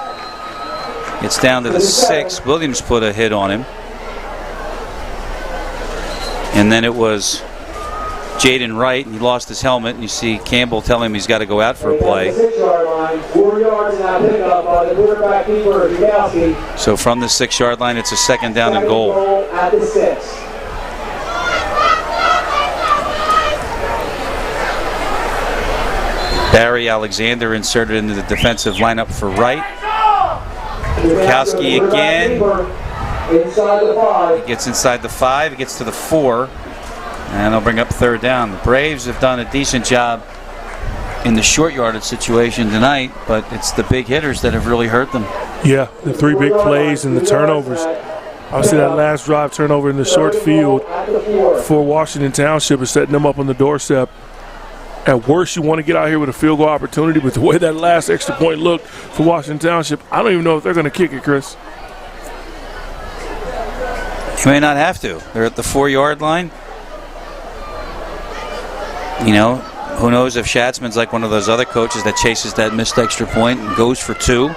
It's down to the 6. Williams put a hit on him. And then it was Jaden Wright, and he lost his helmet, and you see Campbell telling him he's got to go out for a play. 6-yard line, 4 yards in that pickup by the quarterback keeper, Jakowski. So from the 6-yard line, it's a 2nd down and goal. At the 6. Barry Alexander inserted into the defensive lineup for Wright. Jakowski again. Inside the 5. He gets inside the 5. He gets to the 4. And they'll bring up 3rd down. The Braves have done a decent job in the short yardage situation tonight, but it's the big hitters that have really hurt them. Yeah, the 3 big plays and the turnovers. Obviously, that last drive turnover in the short field for Washington Township is setting them up on the doorstep. At worst, you want to get out here with a field goal opportunity, but the way that last extra point looked for Washington Township, I don't even know if they're going to kick it, Chris. You may not have to. They're at the 4-yard line. You know, who knows if Schatzman's like one of those other coaches that chases that missed extra point and goes for 2.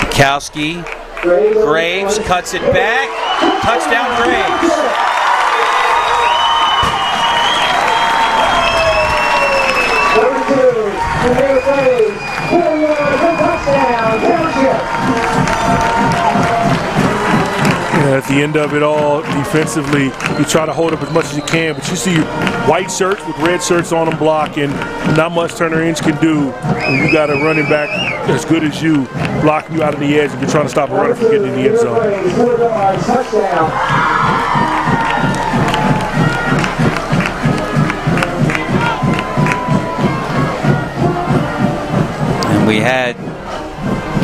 Jakowski, Graves cuts it back. Touchdown, Braves. At the end of it all, defensively, you try to hold up as much as you can, but you see white shirts with red shirts on them blocking. Not much Turner Inch can do when you got a running back as good as you blocking you out of the edge and you're trying to stop a runner from getting in the end zone. And we had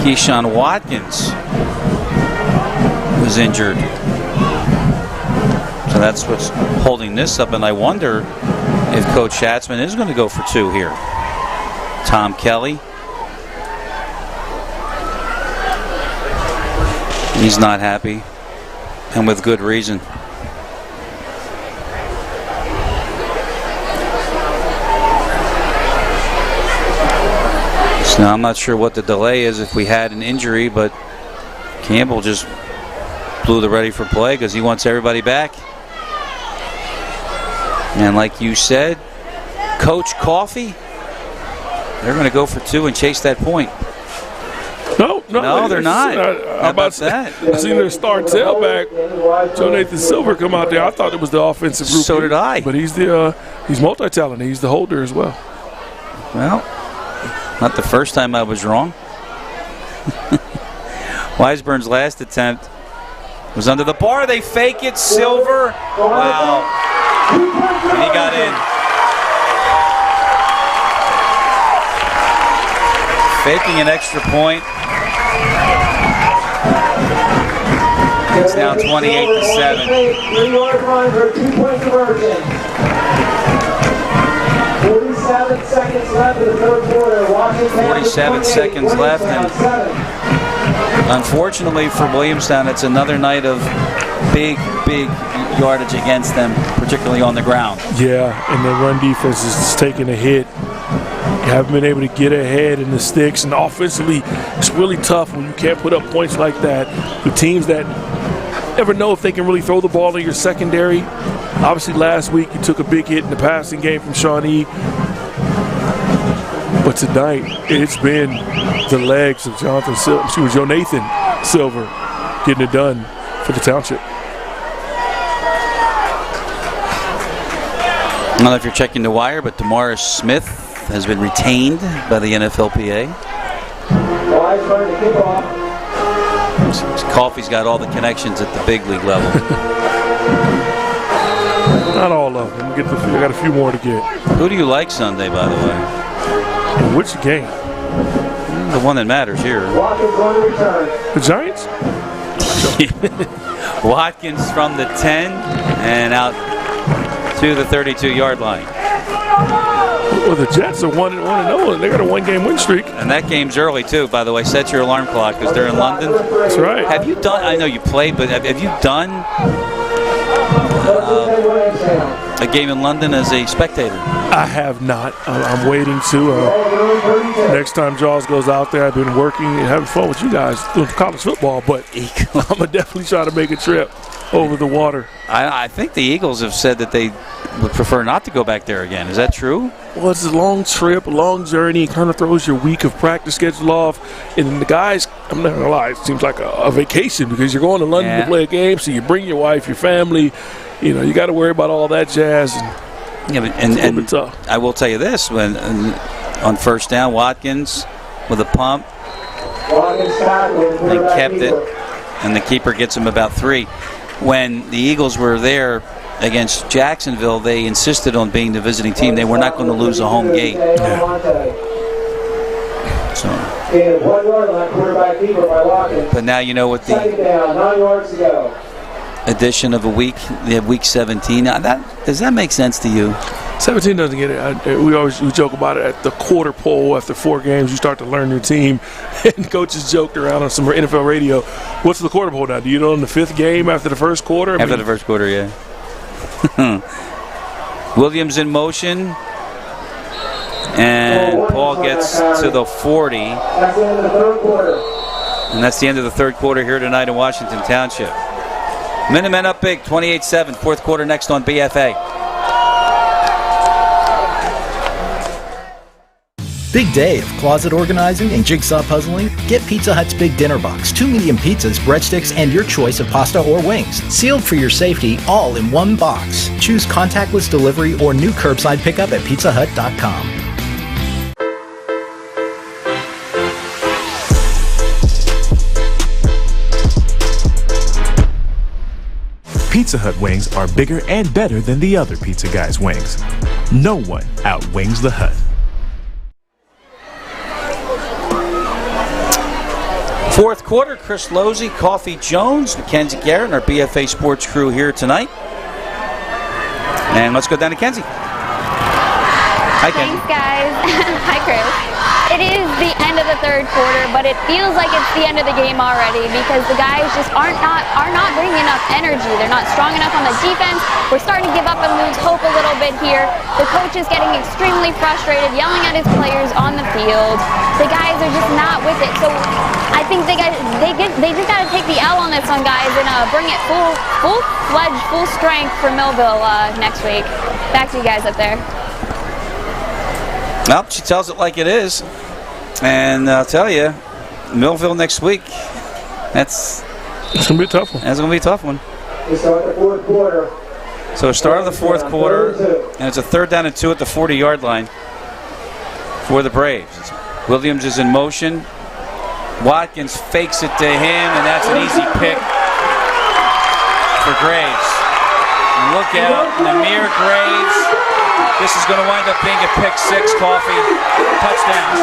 Keyshawn Watkins was injured. So that's what's holding this up, and I wonder if Coach Schatzman is going to go for 2 here. Tom Kelly. He's not happy, and with good reason. So now I'm not sure what the delay is if we had an injury, but Campbell just blew the ready for play because he wants everybody back. And like you said, Coach Coffey, they're going to go for 2 and chase that point. No, they're not. How about that? I seen their star tailback, Joe Nathan Silver, come out there. I thought it was the offensive group. So did I. But he's multi-talented. He's the holder as well. Well, not the first time I was wrong. Weisburn's last attempt was under the bar. They fake it. Silver. Wow. And he got in. Faking an extra point. It's now 28-7. 3-yard line for a 2-point conversion. 47 seconds left in the 3rd quarter. 47 seconds left. And unfortunately for Williamstown, it's another night of big yardage against them, particularly on the ground. Yeah, and the run defense is just taking a hit. You haven't been able to get ahead in the sticks, and offensively, it's really tough when you can't put up points like that with teams that never know if they can really throw the ball in your secondary. Obviously, last week you took a big hit in the passing game from Shawnee. But tonight, it's been the legs of Joe Nathan Silver getting it done for the Township. I don't know if you're checking the wire, but DeMaurice Smith has been retained by the NFLPA. Coffee's got all the connections at the big league level. Not all of them. I got a few more to get. Who do you like Sunday, by the way? Which game? The one that matters here. The Giants? Watkins from the 10 and out to the 32-yard line. Well, the Jets are 1-0. They got a one-game win streak. And that game's early, too, by the way. Set your alarm clock because they're in London. That's right. Have you done, I know you played, but have you done a game in London as a spectator? I have not. I'm waiting to. Next time Jaws goes out there, I've been working and having fun with you guys doing college football, but I'm going to definitely try to make a trip over the water. I think the Eagles have said that they would prefer not to go back there again. Is that true? Well, it's a long trip, a long journey. It kind of throws your week of practice schedule off. And the guys, I'm not going to lie, it seems like a vacation because you're going to London to play a game, so you bring your wife, your family. You know, you got to worry about all that jazz. And tough. I will tell you this, when on first down, Watkins with a pump, they kept it, and the keeper gets him about 3. When the Eagles were there against Jacksonville, they insisted on being the visiting team. They were not going to lose a home game. So. But now you know what the addition of a week, they have week 17. Now does that make sense to you? 17 doesn't get it. We joke about it at the quarter pole after 4 games. You start to learn your team, and coaches joked around on some NFL radio. What's the quarter pole now? Do you know in the 5th game after the first quarter? After the first quarter, yeah. Williams in motion, and Paul gets to the 40. And that's the end of the third quarter here tonight in Washington Township. Minutemen up big, 28-7. Fourth quarter next on BFA. Big day of closet organizing and jigsaw puzzling? Get Pizza Hut's Big Dinner Box. 2 medium pizzas, breadsticks, and your choice of pasta or wings. Sealed for your safety, all in one box. Choose contactless delivery or new curbside pickup at PizzaHut.com. Pizza Hut wings are bigger and better than the other pizza guys' wings. No one outwings the Hut. Fourth quarter, Chris Losey, Coffee Jones, Mackenzie Garrett, and our BFA Sports crew here tonight. And let's go down to Kenzie. Hi, Kenzie. Thanks, guys. Hi, Chris. It is the end of the third quarter, but it feels like it's the end of the game already because the guys just are not bringing enough energy. They're not strong enough on the defense. We're starting to give up and lose hope a little bit here. The coach is getting extremely frustrated, yelling at his players on the field. The guys are just not with it. So I think they just got to take the L on this one, guys, and bring it full-fledged, full strength for Millville next week. Back to you guys up there. Well, she tells it like it is. And I'll tell you, Millville next week, it's going to be a tough one. That's going to be a tough one. We start the fourth quarter. So start of the fourth quarter, and it's a 3rd down and 2 at the 40-yard line for the Braves. Williams is in motion. Watkins fakes it to him, and that's an easy pick for Graves. Look out, Namir Graves. This is going to wind up being a pick 6, Coffee. Touchdown.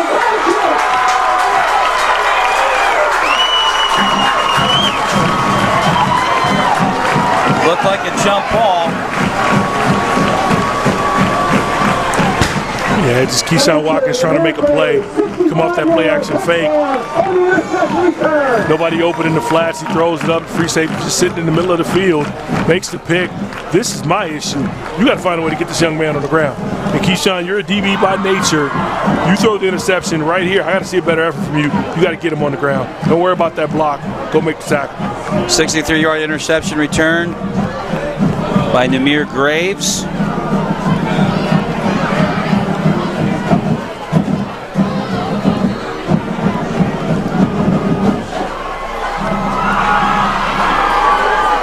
Looked like a jump ball. Yeah, just Keyshawn Watkins trying to make a play. Come off that play action fake. Nobody open in the flats. He throws it up. Free safety just sitting in the middle of the field. Makes the pick. This is my issue. You got to find a way to get this young man on the ground. And Keyshawn, you're a DB by nature. You throw the interception right here. I got to see a better effort from you. You got to get him on the ground. Don't worry about that block. Go make the tackle. 63-yard interception return by Namir Graves.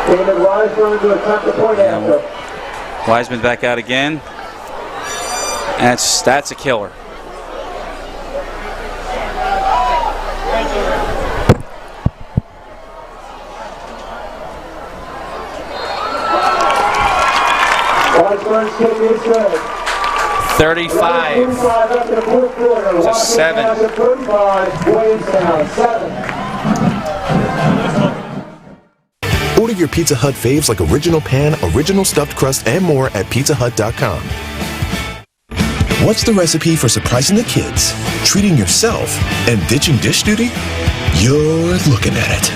David Wiseman to attempt the point after. Wiseman back out again. That's a killer. Washburn's kick is good. 35 to 7. 35, Williamstown 7. Order your Pizza Hut faves like original pan, original stuffed crust, and more at pizzahut.com. What's the recipe for surprising the kids, treating yourself, and ditching dish duty? You're looking at it.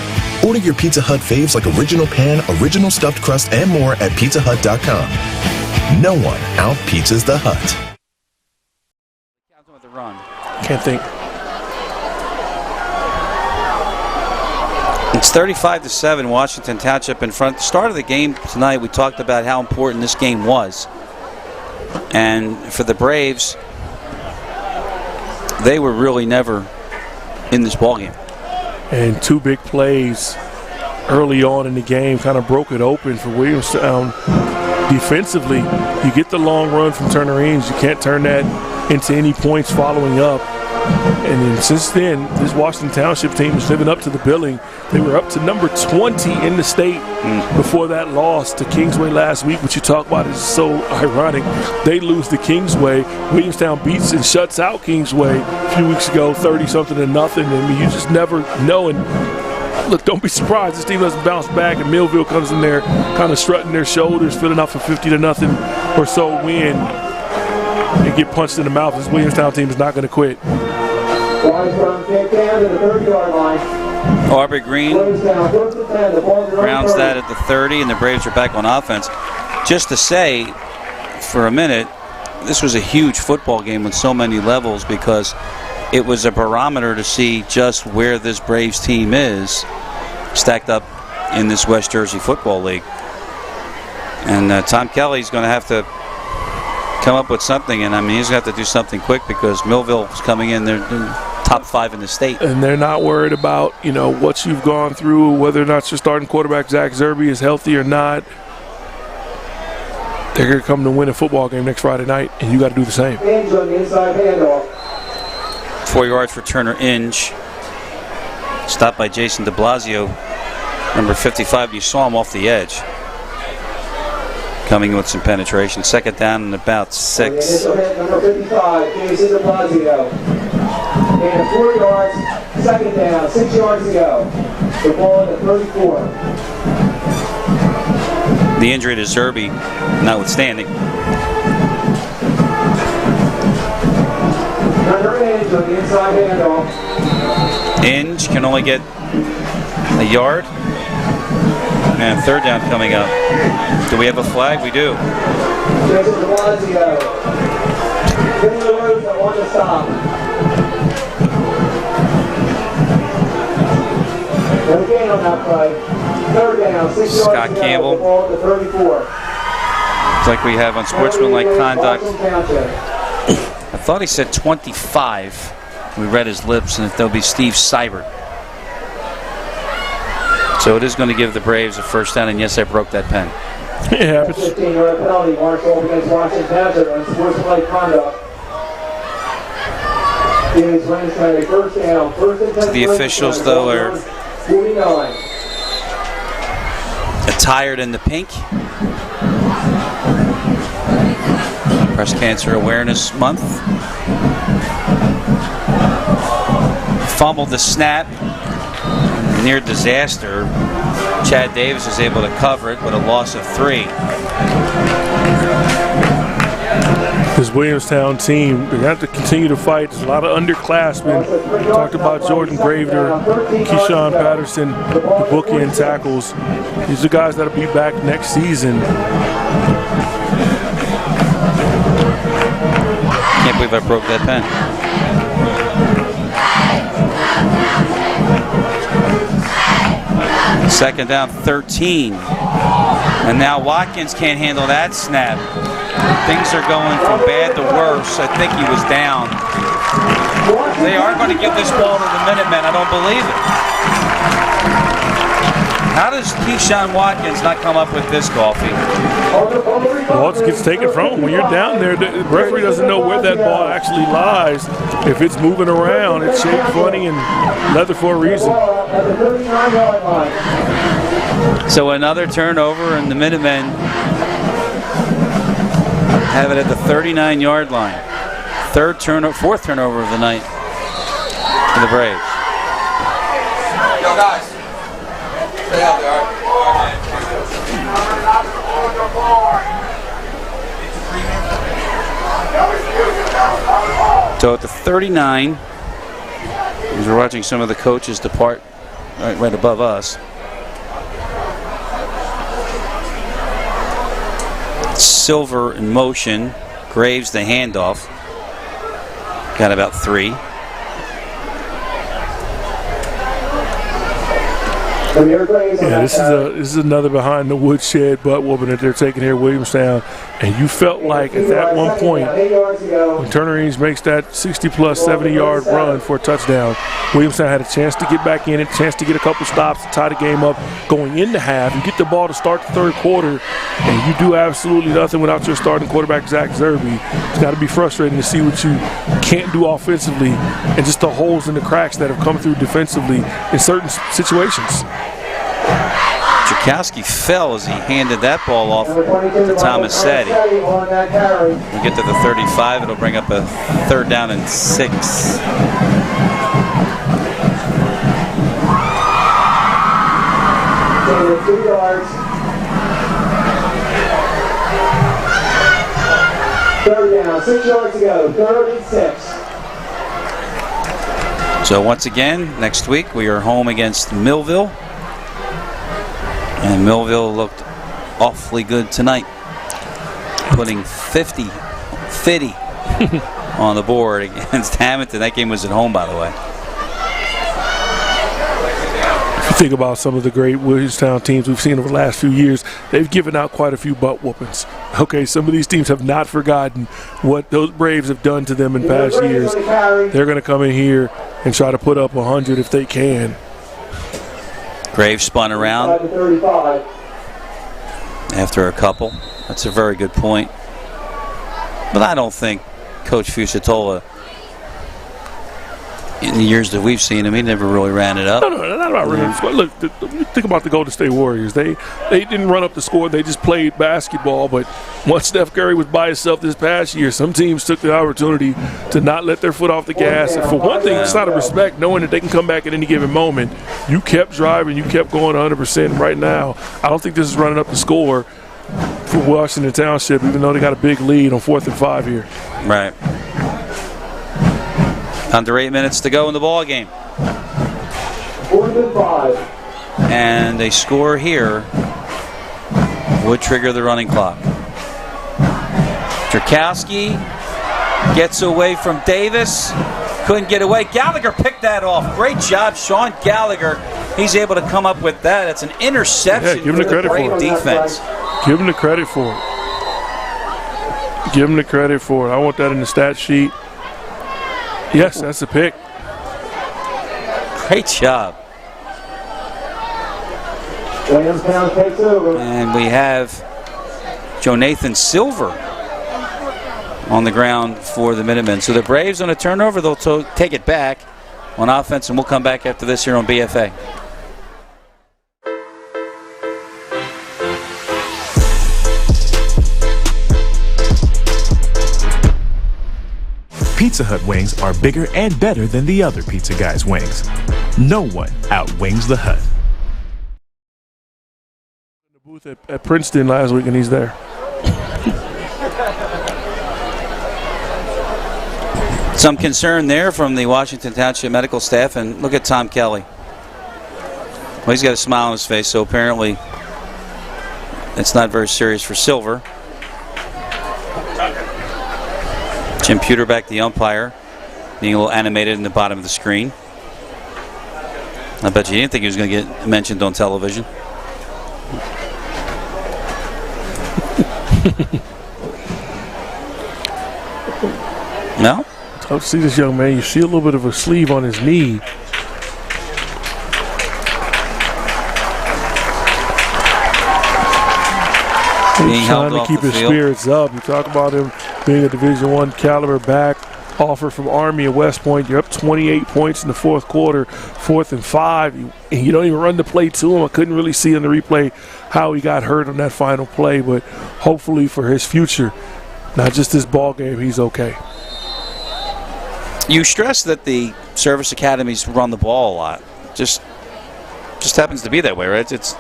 Order your Pizza Hut faves like original pan, original stuffed crust, and more at pizzahut.com. No one out-pizzas the Hut. Can't think. It's 35 to 7, Washington Township in front. At the start of the game tonight, we talked about how important this game was. And for the Braves, they were really never in this ballgame. And two big plays early on in the game kind of broke it open for Williamstown. Defensively, you get the long run from Turner Ings. You can't turn that into any points following up. And then since then, this Washington Township team is living up to the billing. They were up to number 20 in the state before that loss to Kingsway last week, which you talk about is so ironic. They lose to Kingsway. Williamstown beats and shuts out Kingsway a few weeks ago, 30-something to nothing. I mean, you just never know. And look, don't be surprised this team doesn't bounce back and Millville comes in there kind of strutting their shoulders, filling out for 50-0 or so win and get punched in the mouth. This Williamstown team is not going to quit. Washburn kick down to the 30-yard line. Aubrey Green grounds that at the 30, and the Braves are back on offense. Just to say, for a minute, this was a huge football game on so many levels because it was a barometer to see just where this Braves team is stacked up in this West Jersey Football League. And Tom Kelly's going to have to come up with something, and I mean he's going to have to do something quick because Millville is coming in. They're top 5 in the state, and they're not worried about what you've gone through, whether or not your starting quarterback Zach Zerby is healthy or not. They're going to come to win a football game next Friday night, and you got to do the same. 4 yards for Turner Inge. Stopped by Jason de Blasio, number 55. You saw him off the edge. Coming with some penetration. Second down and about 6. Number 55, Jason de Blasio. And 4 yards, second down, 6 yards to go. The ball at the 34. The injury to Zerby notwithstanding. Turner Inge on the inside handoff. Inge can only get a yard. And third down coming up. Do we have a flag? We do. Jason de Blasio. Getting the roads that want to stop. And again on that play. Third down, 6 yards Scott to go. Campbell. The ball at the 34. It's like we have on sportsmanlike conduct. I thought he said 25. We read his lips, and there'll be Steve Seibert. So it is going to give the Braves a first down, and yes, I broke that pen. It happens. 15-yard penalty, Marshall against Washington Township on sportsmanlike conduct. Gives Williamstown a first down. First and 10. The officials, though, are 49. attired in the pink. Breast Cancer Awareness Month. Fumbled the snap. Near disaster. Chad Davis is able to cover it with a loss of 3. This Williamstown team, they're going to have to continue to fight. There's a lot of underclassmen. We talked about Jordan Gravener, Keyshawn Patterson, the bookend tackles. These are guys that will be back next season. Can't believe I broke that pen. Second down, 13. And now Watkins can't handle that snap. Things are going from bad to worse. I think he was down. They are going to give this ball to the Minutemen. I don't believe it. How does Keyshawn Watkins not come up with this, Coffee? ball just gets taken from him. When you're down there, the referee doesn't know where that ball actually lies. If it's moving around, it's shaped funny and leather for a reason. So another turnover, and the Minutemen have it at the 39-yard line. Fourth turnover of the night for the Braves. Yo, guys. Stay out there. So at the 39, as we're watching some of the coaches depart right above us. Silver in motion. Graves the handoff. Got about 3. Yeah, this is another behind the woodshed butt whooping that they're taking here at Williamstown. And you felt like at that one point, when Turner Eames makes that 60-plus 70-yard run for a touchdown, Williamstown had a chance to get back in it, a chance to get a couple stops to tie the game up going into half. You get the ball to start the third quarter, and you do absolutely nothing without your starting quarterback, Zach Zerby. It's got to be frustrating to see what you can't do offensively and just the holes and the cracks that have come through defensively in certain situations. Czerkowski fell as he handed that ball off to Thomas Sadie. We get to the 35, it'll bring up a 3rd down and 6. Taking 2 yards. 3rd down, 6 yards to go, 3rd and 6. So once again, next week we are home against Millville. And Millville looked awfully good tonight, putting 50 on the board against Hamilton. That game was at home, by the way. If you think about some of the great Williamstown teams we've seen over the last few years, they've given out quite a few butt whoopings. Okay, some of these teams have not forgotten what those Braves have done to them in past years. They're going to come in here and try to put up 100 if they can. Graves spun around after a couple. That's a very good point. But I don't think Coach Fusatola, in the years that we've seen him, he never really ran it up. No, not about running the score. Look, think about the Golden State Warriors. They didn't run up the score. They just played basketball. But once Steph Curry was by himself this past year, some teams took the opportunity to not let their foot off the gas. And for one thing, it's out of respect, knowing that they can come back at any given moment. You kept driving. You kept going 100%. Right now, I don't think this is running up the score for Washington Township, even though they got a big lead on 4th and 5 here. Right. Under 8 minutes to go in the ball game. 4th and 5. And a score here would trigger the running clock. Czerkowski gets away from Davis. Couldn't get away. Gallagher picked that off. Great job, Sean Gallagher. He's able to come up with that. It's an interception. Yeah, give him the credit for it. Defense. Give him the credit for it. Give him the credit for it. I want that in the stat sheet. Yes, that's a pick. Great job. Williamstown takes over. And we have Jonathan Silver on the ground for the Minutemen. So the Braves on a turnover, they'll take it back on offense, and we'll come back after this here on BFA. Pizza Hut wings are bigger and better than the other pizza guys' wings. No one outwings the Hut. In the booth at Princeton last week, and he's there. Some concern there from the Washington Township medical staff, and look at Tom Kelly. Well, he's got a smile on his face, so apparently it's not very serious for Silver. Jim Puterback, the umpire, being a little animated in the bottom of the screen. I bet you didn't think he was going to get mentioned on television. No? Tough to see this young man. You see a little bit of a sleeve on his knee. He's trying to keep his spirits up. You talk about him being a Division I caliber back, offer from Army at West Point. You're up 28 points in the fourth quarter, 4th and 5. You don't even run the play to him. I couldn't really see in the replay how he got hurt on that final play, but hopefully for his future, not just this ball game, he's okay. You stress that the service academies run the ball a lot. Just happens to be that way, right? It's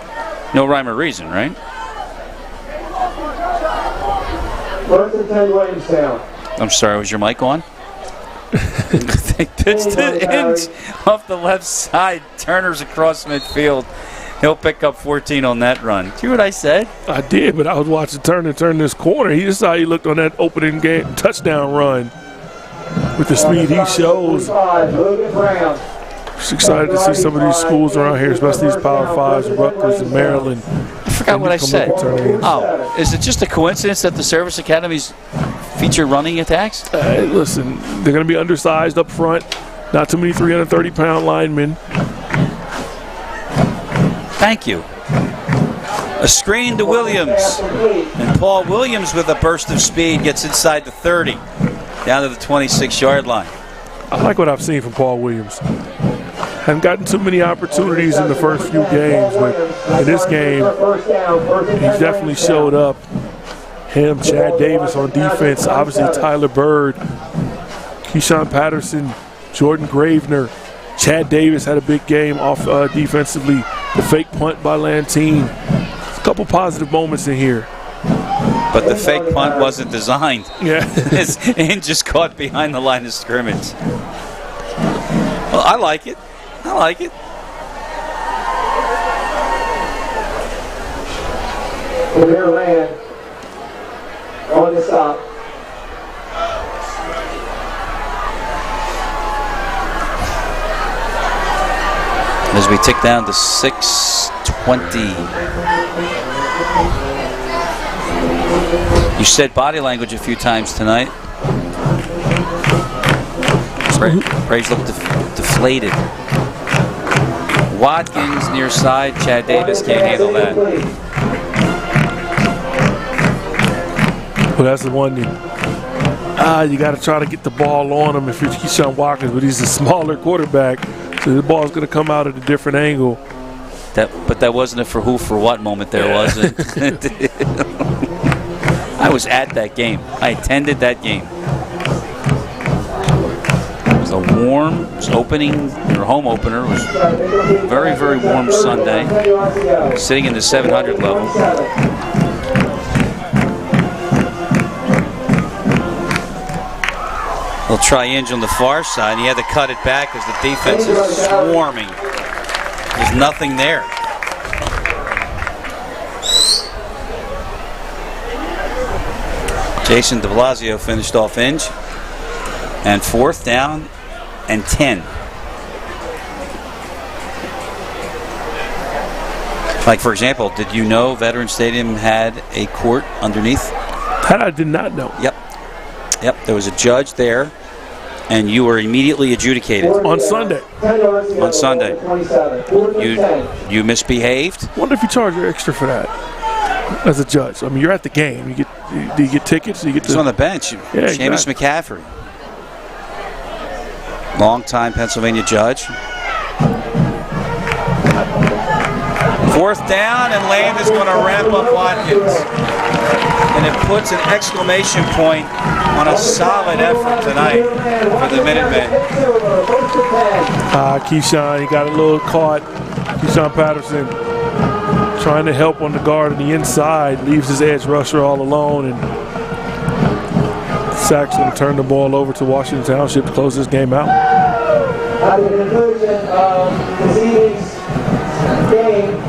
no rhyme or reason, right? 1st and 10 Williamstown. I'm sorry, was your mic on? They pitched it in off the left side. Turner's across midfield. He'll pick up 14 on that run. Do you hear what I said? I did, but I was watching Turner turn this corner. He just how he looked on that opening game touchdown run. With the speed he shows. Just excited to see some of these schools around here, especially these Power 5s, Rutgers and Maryland. I forgot what I said. Oh, is it just a coincidence that the service academies feature running attacks? Listen, they're going to be undersized up front. Not too many 330-pound linemen. Thank you. A screen to Williams. And Paul Williams with a burst of speed gets inside the 30. Down to the 26-yard line. I like what I've seen from Paul Williams. Haven't gotten too many opportunities in the first few games, but in this game, he definitely showed up. Him, Chad Davis on defense, obviously Tyler Bird, Keyshawn Patterson, Jordan Gravener. Chad Davis had a big game off defensively. The fake punt by Lantine. A couple positive moments in here. But the fake punt wasn't designed. Yeah. His hand just caught behind the line of scrimmage. Well, I like it. I like it. Premier Land on the stop. As we tick down to 6:20. You said body language a few times tonight. Braves look deflated. Watkins near side. Chad Davis can't handle that. Well, that's the one you got to try to get the ball on him if you're Keyshawn Watkins, but he's a smaller quarterback, so the ball's going to come out at a different angle. But that wasn't a for who, for what moment there, was it? I was at that game. I attended that game. It was a warm, it was opening, or home opener. It was very, very warm Sunday. Sitting in the 700 level. They'll try Inge on the far side. He had to cut it back as the defense is swarming. There's nothing there. Jason de Blasio finished off Inge. And 4th down and 10. Like, for example, did you know Veterans Stadium had a court underneath? That I did not know. Yep. There was a judge there, and you were immediately adjudicated. On Sunday. On Sunday. You misbehaved? I wonder if you charge extra for that as a judge. I mean, you're at the game. Do you get tickets? He's on the bench. Yeah, Seamus exactly. McCaffrey. Long-time Pennsylvania judge. 4th down, and Land is going to wrap up Watkins. And it puts an exclamation point on a solid effort tonight for the Minutemen. Keyshawn, he got a little caught. Keyshawn Patterson trying to help on the guard on the inside, leaves his edge rusher all alone, and Sacks going to turn the ball over to Washington Township to close this game out. At the conclusion of this evening's game,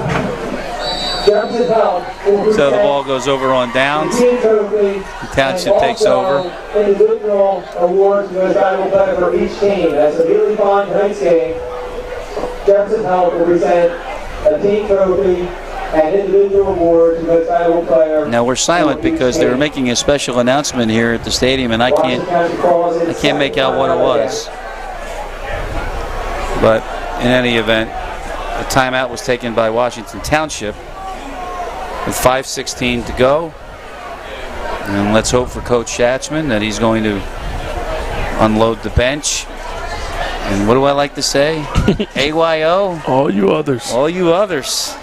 So the ball goes over on downs. The Township takes over. Individual awards to most valuable player for each team. As a really fun tonight's game, Jefferson Health will present a team trophy and individual award to most valuable player. Now we're silent because they were making a special announcement here at the stadium, and I can't make out what it was. But in any event, the timeout was taken by Washington Township. with 5:16 to go. And let's hope for Coach Schatzman that he's going to unload the bench. And what do I like to say? AYO. All you others. All you others.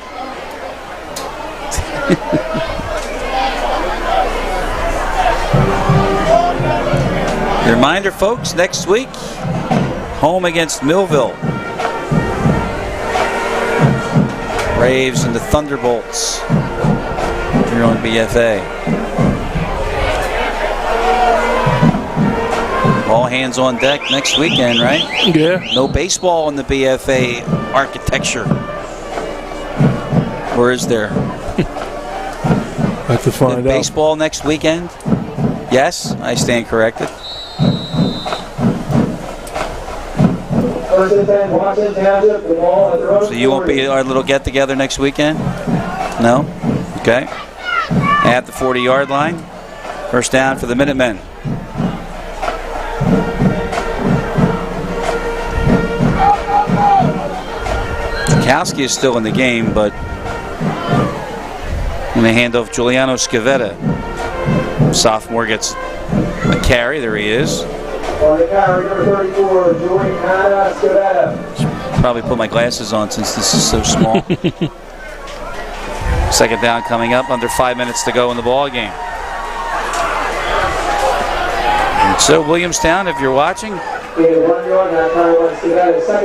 Reminder, folks, next week, home against Millville. Braves and the Thunderbolts here on BFA. All hands on deck next weekend, right? Yeah. No baseball in the BFA architecture. Or is there? Have to find out. Baseball next weekend? Yes, I stand corrected. So you won't be at our little get-together next weekend? No? Okay. At the 40-yard line. First down for the Minutemen. Kowski is still in the game, but in the handoff, Giuliano Scavetta. Sophomore gets a carry. There he is. On the carry, number 34, Giuliano Scavetta. Probably put my glasses on since this is so small. Second down coming up, under 5 minutes to go in the ball game. And so Williamstown, if you're watching,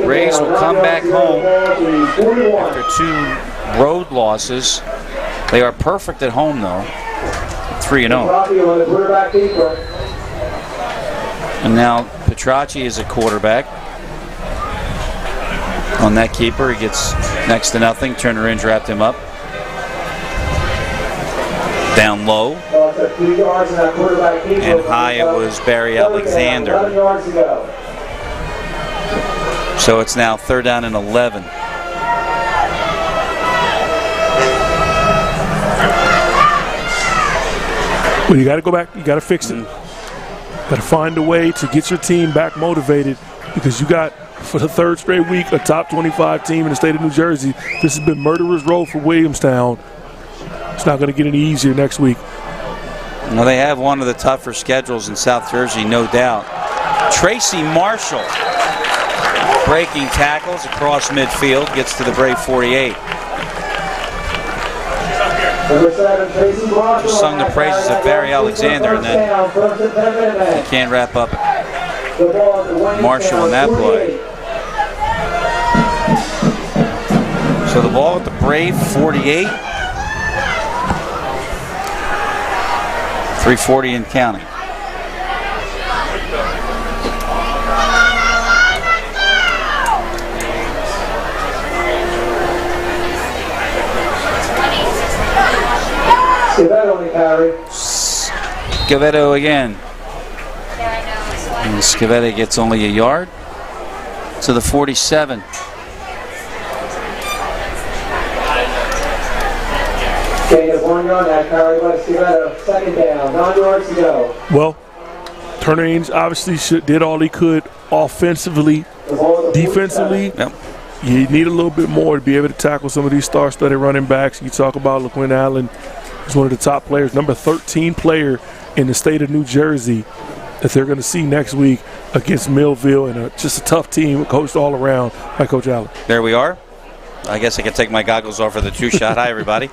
Braves will come back home after 2 road losses. They are perfect at home, though. 3-0. And now Petracci is a quarterback. On that keeper, he gets next to nothing. Turner in, wrapped him up. Down low. And high it was Barry Alexander. So it's now 3rd down and 11. Well, you got to go back. You got to fix it. Got to find a way to get your team back motivated, because you got, for the 3rd straight week, a top 25 team in the state of New Jersey. This has been murderer's row for Williamstown. It's not going to get any easier next week. Well, they have one of the tougher schedules in South Jersey, no doubt. Tracy Marshall breaking tackles across midfield, gets to the Brave 48. Just sung the praises of Barry Alexander, and then he can't wrap up Marshall on that play. So the ball at the Brave 48. 3:40 and counting. Scavetto again. And Scavetta gets only a yard to the 47. Gain of 1 yard, that carry by Scavetta. 2nd down, 9 yards to go. Well, Turner Ainge obviously did all he could offensively. Defensively, yep. You need a little bit more to be able to tackle some of these star-studded running backs. You talk about LaQuinn Allen. He's one of the top players, number 13 player in the state of New Jersey that they're going to see next week against Millville, and just a tough team coached all around by Coach Allen. There we are. I guess I can take my goggles off for the 2-shot. Hi, everybody.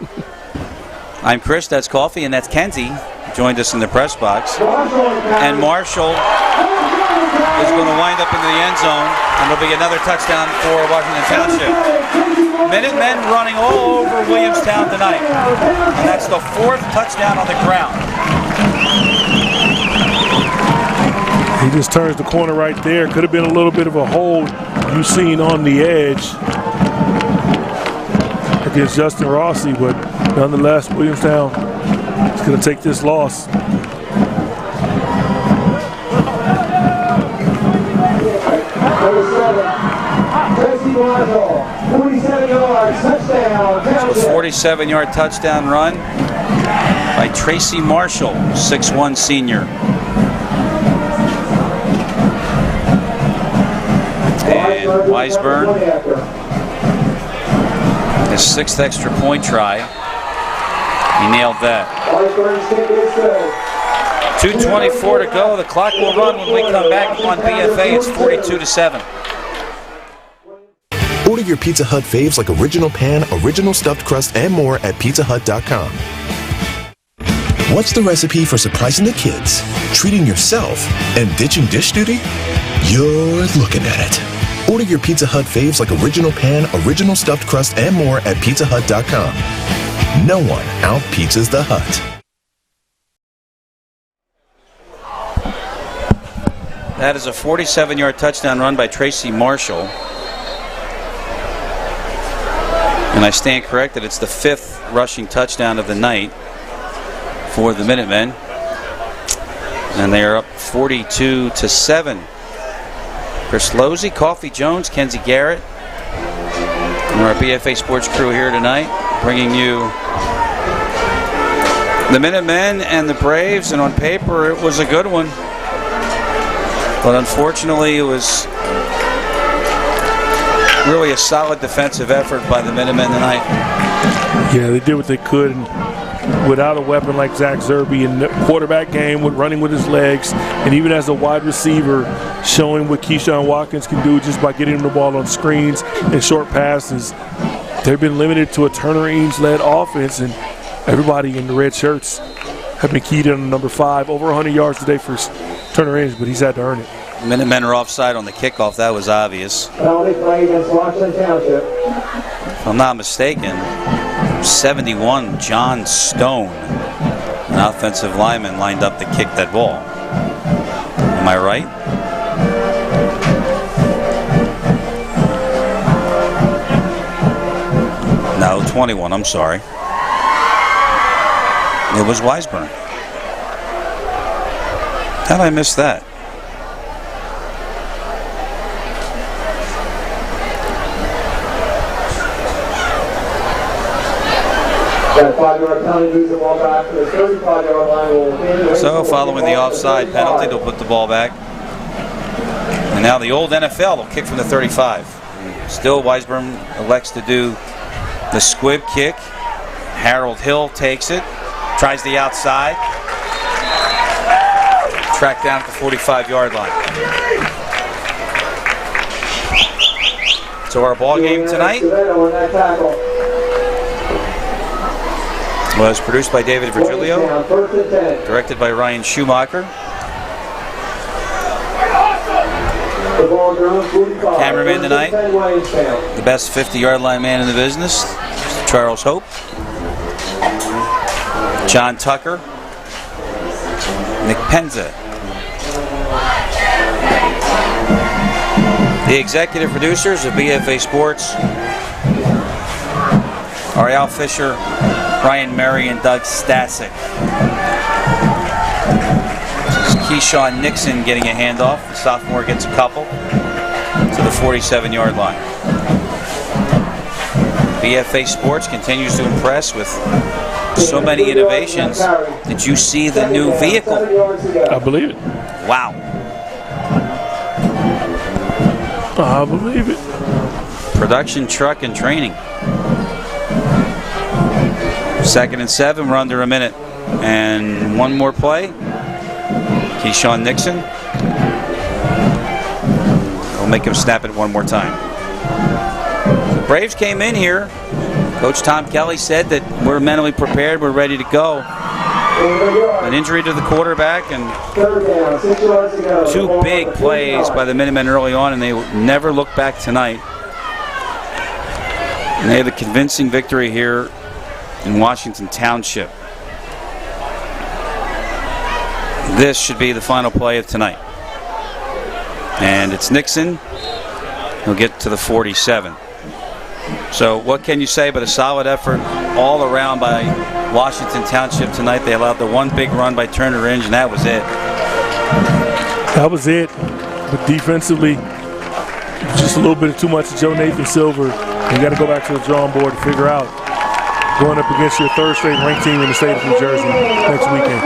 I'm Chris, that's Coffee, and that's Kenzie. Joined us in the press box. And Marshall is going to wind up into the end zone, and there'll be another touchdown for Washington Township. Minutemen running all over Williamstown tonight, and that's the 4th touchdown on the ground. He just turns the corner right there. Could have been a little bit of a hold you've seen on the edge against Justin Rossi, but nonetheless, Williamstown is going to take this loss. So 47-yard touchdown run by Tracy Marshall, 6'1" senior. And Weisburn, his 6th extra point try. He nailed that. 2:24 to go. The clock will run when we come back on BFA. It's 42-7. Order your Pizza Hut faves like original pan, original stuffed crust, and more at PizzaHut.com. What's the recipe for surprising the kids, treating yourself, and ditching dish duty? You're looking at it. Order your Pizza Hut faves like original pan, original stuffed crust, and more at PizzaHut.com. No one out-pizzas the Hut. That is a 47-yard touchdown run by Tracy Marshall. And I stand corrected, it's the 5th rushing touchdown of the night for the Minutemen. And they are up 42-7. Chris Losey, Coffee Jones, Kenzie Garrett, and our BFA Sports crew here tonight, bringing you the Minutemen and the Braves. And on paper, it was a good one. But unfortunately, it was really a solid defensive effort by the Minutemen tonight. Yeah, they did what they could. And without a weapon like Zach Zerbe in the quarterback game, with running with his legs, and even as a wide receiver, showing what Keyshawn Watkins can do just by getting him the ball on screens and short passes. They've been limited to a Turner Eames-led offense, and everybody in the red shirts have been keyed in on number 5. Over 100 yards today for Turner Eames, but he's had to earn it. Minutemen are offside on the kickoff. That was obvious. Penalty play against Washington Township. If I'm not mistaken, 71, John Stone, an offensive lineman, lined up to kick that ball. Am I right? No, 21, I'm sorry. It was Weisburn. How did I miss that? So following the offside penalty, they'll put the ball back. And now the old NFL will kick from the 35. Still, Weisburn elects to do the squib kick. Harold Hill takes it, tries the outside. Tracked down at the 45-yard line. So our ball game tonight was produced by David Virgilio, directed by Ryan Schumacher. Cameraman tonight, the best 50-yard line man in the business, Charles Hope. John Tucker, Nick Penza. The executive producers of BFA Sports are Al Fisher, Brian Murray, and Doug Stasek. This is Keyshawn Nixon getting a handoff. The sophomore gets a couple to the 47-yard line. BFA Sports continues to impress with so many innovations. Did you see the new vehicle? I believe it. Wow. I believe it. Production truck and training. 2nd and 7, we're under a minute. And one more play. Keyshawn Nixon. We'll make him snap it one more time. The Braves came in here. Coach Tom Kelly said that we're mentally prepared, we're ready to go. An injury to the quarterback and 2 big plays by the Minutemen early on, and they never looked back tonight. And they have a convincing victory here in Washington Township. This should be the final play of tonight. And it's Nixon. He'll get to the 47. So what can you say but a solid effort all around by Washington Township tonight. They allowed the one big run by Turner Inge, and that was it. That was it. But defensively, just a little bit too much of Joe Nathan Silver. You got to go back to the drawing board to figure out going up against your third straight ranked team in the state of New Jersey next weekend.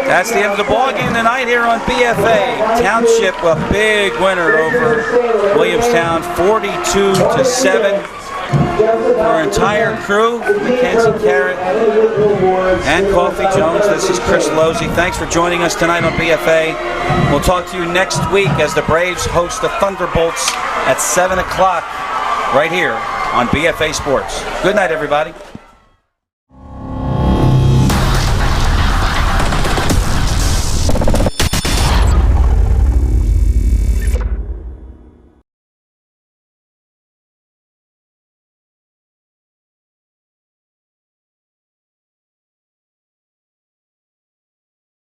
That's the end of the ball game tonight here on BFA. Township a big winner over Williamstown, 42-7. Our entire crew, Mackenzie Carrot and Coffee Jones, this is Chris Losey. Thanks for joining us tonight on BFA. We'll talk to you next week as the Braves host the Thunderbolts at 7 o'clock right here on BFA Sports. Good night, everybody.